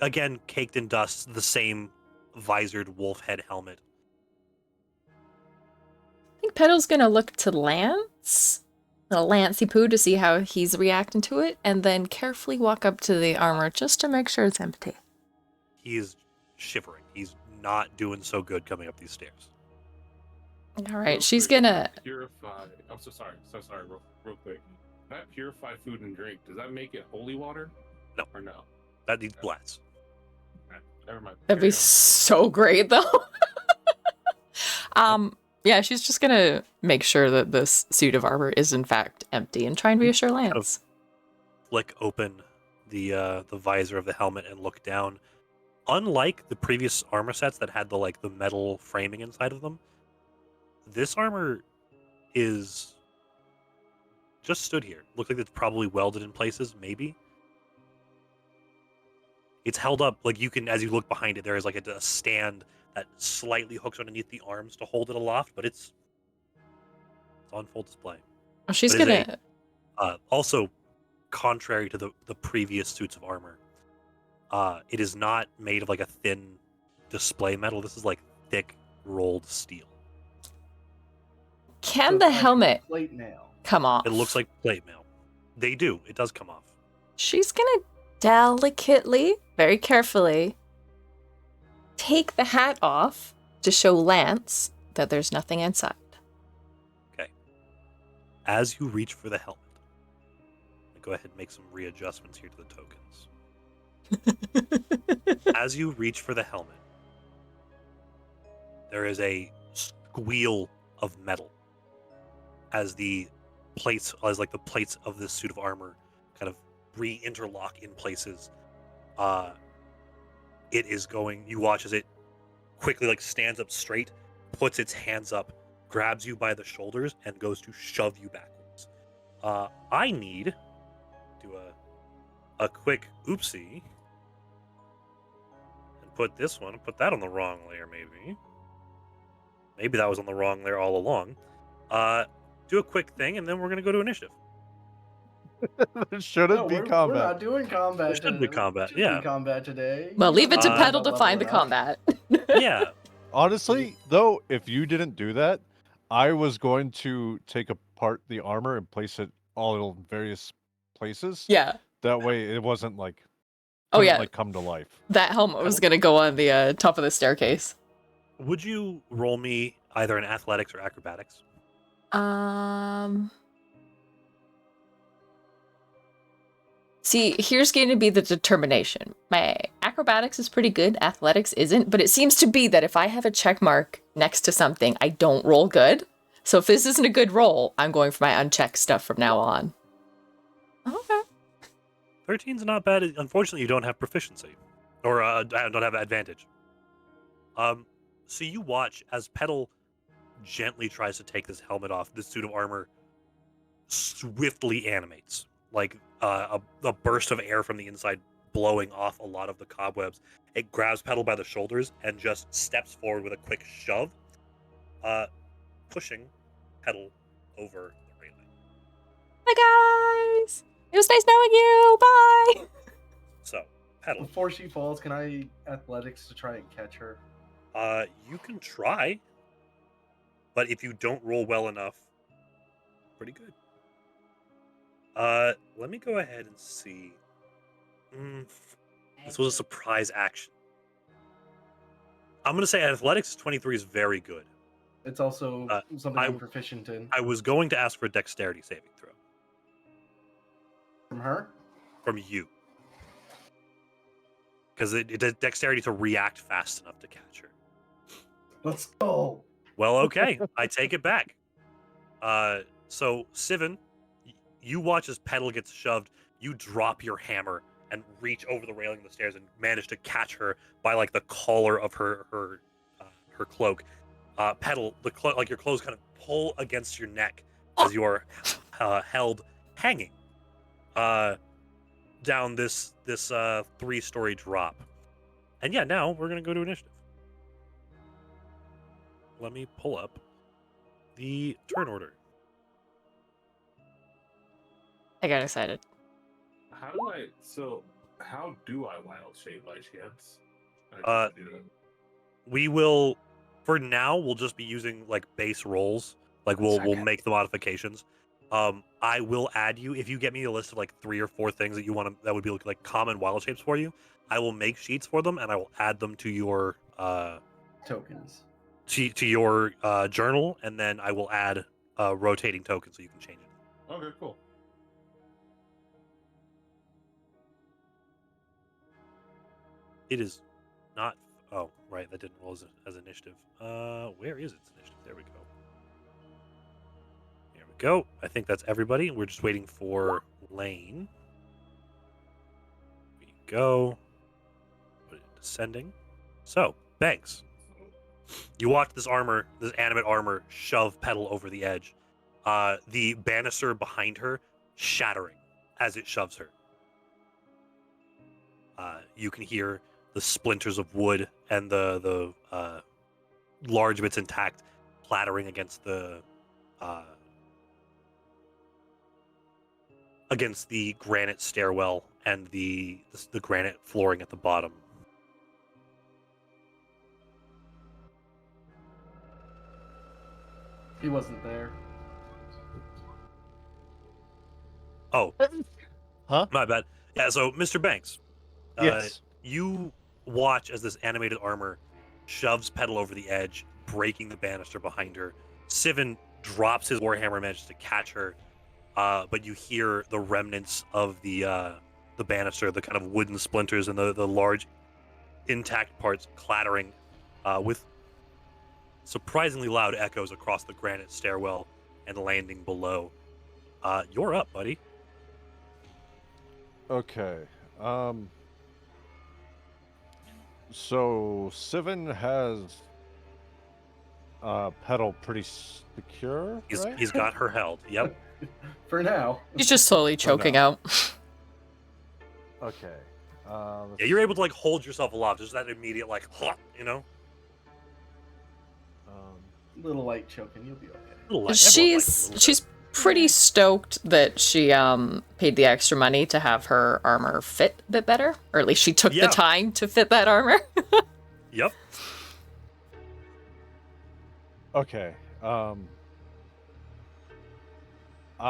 again, caked in dust, the same visored wolf head helmet. I think Petal's gonna look to Lance, little Lancey Poo, to see how he's reacting to it, and then carefully walk up to the armor just to make sure it's empty. He's shivering. He's not doing so good coming up these stairs. All right, she's gonna purify. I'm so sorry. Real quick. That purify food and drink, does that make it holy water? No. Or no? That needs blats. Never mind. That'd be so great, though. Yeah, she's just gonna make sure that this suit of armor is in fact empty and try and reassure Lance. Kind of flick open the visor of the helmet and look down. Unlike the previous armor sets that had the metal framing inside of them, this armor is just stood here. Looks like it's probably welded in places, maybe. It's held up, like you can, as you look behind it, there is like a stand that slightly hooks underneath the arms to hold it aloft, but it's on full display. Oh, she's gonna... Also, contrary to the previous suits of armor, it is not made of like a thin display metal. This is like thick rolled steel. Can the helmet plate mail come off? It looks like plate mail. They do. It does come off. She's gonna delicately, very carefully, take the hat off to show Lance that there's nothing inside. Okay. As you reach for the helmet, go ahead and make some readjustments here to the tokens. As you reach for the helmet, there is a squeal of metal as the plates of this suit of armor kind of re-interlock in places. It is going, you watch as it quickly stands up straight, puts its hands up, grabs you by the shoulders, and goes to shove you backwards. I need to do a quick oopsie and put that on the wrong layer, maybe. Maybe that was on the wrong layer all along. Do a quick thing, and then we're going to go to initiative. Shouldn't be combat. We're not doing combat. There shouldn't be combat, yeah. Combat today. Well, leave it to Petal to find the combat. Yeah. Honestly, though, if you didn't do that, I was going to take apart the armor and place it all in various places. Yeah. That way it wasn't come to life. That helmet was going to go on the top of the staircase. Would you roll me either in athletics or acrobatics? See, here's going to be the determination. My acrobatics is pretty good, athletics isn't, but it seems to be that if I have a check mark next to something, I don't roll good. So if this isn't a good roll, I'm going for my unchecked stuff from now on. Okay. 13's not bad. Unfortunately, you don't have proficiency. Or don't have advantage. So you watch as Petal gently tries to take this helmet off. This suit of armor swiftly animates. Like a burst of air from the inside blowing off a lot of the cobwebs. It grabs Petal by the shoulders and just steps forward with a quick shove, pushing Petal over the railing. Bye, guys! It was nice knowing you! Bye! So, Petal. Before she falls, can I athletics to try and catch her? You can try, but if you don't roll well enough, pretty good. Let me go ahead and see. This was a surprise action. I'm going to say athletics 23 is very good. It's also something I'm proficient in. I was going to ask for a dexterity saving throw. From her? From you. Because it does dexterity to react fast enough to catch her. Let's go. Well, okay. I take it back. So, Sivan, you watch as Petal gets shoved. You drop your hammer and reach over the railing of the stairs and manage to catch her by like the collar of her cloak. Petal, like your clothes kind of pull against your neck as you are held hanging down this 3-story drop. And yeah, now we're gonna go to initiative. Let me pull up the turn order. I got excited. How do I wild shape by chance? We will, for now, we'll just be using like base rolls. Like we'll make the modifications. I will add you if you get me a list of like 3 or 4 things that you want to that would be like common wild shapes for you. I will make sheets for them and I will add them to your tokens. To your journal, and then I will add rotating tokens so you can change it. Okay, cool. It is not. Oh, right. That didn't roll as initiative. Where is its initiative? There we go. Here we go. I think that's everybody. We're just waiting for Lane. Here we go. Put it descending. So, Banks. You watch this animate armor, shove Petal over the edge. The banister behind her shattering as it shoves her. You can hear the splinters of wood and the large bits intact clattering against the granite stairwell and the granite flooring at the bottom. He wasn't there. Oh. Huh? My bad. Yeah, so Mr. Banks. Yes. You watch as this animated armor shoves Petal over the edge, breaking the banister behind her. Sivan drops his warhammer and manages to catch her, but you hear the remnants of the banister, the kind of wooden splinters and the large intact parts clattering with surprisingly loud echoes across the granite stairwell and landing below. You're up, buddy. Okay. So Sivan has Petal pretty secure, right? He's got her held. Yep. For now. He's just slowly choking out. Okay. Yeah, you're able to like hold yourself aloft. Just that immediate like, you know. Little light choking, you'll be okay. Little light. She's pretty stoked that she paid the extra money to have her armor fit a bit better, or at least she took the time to fit that armor. Yep. Okay. Why did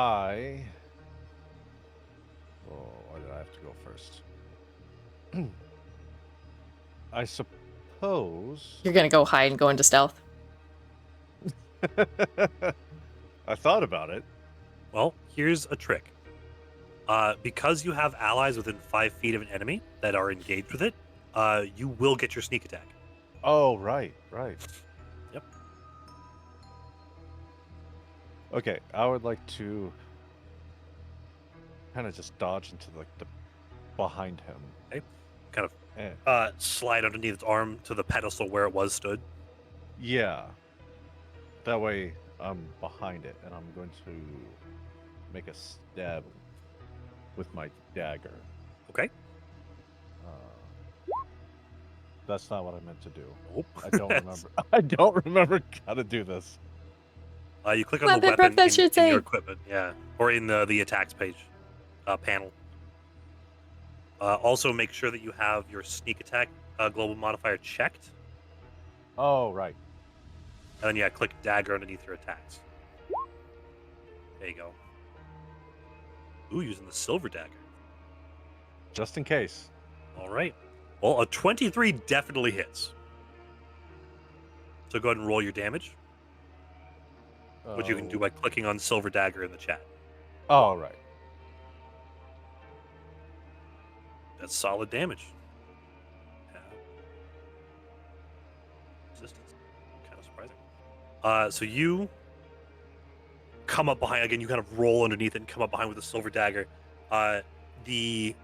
I have to go first? I suppose You're gonna go hide and go into stealth. I thought about it. Well, here's a trick. Because you have allies within 5 feet of an enemy that are engaged with it, you will get your sneak attack. Oh, right. Yep. Okay, I would like to kind of just dodge into the behind him. Okay. Kind Eh, of slide underneath its arm to the pedestal where it was stood. yeah. That way I'm behind it, and I'm going to make a stab with my dagger. Okay. That's not what I meant to do. Nope. I don't remember. I don't remember how to do this. You click on the weapon in your equipment, yeah, or in the attacks page panel. Also, make sure that you have your sneak attack global modifier checked. Oh, right. And then, yeah, click dagger underneath your attacks. There you go. Ooh, using the silver dagger. Just in case. All right. Well, a 23 definitely hits. So go ahead and roll your damage, which you can do by clicking on silver dagger in the chat. Oh, right. That's solid damage. Resistance. Kind of surprising. So you come up behind again. You kind of roll underneath it and come up behind with a silver dagger. The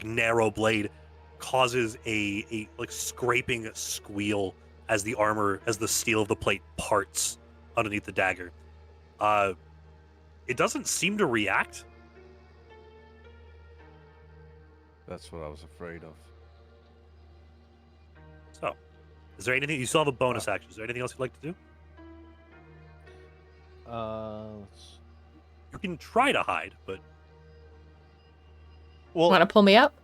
narrow blade causes a scraping squeal as the steel of the plate parts underneath the dagger. It doesn't seem to react. That's what I was afraid of. So, is there anything you still have a bonus action? Is there anything else you'd like to do? You can try to hide, but Want to pull me up?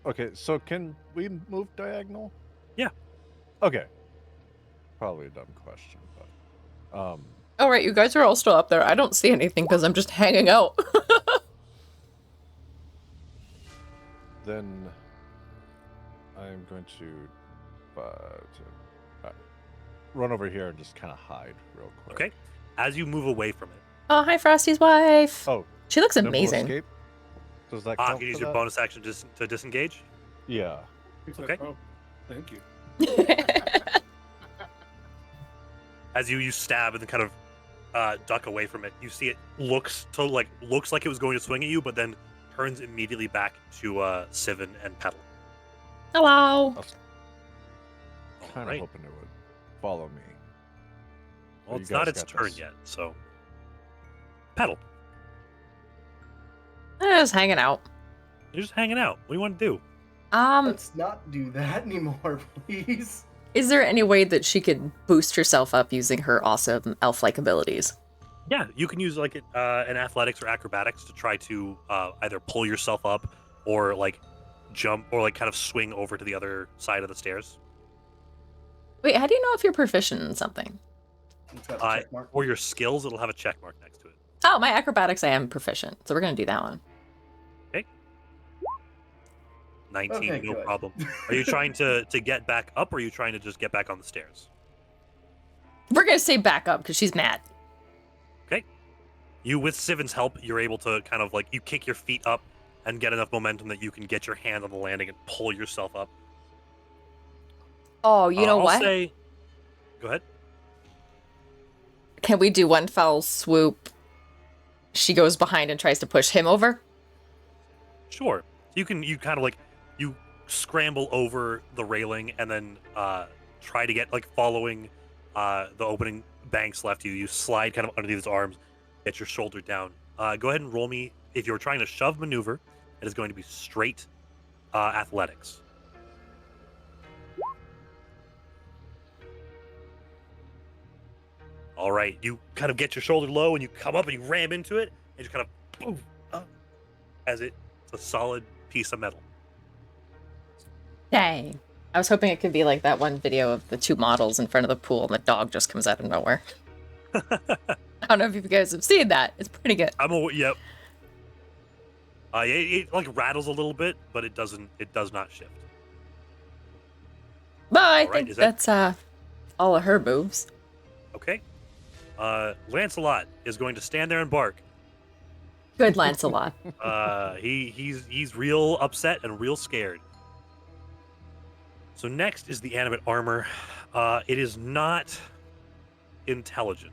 Okay, so can we move diagonal? Yeah. Okay. Probably a dumb question, but Oh, right, you guys are all still up there. I don't see anything because I'm just hanging out. then I'm going to run over here and just kind of hide real quick. okay. As you move away from it, Oh, hi, Frosty's wife. Oh, She looks nimble amazing. escape? Does that you count can use for your that? bonus action to disengage. Yeah. Okay. Oh, thank you. As you stab and then kind of duck away from it, you see it looks like it was going to swing at you, but then turns immediately back to Sivin and Petal. Hello. Kind of hoping it would follow me. Well, it's not its turn yet, so Petal. I'm just hanging out. You're just hanging out. What do you want to do? Let's not do that anymore, please. Is there any way that she could boost herself up using her awesome elf-like abilities? Yeah, you can use an athletics or acrobatics to try to either pull yourself up or jump or kind of swing over to the other side of the stairs. Wait, how do you know if you're proficient in something? It's got a check mark. For your skills, it'll have a check mark next to it. Oh, my acrobatics, I am proficient, so we're gonna do that one. Okay. 19, Okay, no good. problem. Are you trying to get back up, or are you trying to just get back on the stairs? We're gonna say back up because she's mad. Okay. You, with Sivin's help, you're able to kind of you kick your feet up and get enough momentum that you can get your hand on the landing and pull yourself up. Oh, you know what? Go ahead. Can we do one foul swoop? She goes behind and tries to push him over? Sure. You kind of you scramble over the railing and then try to get following the opening banks left you slide kind of underneath his arms, get your shoulder down. Go ahead and roll me. If you're trying to shove maneuver, it is going to be straight athletics. All right, you kind of get your shoulder low and you come up and you ram into it and you kind of boom up as it's a solid piece of metal. Dang. I was hoping it could be like that one video of the two models in front of the pool and the dog just comes out of nowhere. I don't know if you guys have seen that. It's pretty good. Yep. It rattles a little bit, but it does not shift. But I think that's all of her moves. Okay. Lancelot is going to stand there and bark. Good Lancelot. He's real upset and real scared. So next is the animate armor. It is not intelligent,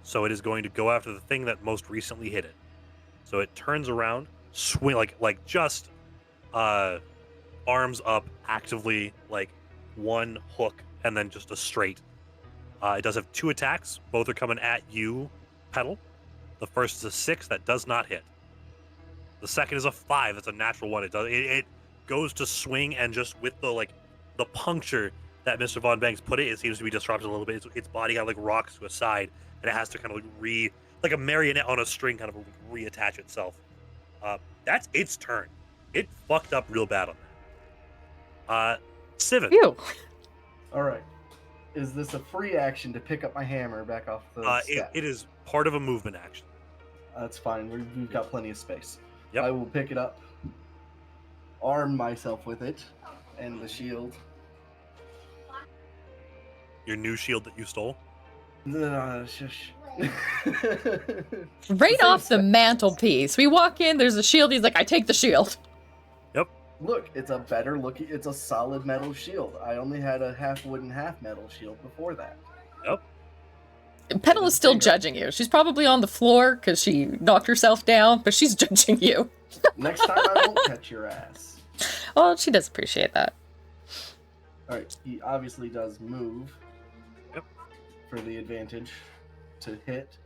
so it is going to go after the thing that most recently hit it. So it turns around, swing like just arms up actively, like one hook and then just a straight. It does have 2 attacks. Both are coming at you, Petal. The first is a 6 that does not hit. The second is a 5. That's a natural one. It goes to swing, and just with the puncture that Mr. Von Banks put it seems to be disrupted a little bit. Its body kind of like rocks to a side, and it has to kind of like a marionette on a string, kind of reattach itself. That's its turn. It fucked up real bad on that. Sivan. Ew. All right. Is this a free action to pick up my hammer back off the step? It is part of a movement action. That's fine. We've got plenty of space. Yep. I will pick it up, arm myself with it, and the shield. Your new shield that you stole? Shush. Right off the mantelpiece. We walk in, there's a shield. He's like, I take the shield. Look, it's a better looking. It's a solid metal shield. I only had a half wooden, half metal shield before that. Yep. Petal is still judging you. She's probably on the floor because she knocked herself down, but she's judging you. Next time I won't catch your ass. Well, she does appreciate that. All right, he obviously does move. Yep. For the advantage to hit.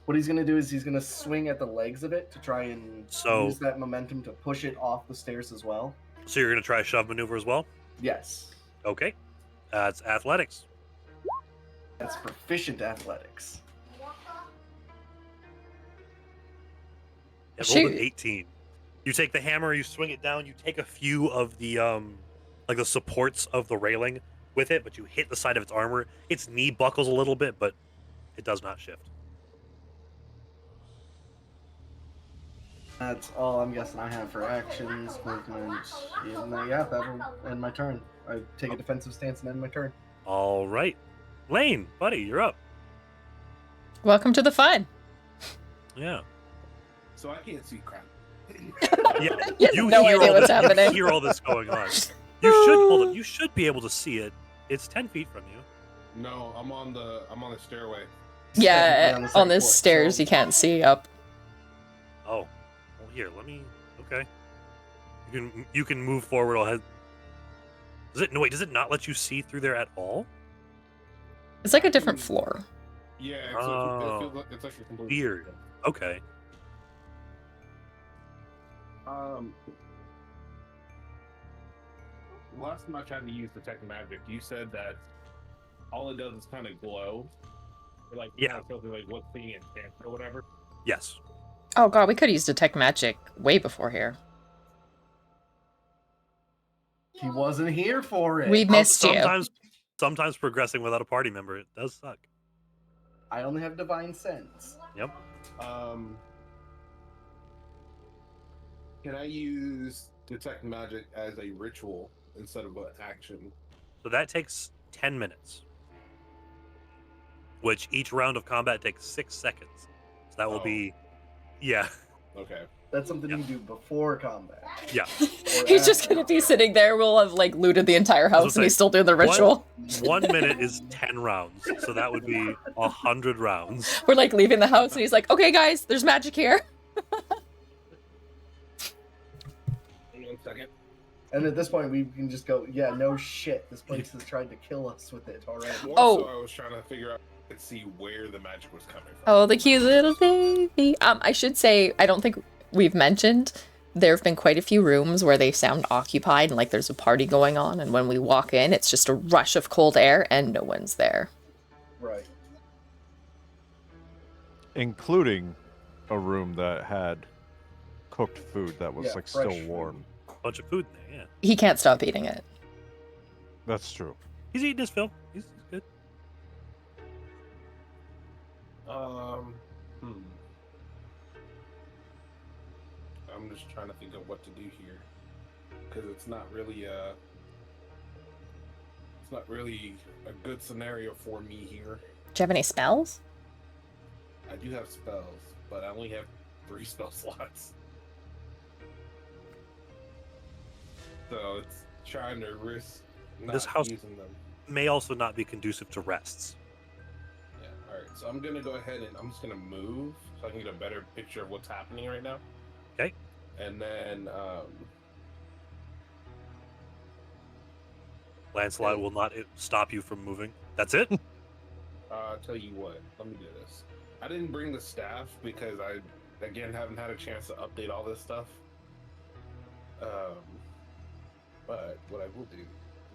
What he's going to do is he's going to swing at the legs of it to try and use that momentum to push it off the stairs as well. So you're going to try a shove maneuver as well? Yes. Okay. That's athletics. That's proficient athletics. It rolled an 18. You take the hammer, you swing it down, you take a few of the like the supports of the railing with it, but you hit the side of its armor. Its knee buckles a little bit, but it does not shift. That's all I'm guessing I have for actions, movement. Yeah, that'll end my turn. I take a defensive stance and end my turn. All right. Lane, buddy, you're up. Welcome to the fun. Yeah. So I can't see crap. Yeah. You have no idea what's happening. You hear all this going on. You should hold it. You should be able to see it. It's 10 feet from you. No, I'm on the stairway. Yeah, on the stairs you can't see up. Oh. Well, here, let me. Okay. You can move forward. I'll head. Does it not let you see through there at all? It's like a different floor. Yeah, it's like a complete weird. Okay. Last time I tried to use detect magic, you said that all it does is kind of glow. Or like, yeah. Like what's being enhanced or whatever. Yes. Oh god, we could use detect magic way before here. He wasn't here for it. We missed you. Sometimes progressing without a party member, it does suck. I only have divine sense. Yep. Can I use detect magic as a ritual instead of an action? So that takes 10 minutes. Which each round of combat takes 6 seconds. So that will be... Yeah. Okay. That's something you do before combat. Yeah. He's just gonna be sitting there. We'll have like looted the entire house, and he's still doing the ritual. 1 minute is 10 rounds, so that would be 100 rounds. We're like leaving the house, and he's like, "Okay, guys, there's magic here." 1 second. And at this point, we can just go, "Yeah, no shit. This place has tried to kill us with it already." So I was trying to figure out and see where the magic was coming from. Oh, the cute little baby. I should say, I don't think we've mentioned, there have been quite a few rooms where they sound occupied and like there's a party going on, and when we walk in, it's just a rush of cold air and no one's there. Right. Including a room that had cooked food that was like still warm. Bunch of food in there, yeah. He can't stop eating it. That's true. He's eating his fill. He's good. I'm just trying to think of what to do here, because it's not really a good scenario for me here. Do you have any spells? I do have spells, but I only have 3 spell slots. So it's trying to risk not This house using them. may also not be conducive to rests. Yeah, alright. So I'm gonna go ahead and I'm just gonna move so I can get a better picture of what's happening right now. Okay. And then Lancelot will not stop you from moving. That's it? I'll tell you what, let me do this. I didn't bring the staff because I, again, haven't had a chance to update all this stuff. But what I will do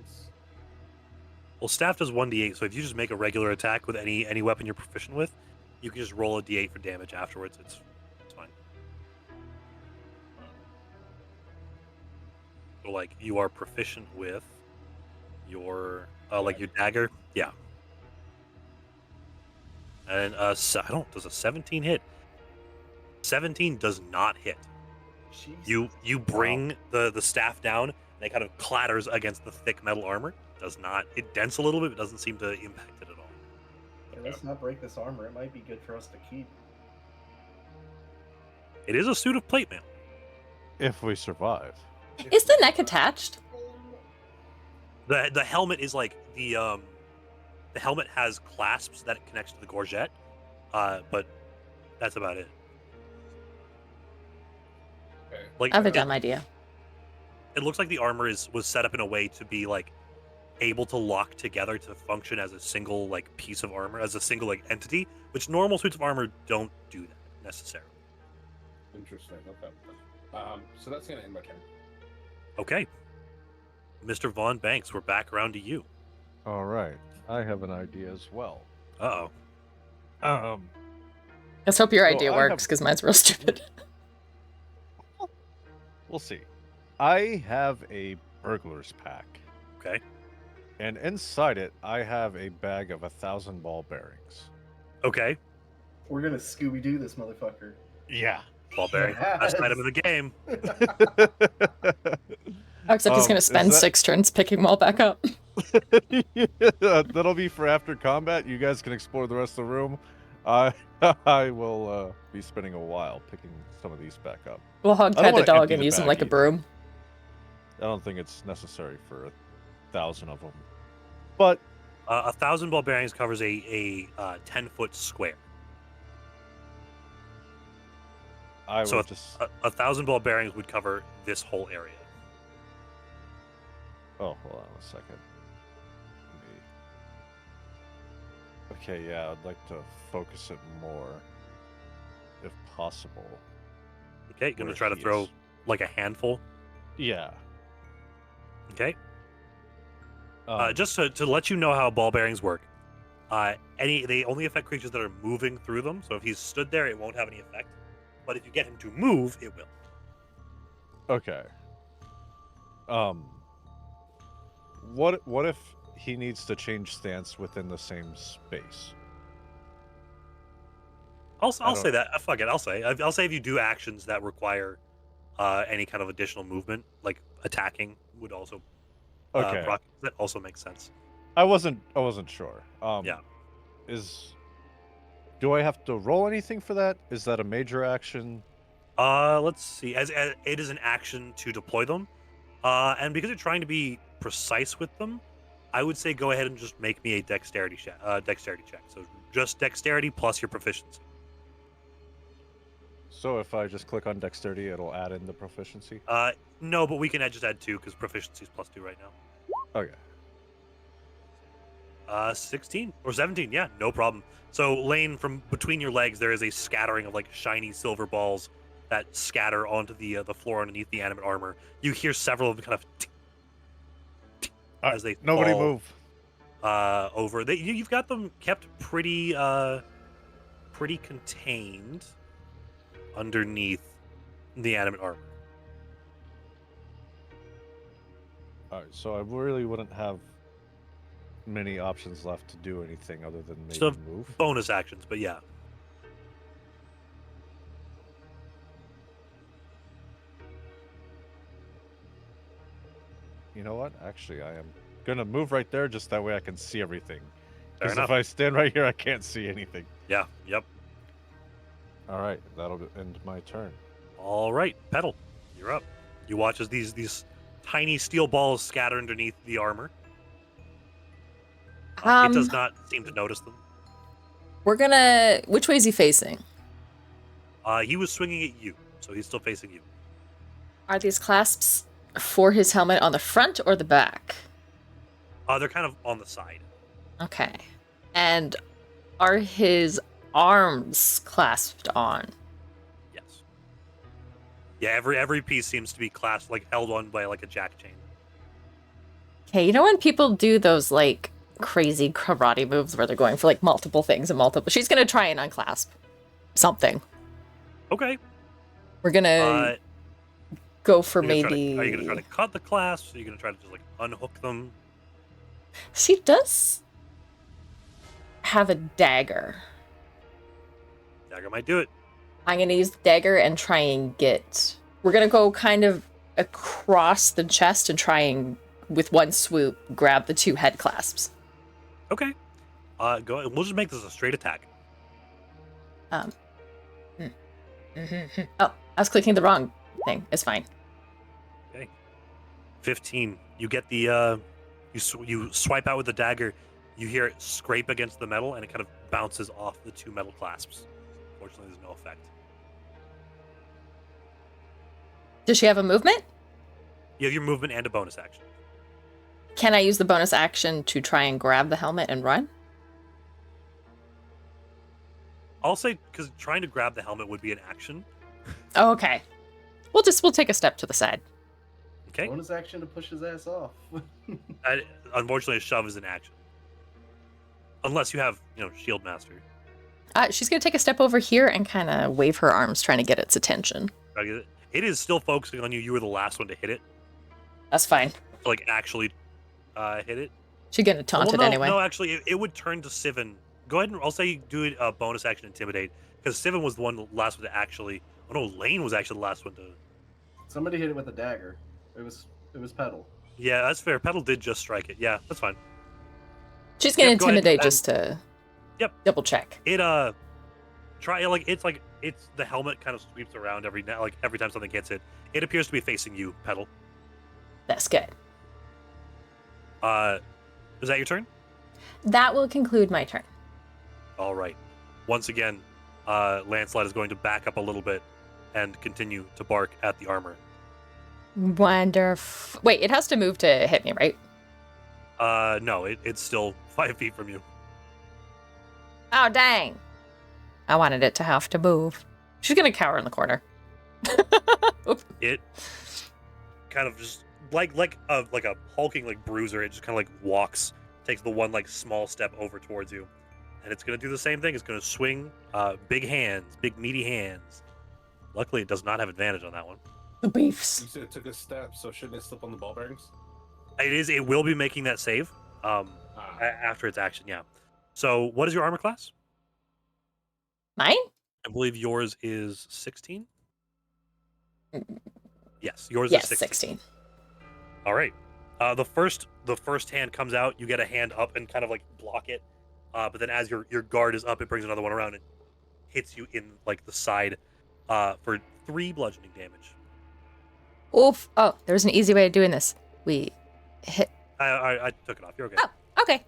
is... Well, staff does 1d8, so if you just make a regular attack with any weapon you're proficient with, you can just roll a d8 for damage afterwards. It's fine. So, like, you are proficient with your, like, your dagger? Yeah. And, does a 17 hit? 17 does not hit. Jeez. You bring the staff down, and it kind of clatters against the thick metal armor. Does not, it dents a little bit, but doesn't seem to impact it at all. Yeah, let's not break this armor. It might be good for us to keep. It is a suit of plate mail. If we survive. Is the neck attached? The helmet is like the helmet has clasps that it connects to the gorget, but that's about it. Okay. Like I have a dumb idea. It looks like the armor was set up in a way to be like able to lock together to function as a single like piece of armor, as a single like entity, which normal suits of armor don't do that necessarily. Interesting. Okay. So that's gonna end my turn. Okay, Mr. Von Banks, we're back around to you. All right. I have an idea as well. Uh-oh. Let's hope your So idea I works, have- because mine's real stupid. We'll see. I have a burglar's pack, Okay. and inside it, I have a bag of 1,000 ball bearings. Okay. We're gonna Scooby-Doo this motherfucker. Yeah. Ball bearing. Best item in the game. Oh, except he's going to Is spend that- 6 turns picking them all back up. That'll be for after combat. You guys can explore the rest of the room. I will be spending a while picking some of these back up. We'll hog I don't tie the wanna dog empty and the use him bag like a either. broom. I don't think it's necessary for 1,000 of them, but 1,000 ball bearings covers a 10-foot square. I So would just. 1,000 ball bearings would cover this whole area. Oh, hold on a second. Okay, yeah, I'd like to focus it more, if possible. Okay, you're gonna where try to he throw is. like a handful. Yeah. Okay. Um, Just to let you know how ball bearings work. They only affect creatures that are moving through them. So if he's stood there, it won't have any effect. But if you get him to move, it will. Okay. What if he needs to change stance within the same space? I'll don't- say that. Fuck it. I'll say if you do actions that require any kind of additional movement, like attacking, would also Okay. that also makes sense. I wasn't sure. Yeah. Do I have to roll anything for that? Is that a major action? Let's see. As it is an action to deploy them, and because you're trying to be precise with them, I would say go ahead and just make me a dexterity check. So just dexterity plus your proficiency. So if I just click on dexterity, it'll add in the proficiency? No, but we can just add 2 because proficiency is +2 right now. Okay. 16 or 17, yeah, no problem. So Lane, from between your legs, there is a scattering of like shiny silver balls that scatter onto the floor underneath the animate armor. You hear several of them kind of as they Nobody fall, move. over. You've got them kept pretty contained underneath the animate armor. Alright, so I really wouldn't have many options left to do anything other than maybe So- move. Bonus actions, but yeah. You know what? Actually, I am gonna move right there just that way I can see everything. Fair Because enough. if I stand right here, I can't see anything. Yeah, yep. All right, that'll end my turn. All right, Petal, you're up. You watch as these tiny steel balls scatter underneath the armor. It does not seem to notice them. We're gonna. Which way is he facing? He was swinging at you, so he's still facing you. Are these clasps for his helmet on the front or the back? They're kind of on the side. Okay. And are his arms clasped on? Yes. Yeah, every piece seems to be clasped, like held on by like a jack chain. Okay, you know when people do those like crazy karate moves where they're going for like multiple things and multiple. She's gonna try and unclasp something. Okay. We're gonna go for maybe. Are you gonna try to cut the clasps? Are you gonna try to just like unhook them? She does have a dagger. Dagger might do it. I'm gonna use the dagger and try and get. We're gonna go kind of across the chest and try and, with one swoop, grab the two head clasps. Okay. Go. We'll just make this a straight attack. Oh, I was clicking the wrong thing. It's fine. Okay. 15. You get the. You swipe out with the dagger. You hear it scrape against the metal, and it kind of bounces off the two metal clasps. Fortunately, there's no effect. Does she have a movement? You have your movement and a bonus action. Can I use the bonus action to try and grab the helmet and run? I'll say because trying to grab the helmet would be an action. Oh, okay. We'll take a step to the side. Okay. Bonus action to push his ass off. Unfortunately, a shove is an action. Unless you have, Shield Master. She's gonna take a step over here and kind of wave her arms, trying to get its attention. It is still focusing on you. You were the last one to hit it. That's fine. To, like, actually hit it. She's gonna taunt it anyway. No, actually, it would turn to Sivan. Go ahead and I'll say you do a bonus action Intimidate, because Sivan was the last one to actually. Oh no, Lane was actually the last one to. Somebody hit it with a dagger. It was Petal. Yeah, that's fair. Petal did just strike it. Yeah, that's fine. She's gonna intimidate just to. Double check. It it's the helmet kind of sweeps around every time something hits it. It appears to be facing you, Petal. That's good. Is that your turn? That will conclude my turn. All right. Once again, Lancelot is going to back up a little bit and continue to bark at the armor. Wonderful. Wait, it has to move to hit me, right? No, it's still 5 feet from you. Oh, dang. I wanted it to have to move. She's gonna cower in the corner. It kind of just like a hulking bruiser. It just kind of walks, takes the one small step over towards you, and it's gonna do the same thing. It's gonna swing, big hands, big meaty hands. Luckily, it does not have advantage on that one. The beefs. You said it took a step, so shouldn't it slip on the ball bearings? It will be making that save. After its action, yeah. So, what is your armor class? Mine? I believe yours is 16. Yes, yours is 16. All right. The first hand comes out. You get a hand up and kind of block it. But then as your guard is up, it brings another one around and hits you in the side for 3 bludgeoning damage. Oof. Oh, there's an easy way of doing this. We hit. I took it off. You're okay. Oh, okay.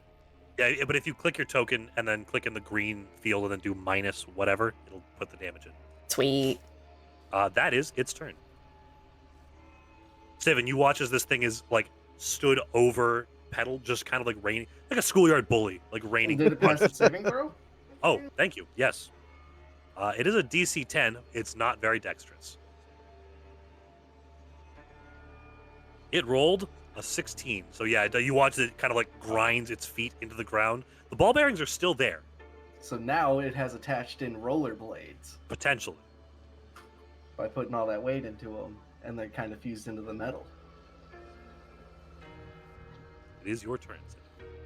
Yeah, but if you click your token and then click in the green field and then do minus whatever, it'll put the damage in. Sweet. That is its turn. Steven, you watch as this thing is stood over Petal, just kind of raining, like a schoolyard bully, raining. Did it pass the saving throw? Oh, thank you. Yes. It is a DC 10. It's not very dexterous. It rolled a 16. So yeah, you watch it kind of grinds its feet into the ground. The ball bearings are still there. So now it has attached in rollerblades. Potentially. By putting all that weight into them, and they're kind of fused into the metal. It is your turn.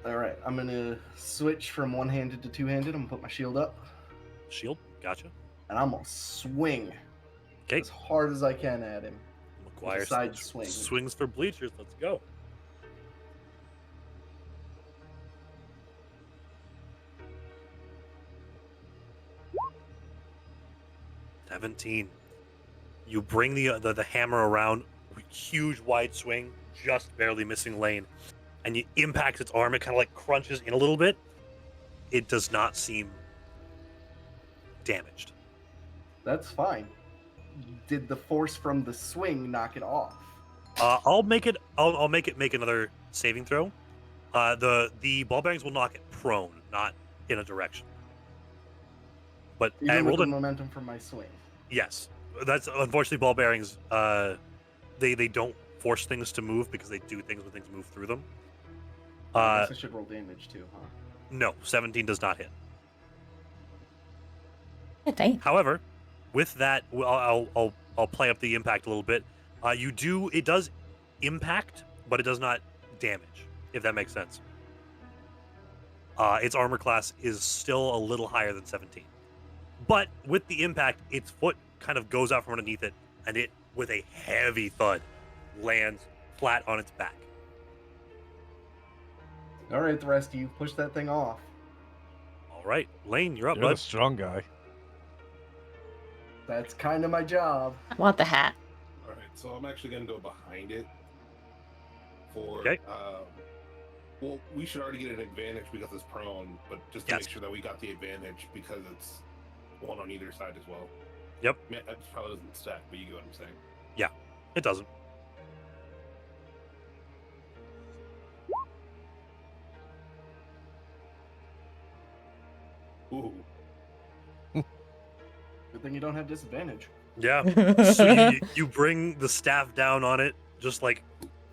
Alright, I'm going to switch from one-handed to two-handed. I'm going to put my shield up. Shield? Gotcha. And I'm going to swing as hard as I can at him. McGuire side swing. Swings for bleachers. Let's go. 17. You bring the hammer around, huge wide swing, just barely missing Lane, and you impact its arm. It kind of like crunches in a little bit. It does not seem damaged. That's fine. Did the force from the swing knock it off? I'll make it make another saving throw. The ball bearings will knock it prone, not in a direction. But even with the momentum from my swing. Yes, that's unfortunately ball bearings. They don't force things to move because they do things when things move through them. I guess I should roll damage too, huh? No, 17 does not hit. Dang. However, with that, I'll play up the impact a little bit. It does impact, but it does not damage, if that makes sense. Its armor class is still a little higher than 17. But with the impact, its foot kind of goes out from underneath it, and it, with a heavy thud, lands flat on its back. All right, the rest of you, push that thing off. All right, Lane, you're up, You're bud. the strong guy. That's kind of my job. I want the hat. All right, so I'm actually going to go behind it for... Okay. Well, we should already get an advantage because it's prone, but just to make sure that we got the advantage because it's one on either side as well. Yep. That probably doesn't stack, but you get what I'm saying. Yeah, it doesn't. Ooh. Good thing you don't have disadvantage. Yeah. So you bring the staff down on it, just like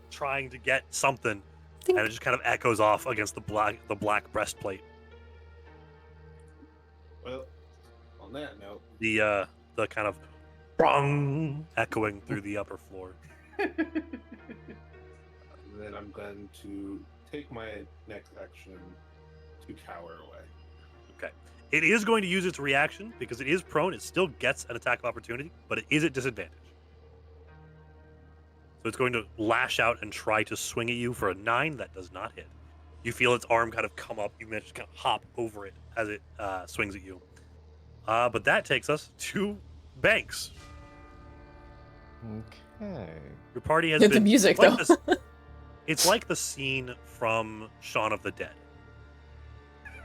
trying to get something, and it just kind of echoes off against the black breastplate. Well, on that note, The kind of brung echoing through the upper floor. then I'm going to take my next action to cower away. Okay. It is going to use its reaction because it is prone. It still gets an attack of opportunity, but it is at disadvantage. So it's going to lash out and try to swing at you for a 9. That does not hit. You feel its arm kind of come up. You manage to kind of hop over it as it swings at you. But that takes us to Banks. Okay. Your party has The been... music, like though. It's like the scene from Shaun of the Dead.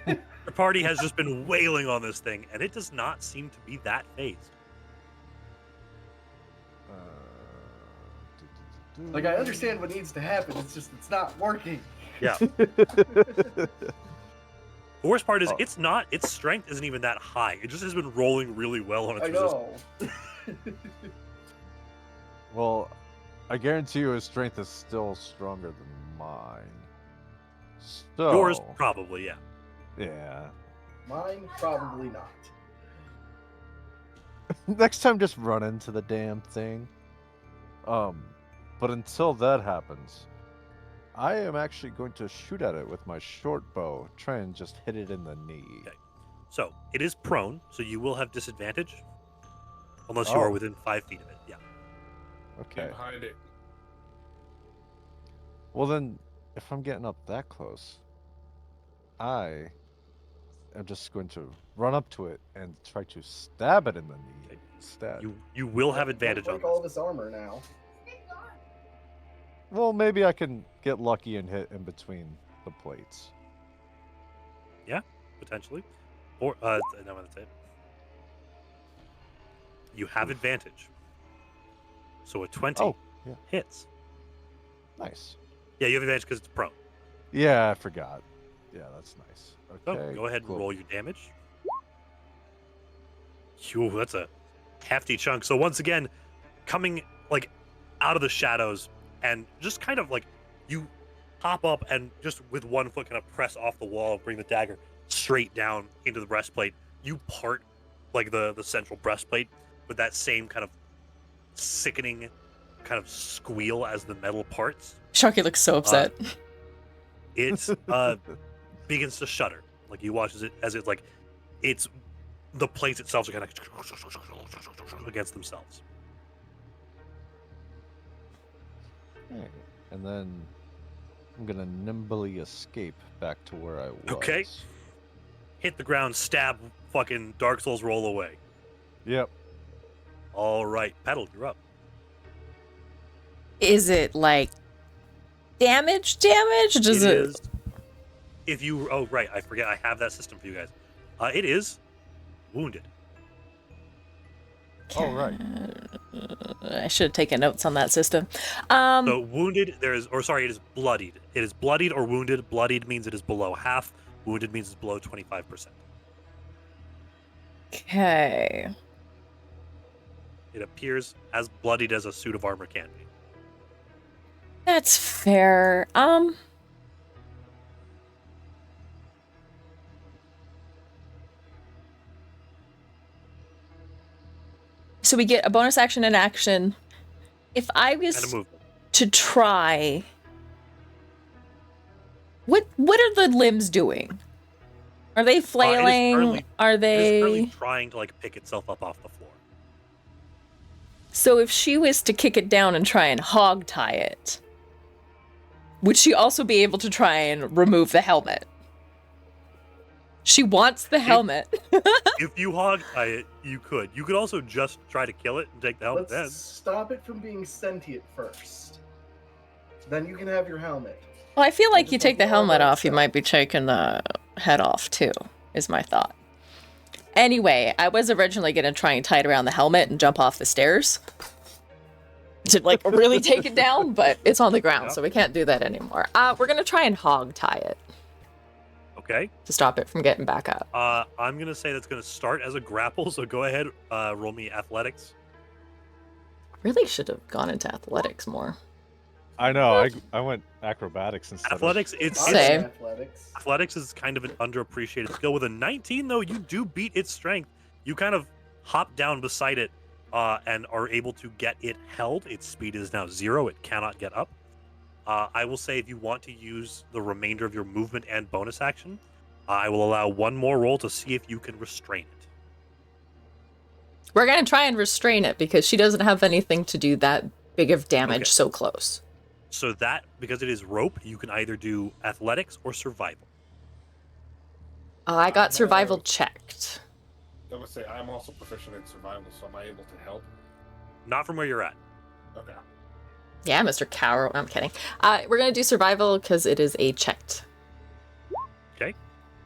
Your party has just been wailing on this thing, and it does not seem to be that phased. Like, I understand what needs to happen. It's just, it's not working. Yeah. The worst part is its strength isn't even that high. It just has been rolling really well on its resistance. I know. Well, I guarantee you his strength is still stronger than mine. So, Yours, probably, yeah. Yeah. Mine, probably not. Next time, just run into the damn thing. But until that happens, I am actually going to shoot at it with my short bow, try and just hit it in the knee. Okay. So, it is prone, so you will have disadvantage. Unless you are within 5 feet of it, yeah. Okay. Get behind it. Well then, if I'm getting up that close, I am just going to run up to it and try to stab it in the knee Okay. instead. You will have advantage on Break this. all this armor now. Well, maybe I can get lucky and hit in between the plates. Yeah, potentially. Or, no, that's it. You have advantage. So a 20 hits. Nice. Yeah, you have advantage because it's prone. Yeah, I forgot. Yeah, that's nice. So Okay. go ahead and cool. roll your damage. Phew, that's a hefty chunk. So once again, coming like out of the shadows and just kind of like you hop up and just with one foot kind of press off the wall and bring the dagger straight down into the breastplate. You part like the central breastplate with that same kind of sickening kind of squeal as the metal parts. Sharky looks so upset. It begins to shudder. Like you watch as it like it's the plates itself are kind of against themselves. Okay. And then I'm gonna nimbly escape back to where I was. Okay. Hit the ground, stab, fucking Dark Souls roll away. Yep. All right, Petal, you're up. Is it like damage? Does it? Is. If you. Oh, right. I forget. I have that system for you guys. It is wounded. Oh, right. I should have taken notes on that system. So wounded, it is bloodied. It is bloodied or wounded. Bloodied means it is below half. Wounded means it's below 25%. Okay. It appears as bloodied as a suit of armor can be. That's fair. So we get a bonus action and action. If I And a was movement. to try, what are the limbs doing? Are they flailing? Are It is they? currently trying to like pick itself up off the floor. So if she was to kick it down and try and hog tie it, would she also be able to try and remove the helmet? She wants the helmet. If you hog tie it, you could. You could also just try to kill it and take the helmet Let's stop it from being sentient first. Then you can have your helmet. Well, I feel like Just you take like the all helmet that off, you stuff. might be taking the head off too, is my thought. Anyway, I was originally going to try and tie it around the helmet and jump off the stairs to like really take it down, but it's on the ground, Yeah. so we can't do that anymore. We're going to try and hog tie it Okay. to stop it from getting back up. I'm gonna say that's gonna start as a grapple. So go ahead. Roll me athletics. Really should have gone into athletics more. I know. I went acrobatics instead. Athletics. I'm Same. in athletics. Athletics is kind of an underappreciated skill. With a 19, though, you do beat its strength. You kind of hop down beside it and are able to get it held. Its speed is now 0. It cannot get up. I will say if you want to use the remainder of your movement and bonus action, I will allow one more roll to see if you can restrain it. We're going to try and restrain it because she doesn't have anything to do that big of damage Okay. so close. So that, because it is rope, you can either do athletics or survival. I got survival checked. I would say I'm also proficient in survival, so am I able to help? Not from where you're at. Okay. Yeah, Mr. Cowro. I'm kidding. We're going to do survival because it is a checked. Okay.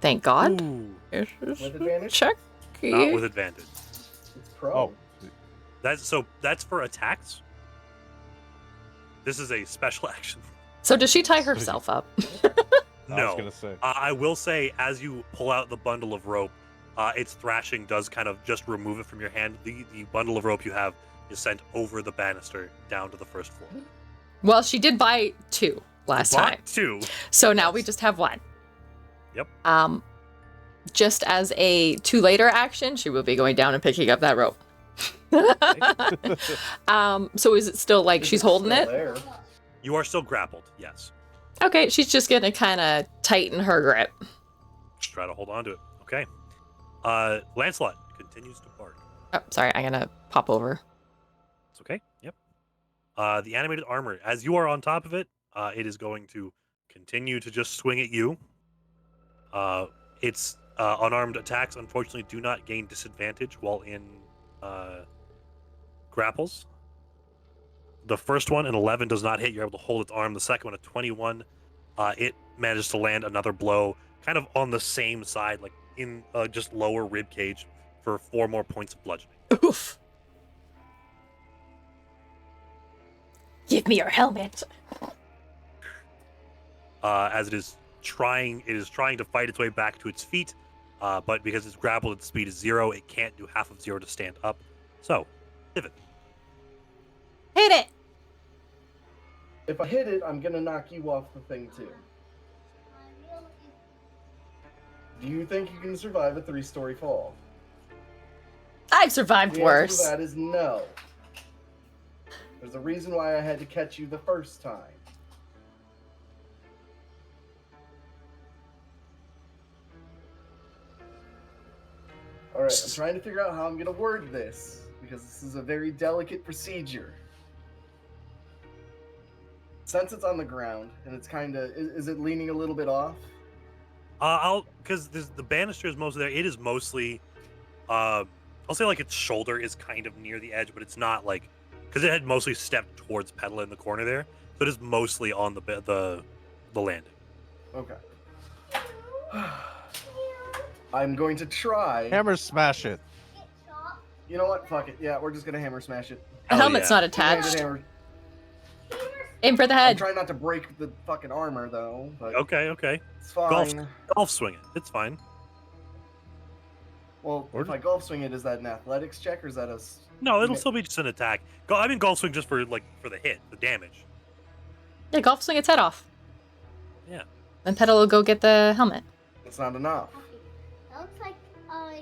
Thank God. Ooh, It is With advantage? check. not with advantage. It's pro. Oh, That's for attacks. This is a special action. So does she tie herself up? I was No. gonna say. I will say, as you pull out the bundle of rope, its thrashing does kind of just remove it from your hand. The bundle of rope you have is sent over the banister down to the first floor. Well, she did buy 2 last time. Bought 2. So now we just have 1. Yep. Just as a 2 later action, she will be going down and picking up that rope. So is it still like Is she's it holding still it? there? You are still grappled, yes. Okay, she's just gonna kind of tighten her grip. Just try to hold on to it. Okay. Lancelot continues to bark. Oh, sorry, I'm gonna pop over. It's okay. Yep. The animated armor, as you are on top of it, it is going to continue to just swing at you. Its unarmed attacks, unfortunately, do not gain disadvantage while in grapples. The first one, an 11, does not hit. You're able to hold its arm. The second one, a 21, it manages to land another blow, kind of on the same side, like in just lower rib cage, for 4 more points of bludgeoning. Oof. Give me your helmet. As it is trying to fight its way back to its feet, but because it's grappled, its speed is 0. It can't do half of 0 to stand up. So, pivot. Hit it. If I hit it, I'm gonna knock you off the thing too. Do you think you can survive a 3-story fall? I've survived The worse. answer to that is no. There's a reason why I had to catch you the first time. Alright, I'm trying to figure out how I'm going to word this, because this is a very delicate procedure. Since it's on the ground, and it's kind of... Is it leaning a little bit off? Because the banister is mostly there. It is mostly I'll say like its shoulder is kind of near the edge, but it's not like because it had mostly stepped towards Petal in the corner there, so it is mostly on the landing. Okay. I'm going to try. Hammer smash it. You know what? Fuck it. Yeah, we're just gonna hammer smash it. The helmet's not Two-handed attached. hammer. Aim for the I'm head. trying not to break the fucking armor though. But Okay. it's fine. Golf swing it. It's fine. Well, if I golf swing it, is that an athletics check or is that a? No, it'll still be just an attack. Golf swing just for the hit, the damage. Yeah, golf swing its head off. Yeah. Then Petal will go get the helmet. That's not enough.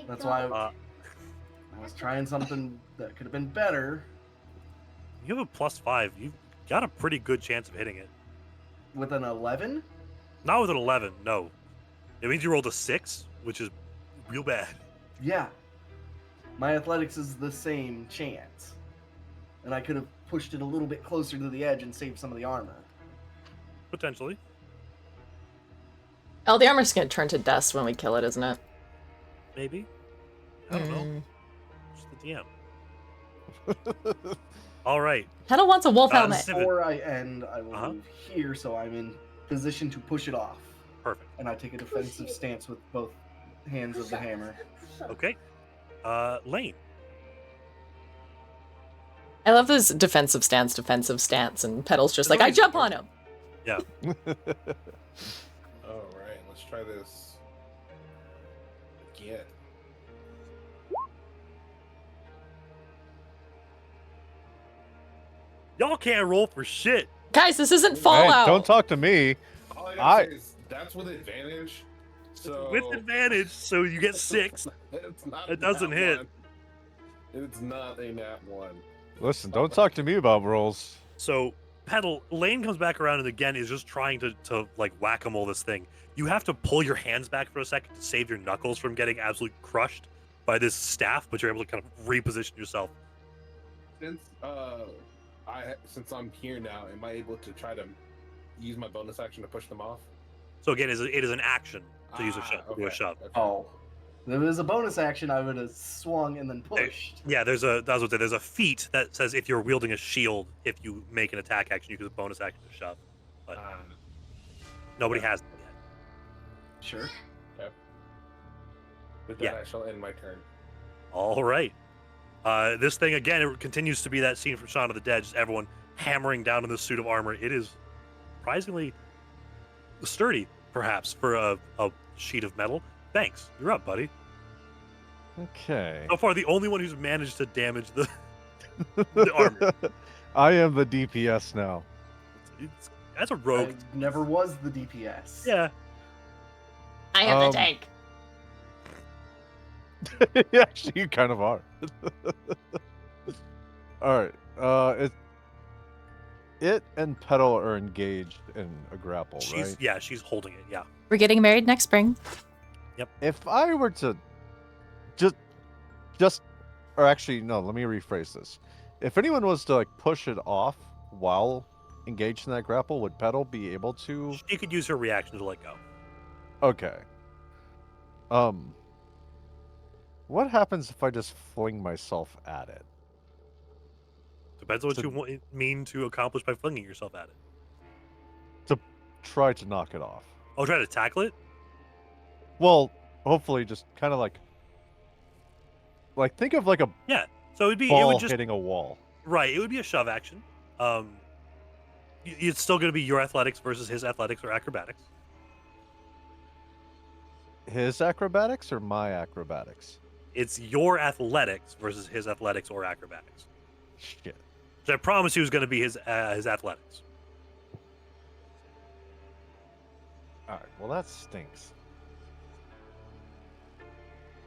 That's why I was trying something that could have been better. You have a +5. You've got a pretty good chance of hitting it. With an 11? Not with an 11, no. It means you rolled a 6, which is real bad. Yeah. My athletics is the same chance. And I could have pushed it a little bit closer to the edge and saved some of the armor. Potentially. Oh, the armor's gonna turn to dust when we kill it, isn't it? Maybe. I don't know. Just the DM. All right. Petal wants a wolf helmet. Before I end, I will move here so I'm in position to push it off. Perfect. And I take a defensive stance with both hands of the hammer. Okay. Lane. I love this defensive stance, and Petal's just like, I jump on him. Yeah. All right, let's try this again. Y'all can't roll for shit. Guys, this isn't Fallout. Hey, don't talk to me. All I gotta say is that's with advantage. So With advantage, so you get 6. it's not It doesn't nat hit. one. It's not a nat 1. Listen, don't talk to me about rolls. So Lane comes back around and again is just trying to like whack-a-mole this thing. You have to pull your hands back for a second to save your knuckles from getting absolutely crushed by this staff, but you're able to kind of reposition yourself. Since I'm here now, am I able to try to use my bonus action to push them off? So again, it is an action to use a shove. Okay. Do a shove. Okay. Oh. If it was a bonus action, I would have swung and then pushed. Yeah, there's a feat that says if you're wielding a shield, if you make an attack action, you can use a bonus action to shove. But nobody has that yet. Sure. Okay. With that, I shall end my turn. All right. This thing, again, it continues to be that scene from Shaun of the Dead, just everyone hammering down in this suit of armor. It is surprisingly sturdy, perhaps, for a sheet of metal. Thanks. You're up, buddy. Okay. So far, the only one who's managed to damage the armor. I am the DPS now. That's a rogue. I never was the DPS. Yeah. I am the tank. Actually, you kind of are. All right. It and Petal are engaged in a grapple, right? Yeah, she's holding it. Yeah. We're getting married next spring. Yep. If I were to or actually, no, let me rephrase this. If anyone was to like push it off while engaged in that grapple, would Petal be able to? She could use her reaction to let go. Okay. What happens if I just fling myself at it? Depends on what you mean to accomplish by flinging yourself at it. To try to knock it off. Oh, try to tackle it? Well, hopefully just kind of like think of like a So it ball would just hitting a wall. Right, it would be a shove action. It's still going to be your athletics versus his athletics or acrobatics. His acrobatics or my acrobatics? It's your athletics versus his athletics or acrobatics. Shit. So I promise you it was going to be his athletics. All right. Well, that stinks.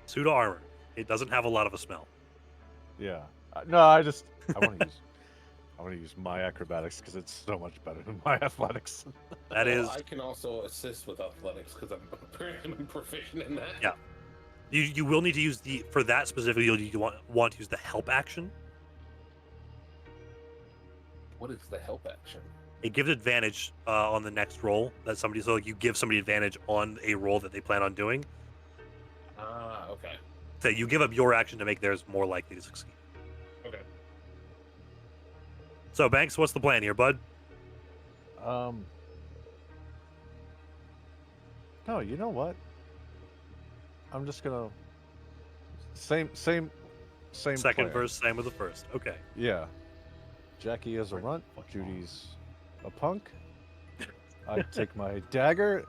Suit of armor. It doesn't have a lot of a smell. Yeah. No, I want to use my acrobatics because it's so much better than my athletics. That is. I can also assist with athletics because I'm proficient in that. Yeah. You will need to use for that specifically. You want to use the help action. What is the help action? It gives advantage on the next roll that so you give somebody advantage on a roll that they plan on doing. Okay. So you give up your action to make theirs more likely to succeed. Okay. So, Banks, what's the plan here, bud? No, you know what? I'm just gonna same Second plan. verse, same with the first. Okay. Yeah. Jackie is a runt. Judy's a punk. I take my dagger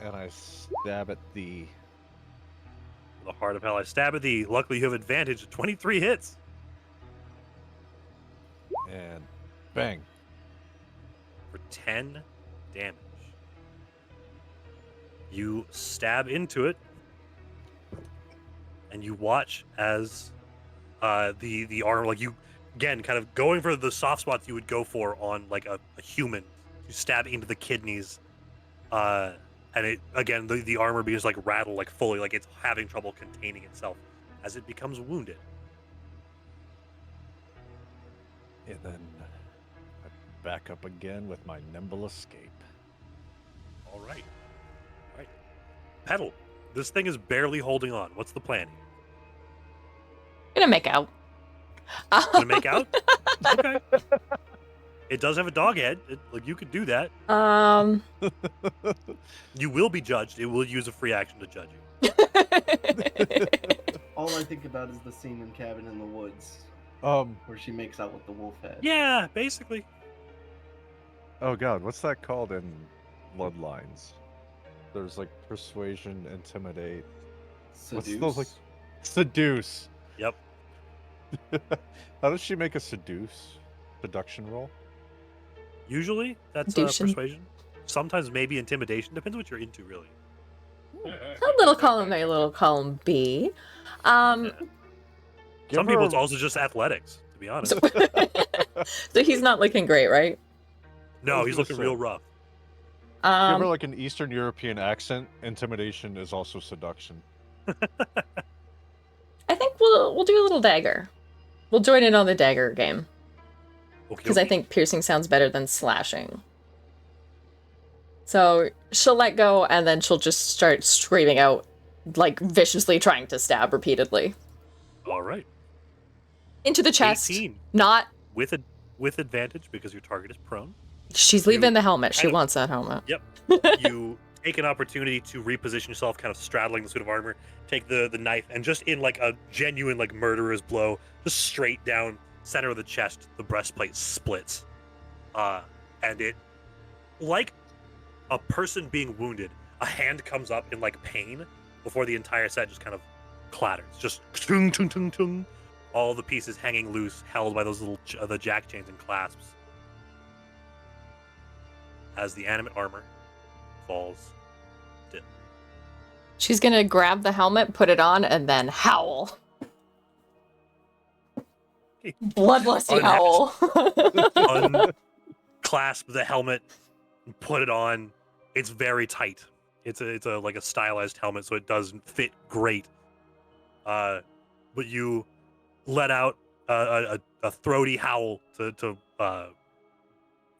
and I stab at the. The heart of hell. I stab at thee. Luckily, you have advantage. 23 hits. And bang. For 10 damage. You stab into it, and you watch as the arm, like you, again, kind of going for the soft spots you would go for on like a human. You stab into the kidneys, and it again the armor begins to like rattle like fully, like it's having trouble containing itself as it becomes wounded. And then I back up again with my nimble escape. All right. Pedal. This thing is barely holding on. What's the plan? Gonna make out. Gonna make out? Okay. It does have a dog head. Like you could do that. You will be judged. It will use a free action to judge you. All I think about is the scene in Cabin in the Woods, where she makes out with the wolf head. Yeah, basically. Oh God, what's that called in Bloodlines? There's like persuasion, intimidate. Seduce. What's those like? Seduce. Yep. How does she make a seduction roll? Usually that's Seduction. persuasion. Sometimes maybe intimidation. Depends what you're into, really. A little column A, little column B. Some people it's her- also just athletics, to be honest. So he's not looking great, right? No, was he's gonna looking say. real rough. Give her like an Eastern European accent. Intimidation is also seduction. I think we'll do a little dagger. We'll join in on the dagger game. Because I think piercing sounds better than slashing. So she'll let go and then she'll just start screaming out, like viciously trying to stab repeatedly. All right. Into the chest. 18. Not. With advantage because your target is prone. She's leaving You the helmet. She kind of- wants that helmet. Yep. You take an opportunity to reposition yourself, kind of straddling the suit of armor, take the knife, and just in like a genuine like murderer's blow, just straight down center of the chest, the breastplate splits. And it, like a person being wounded, a hand comes up in like pain before the entire set just kind of clatters. Just tung, tung, tung, tung. All the pieces hanging loose, held by those little the jack chains and clasps. As the animate armor falls still. She's gonna grab the helmet, put it on, and then howl. Bloodlusty howl. Unclasp the helmet, and put it on. It's very tight. It's a like a stylized helmet, so it doesn't fit great. But you let out a throaty howl to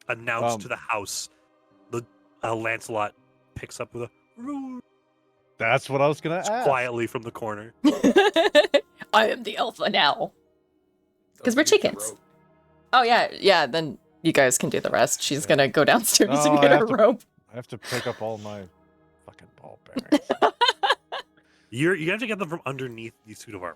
announce to the house. Lancelot picks up with a roar That's what I was gonna ask. quietly from the corner. I am the alpha now. Because we're chickens. Oh, yeah, then you guys can do the rest. She's gonna go downstairs No, and get her rope. I have to pick up all my fucking ball bearings. You have to get them from underneath the suit of armor.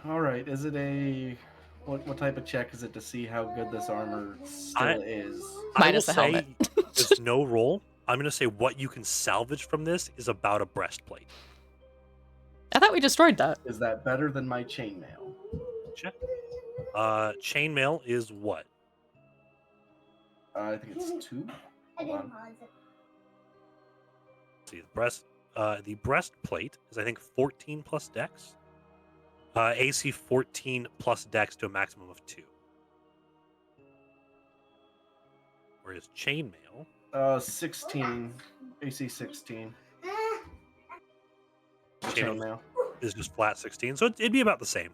All right. Is it a what type of check is it to see how good this armor still is? Minus the helmet. There's no roll. I'm gonna say what you can salvage from this is about a breastplate. I thought we destroyed that. Is that better than my chainmail? Check. Chainmail is what? I think it's 2. Hold on. Let's see, the breastplate is I think 14 plus dex. AC 14 plus dex to a maximum of 2. Whereas chainmail 16. AC 16. Chainmail. is just flat 16, so it'd be about the same.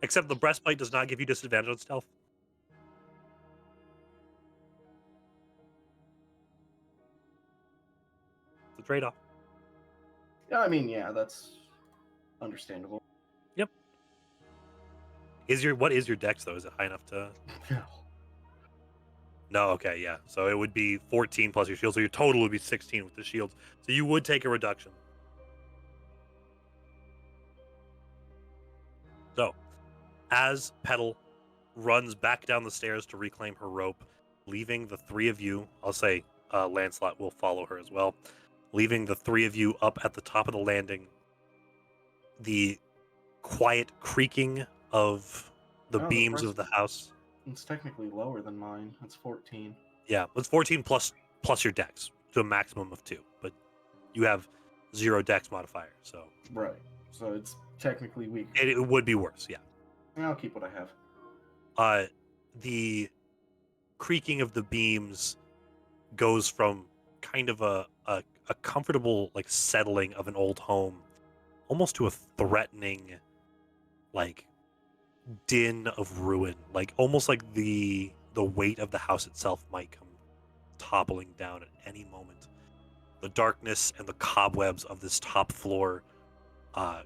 Except the breastplate does not give you disadvantage on stealth. It's a trade-off. Yeah, I mean, yeah, that's Understandable. Yep. What is your dex though? Is it high enough to? No. No, okay, yeah. So it would be 14 plus your shield, so your total would be 16 with the shields. So you would take a reduction. So, as Petal runs back down the stairs to reclaim her rope, leaving the three of you, I'll say Lancelot will follow her as well, leaving the three of you up at the top of the landing, the quiet creaking of the beams of the house. It's technically lower than mine. It's 14. Yeah, it's 14 plus your dex to a maximum of 2, but you have 0 dex modifier, so right. So it's technically weak. It would be worse, yeah. I'll keep what I have. The creaking of the beams goes from kind of a comfortable like settling of an old home, almost to a threatening like din of ruin, like almost like the weight of the house itself might come toppling down at any moment. The darkness and the cobwebs of this top floor are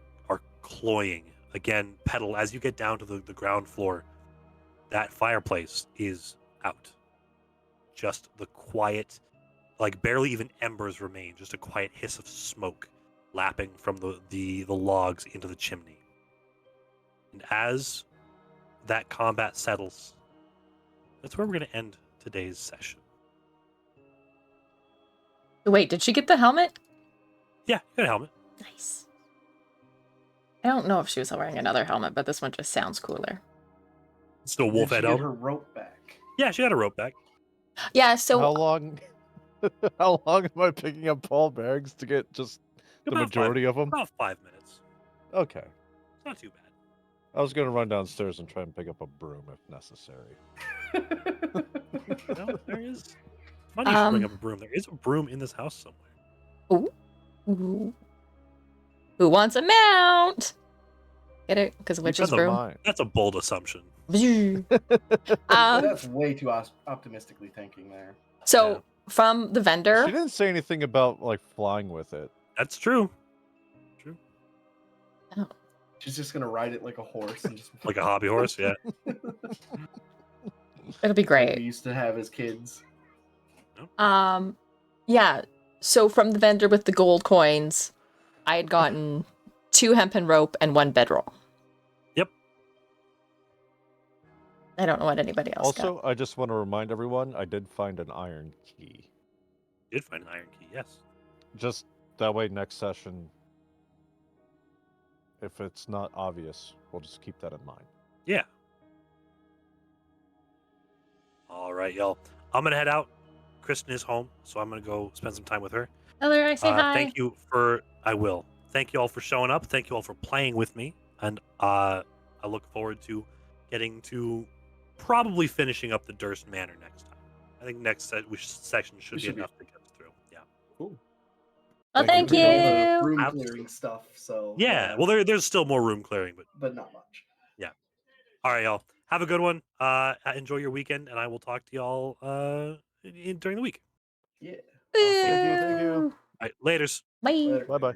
cloying. Again, Petal, as you get down to the ground floor, that fireplace is out. Just the quiet, like barely even embers remain, just a quiet hiss of smoke lapping from the logs into the chimney. And as that combat settles, that's where we're going to end today's session. Wait, did she get the helmet? Yeah, you got a helmet. Nice. I don't know if she was wearing another helmet, but this one just sounds cooler. Still wolf head helmet. helmet. Her rope back. Yeah, she got a rope back. Yeah, so how long am I picking up ball bearings to get just the majority of them? About 5 minutes. Okay. It's not too bad. I was going to run downstairs and try and pick up a broom if necessary. No, there is. It's funny you should bring up a broom. There is a broom in this house somewhere. Ooh. Who wants a mount? Get it? Because witch's broom. That's a bold assumption. That's way too optimistically thinking there. So, Yeah. From the vendor... She didn't say anything about, like, flying with it. That's true. True. Oh. She's just going to ride it like a horse. And just... Like a hobby horse, yeah. It'll be great. Like we used to have as kids. Yeah. So from the vendor with the gold coins, I had gotten 2 hempen rope and 1 bedroll. Yep. I don't know what anybody else got. Also, I just want to remind everyone, I did find an iron key. You did find an iron key, yes. Just that way next session, if it's not obvious, we'll just keep that in mind. Yeah. All right, y'all. I'm going to head out. Kristen is home, so I'm going to go spend some time with her. Hello, I say hi. Thank you I will. Thank you all for showing up. Thank you all for playing with me. And I look forward to getting to probably finishing up the Durst Manor next time. I think next section should be enough to get us through. Yeah. Cool. Well, thank you. All the room clearing stuff. So yeah. Well, there's still more room clearing, but not much. Yeah. All right, y'all. Have a good one. Enjoy your weekend, and I will talk to y'all during the week. Yeah. Thank you. All right, laters. Bye. Bye-bye.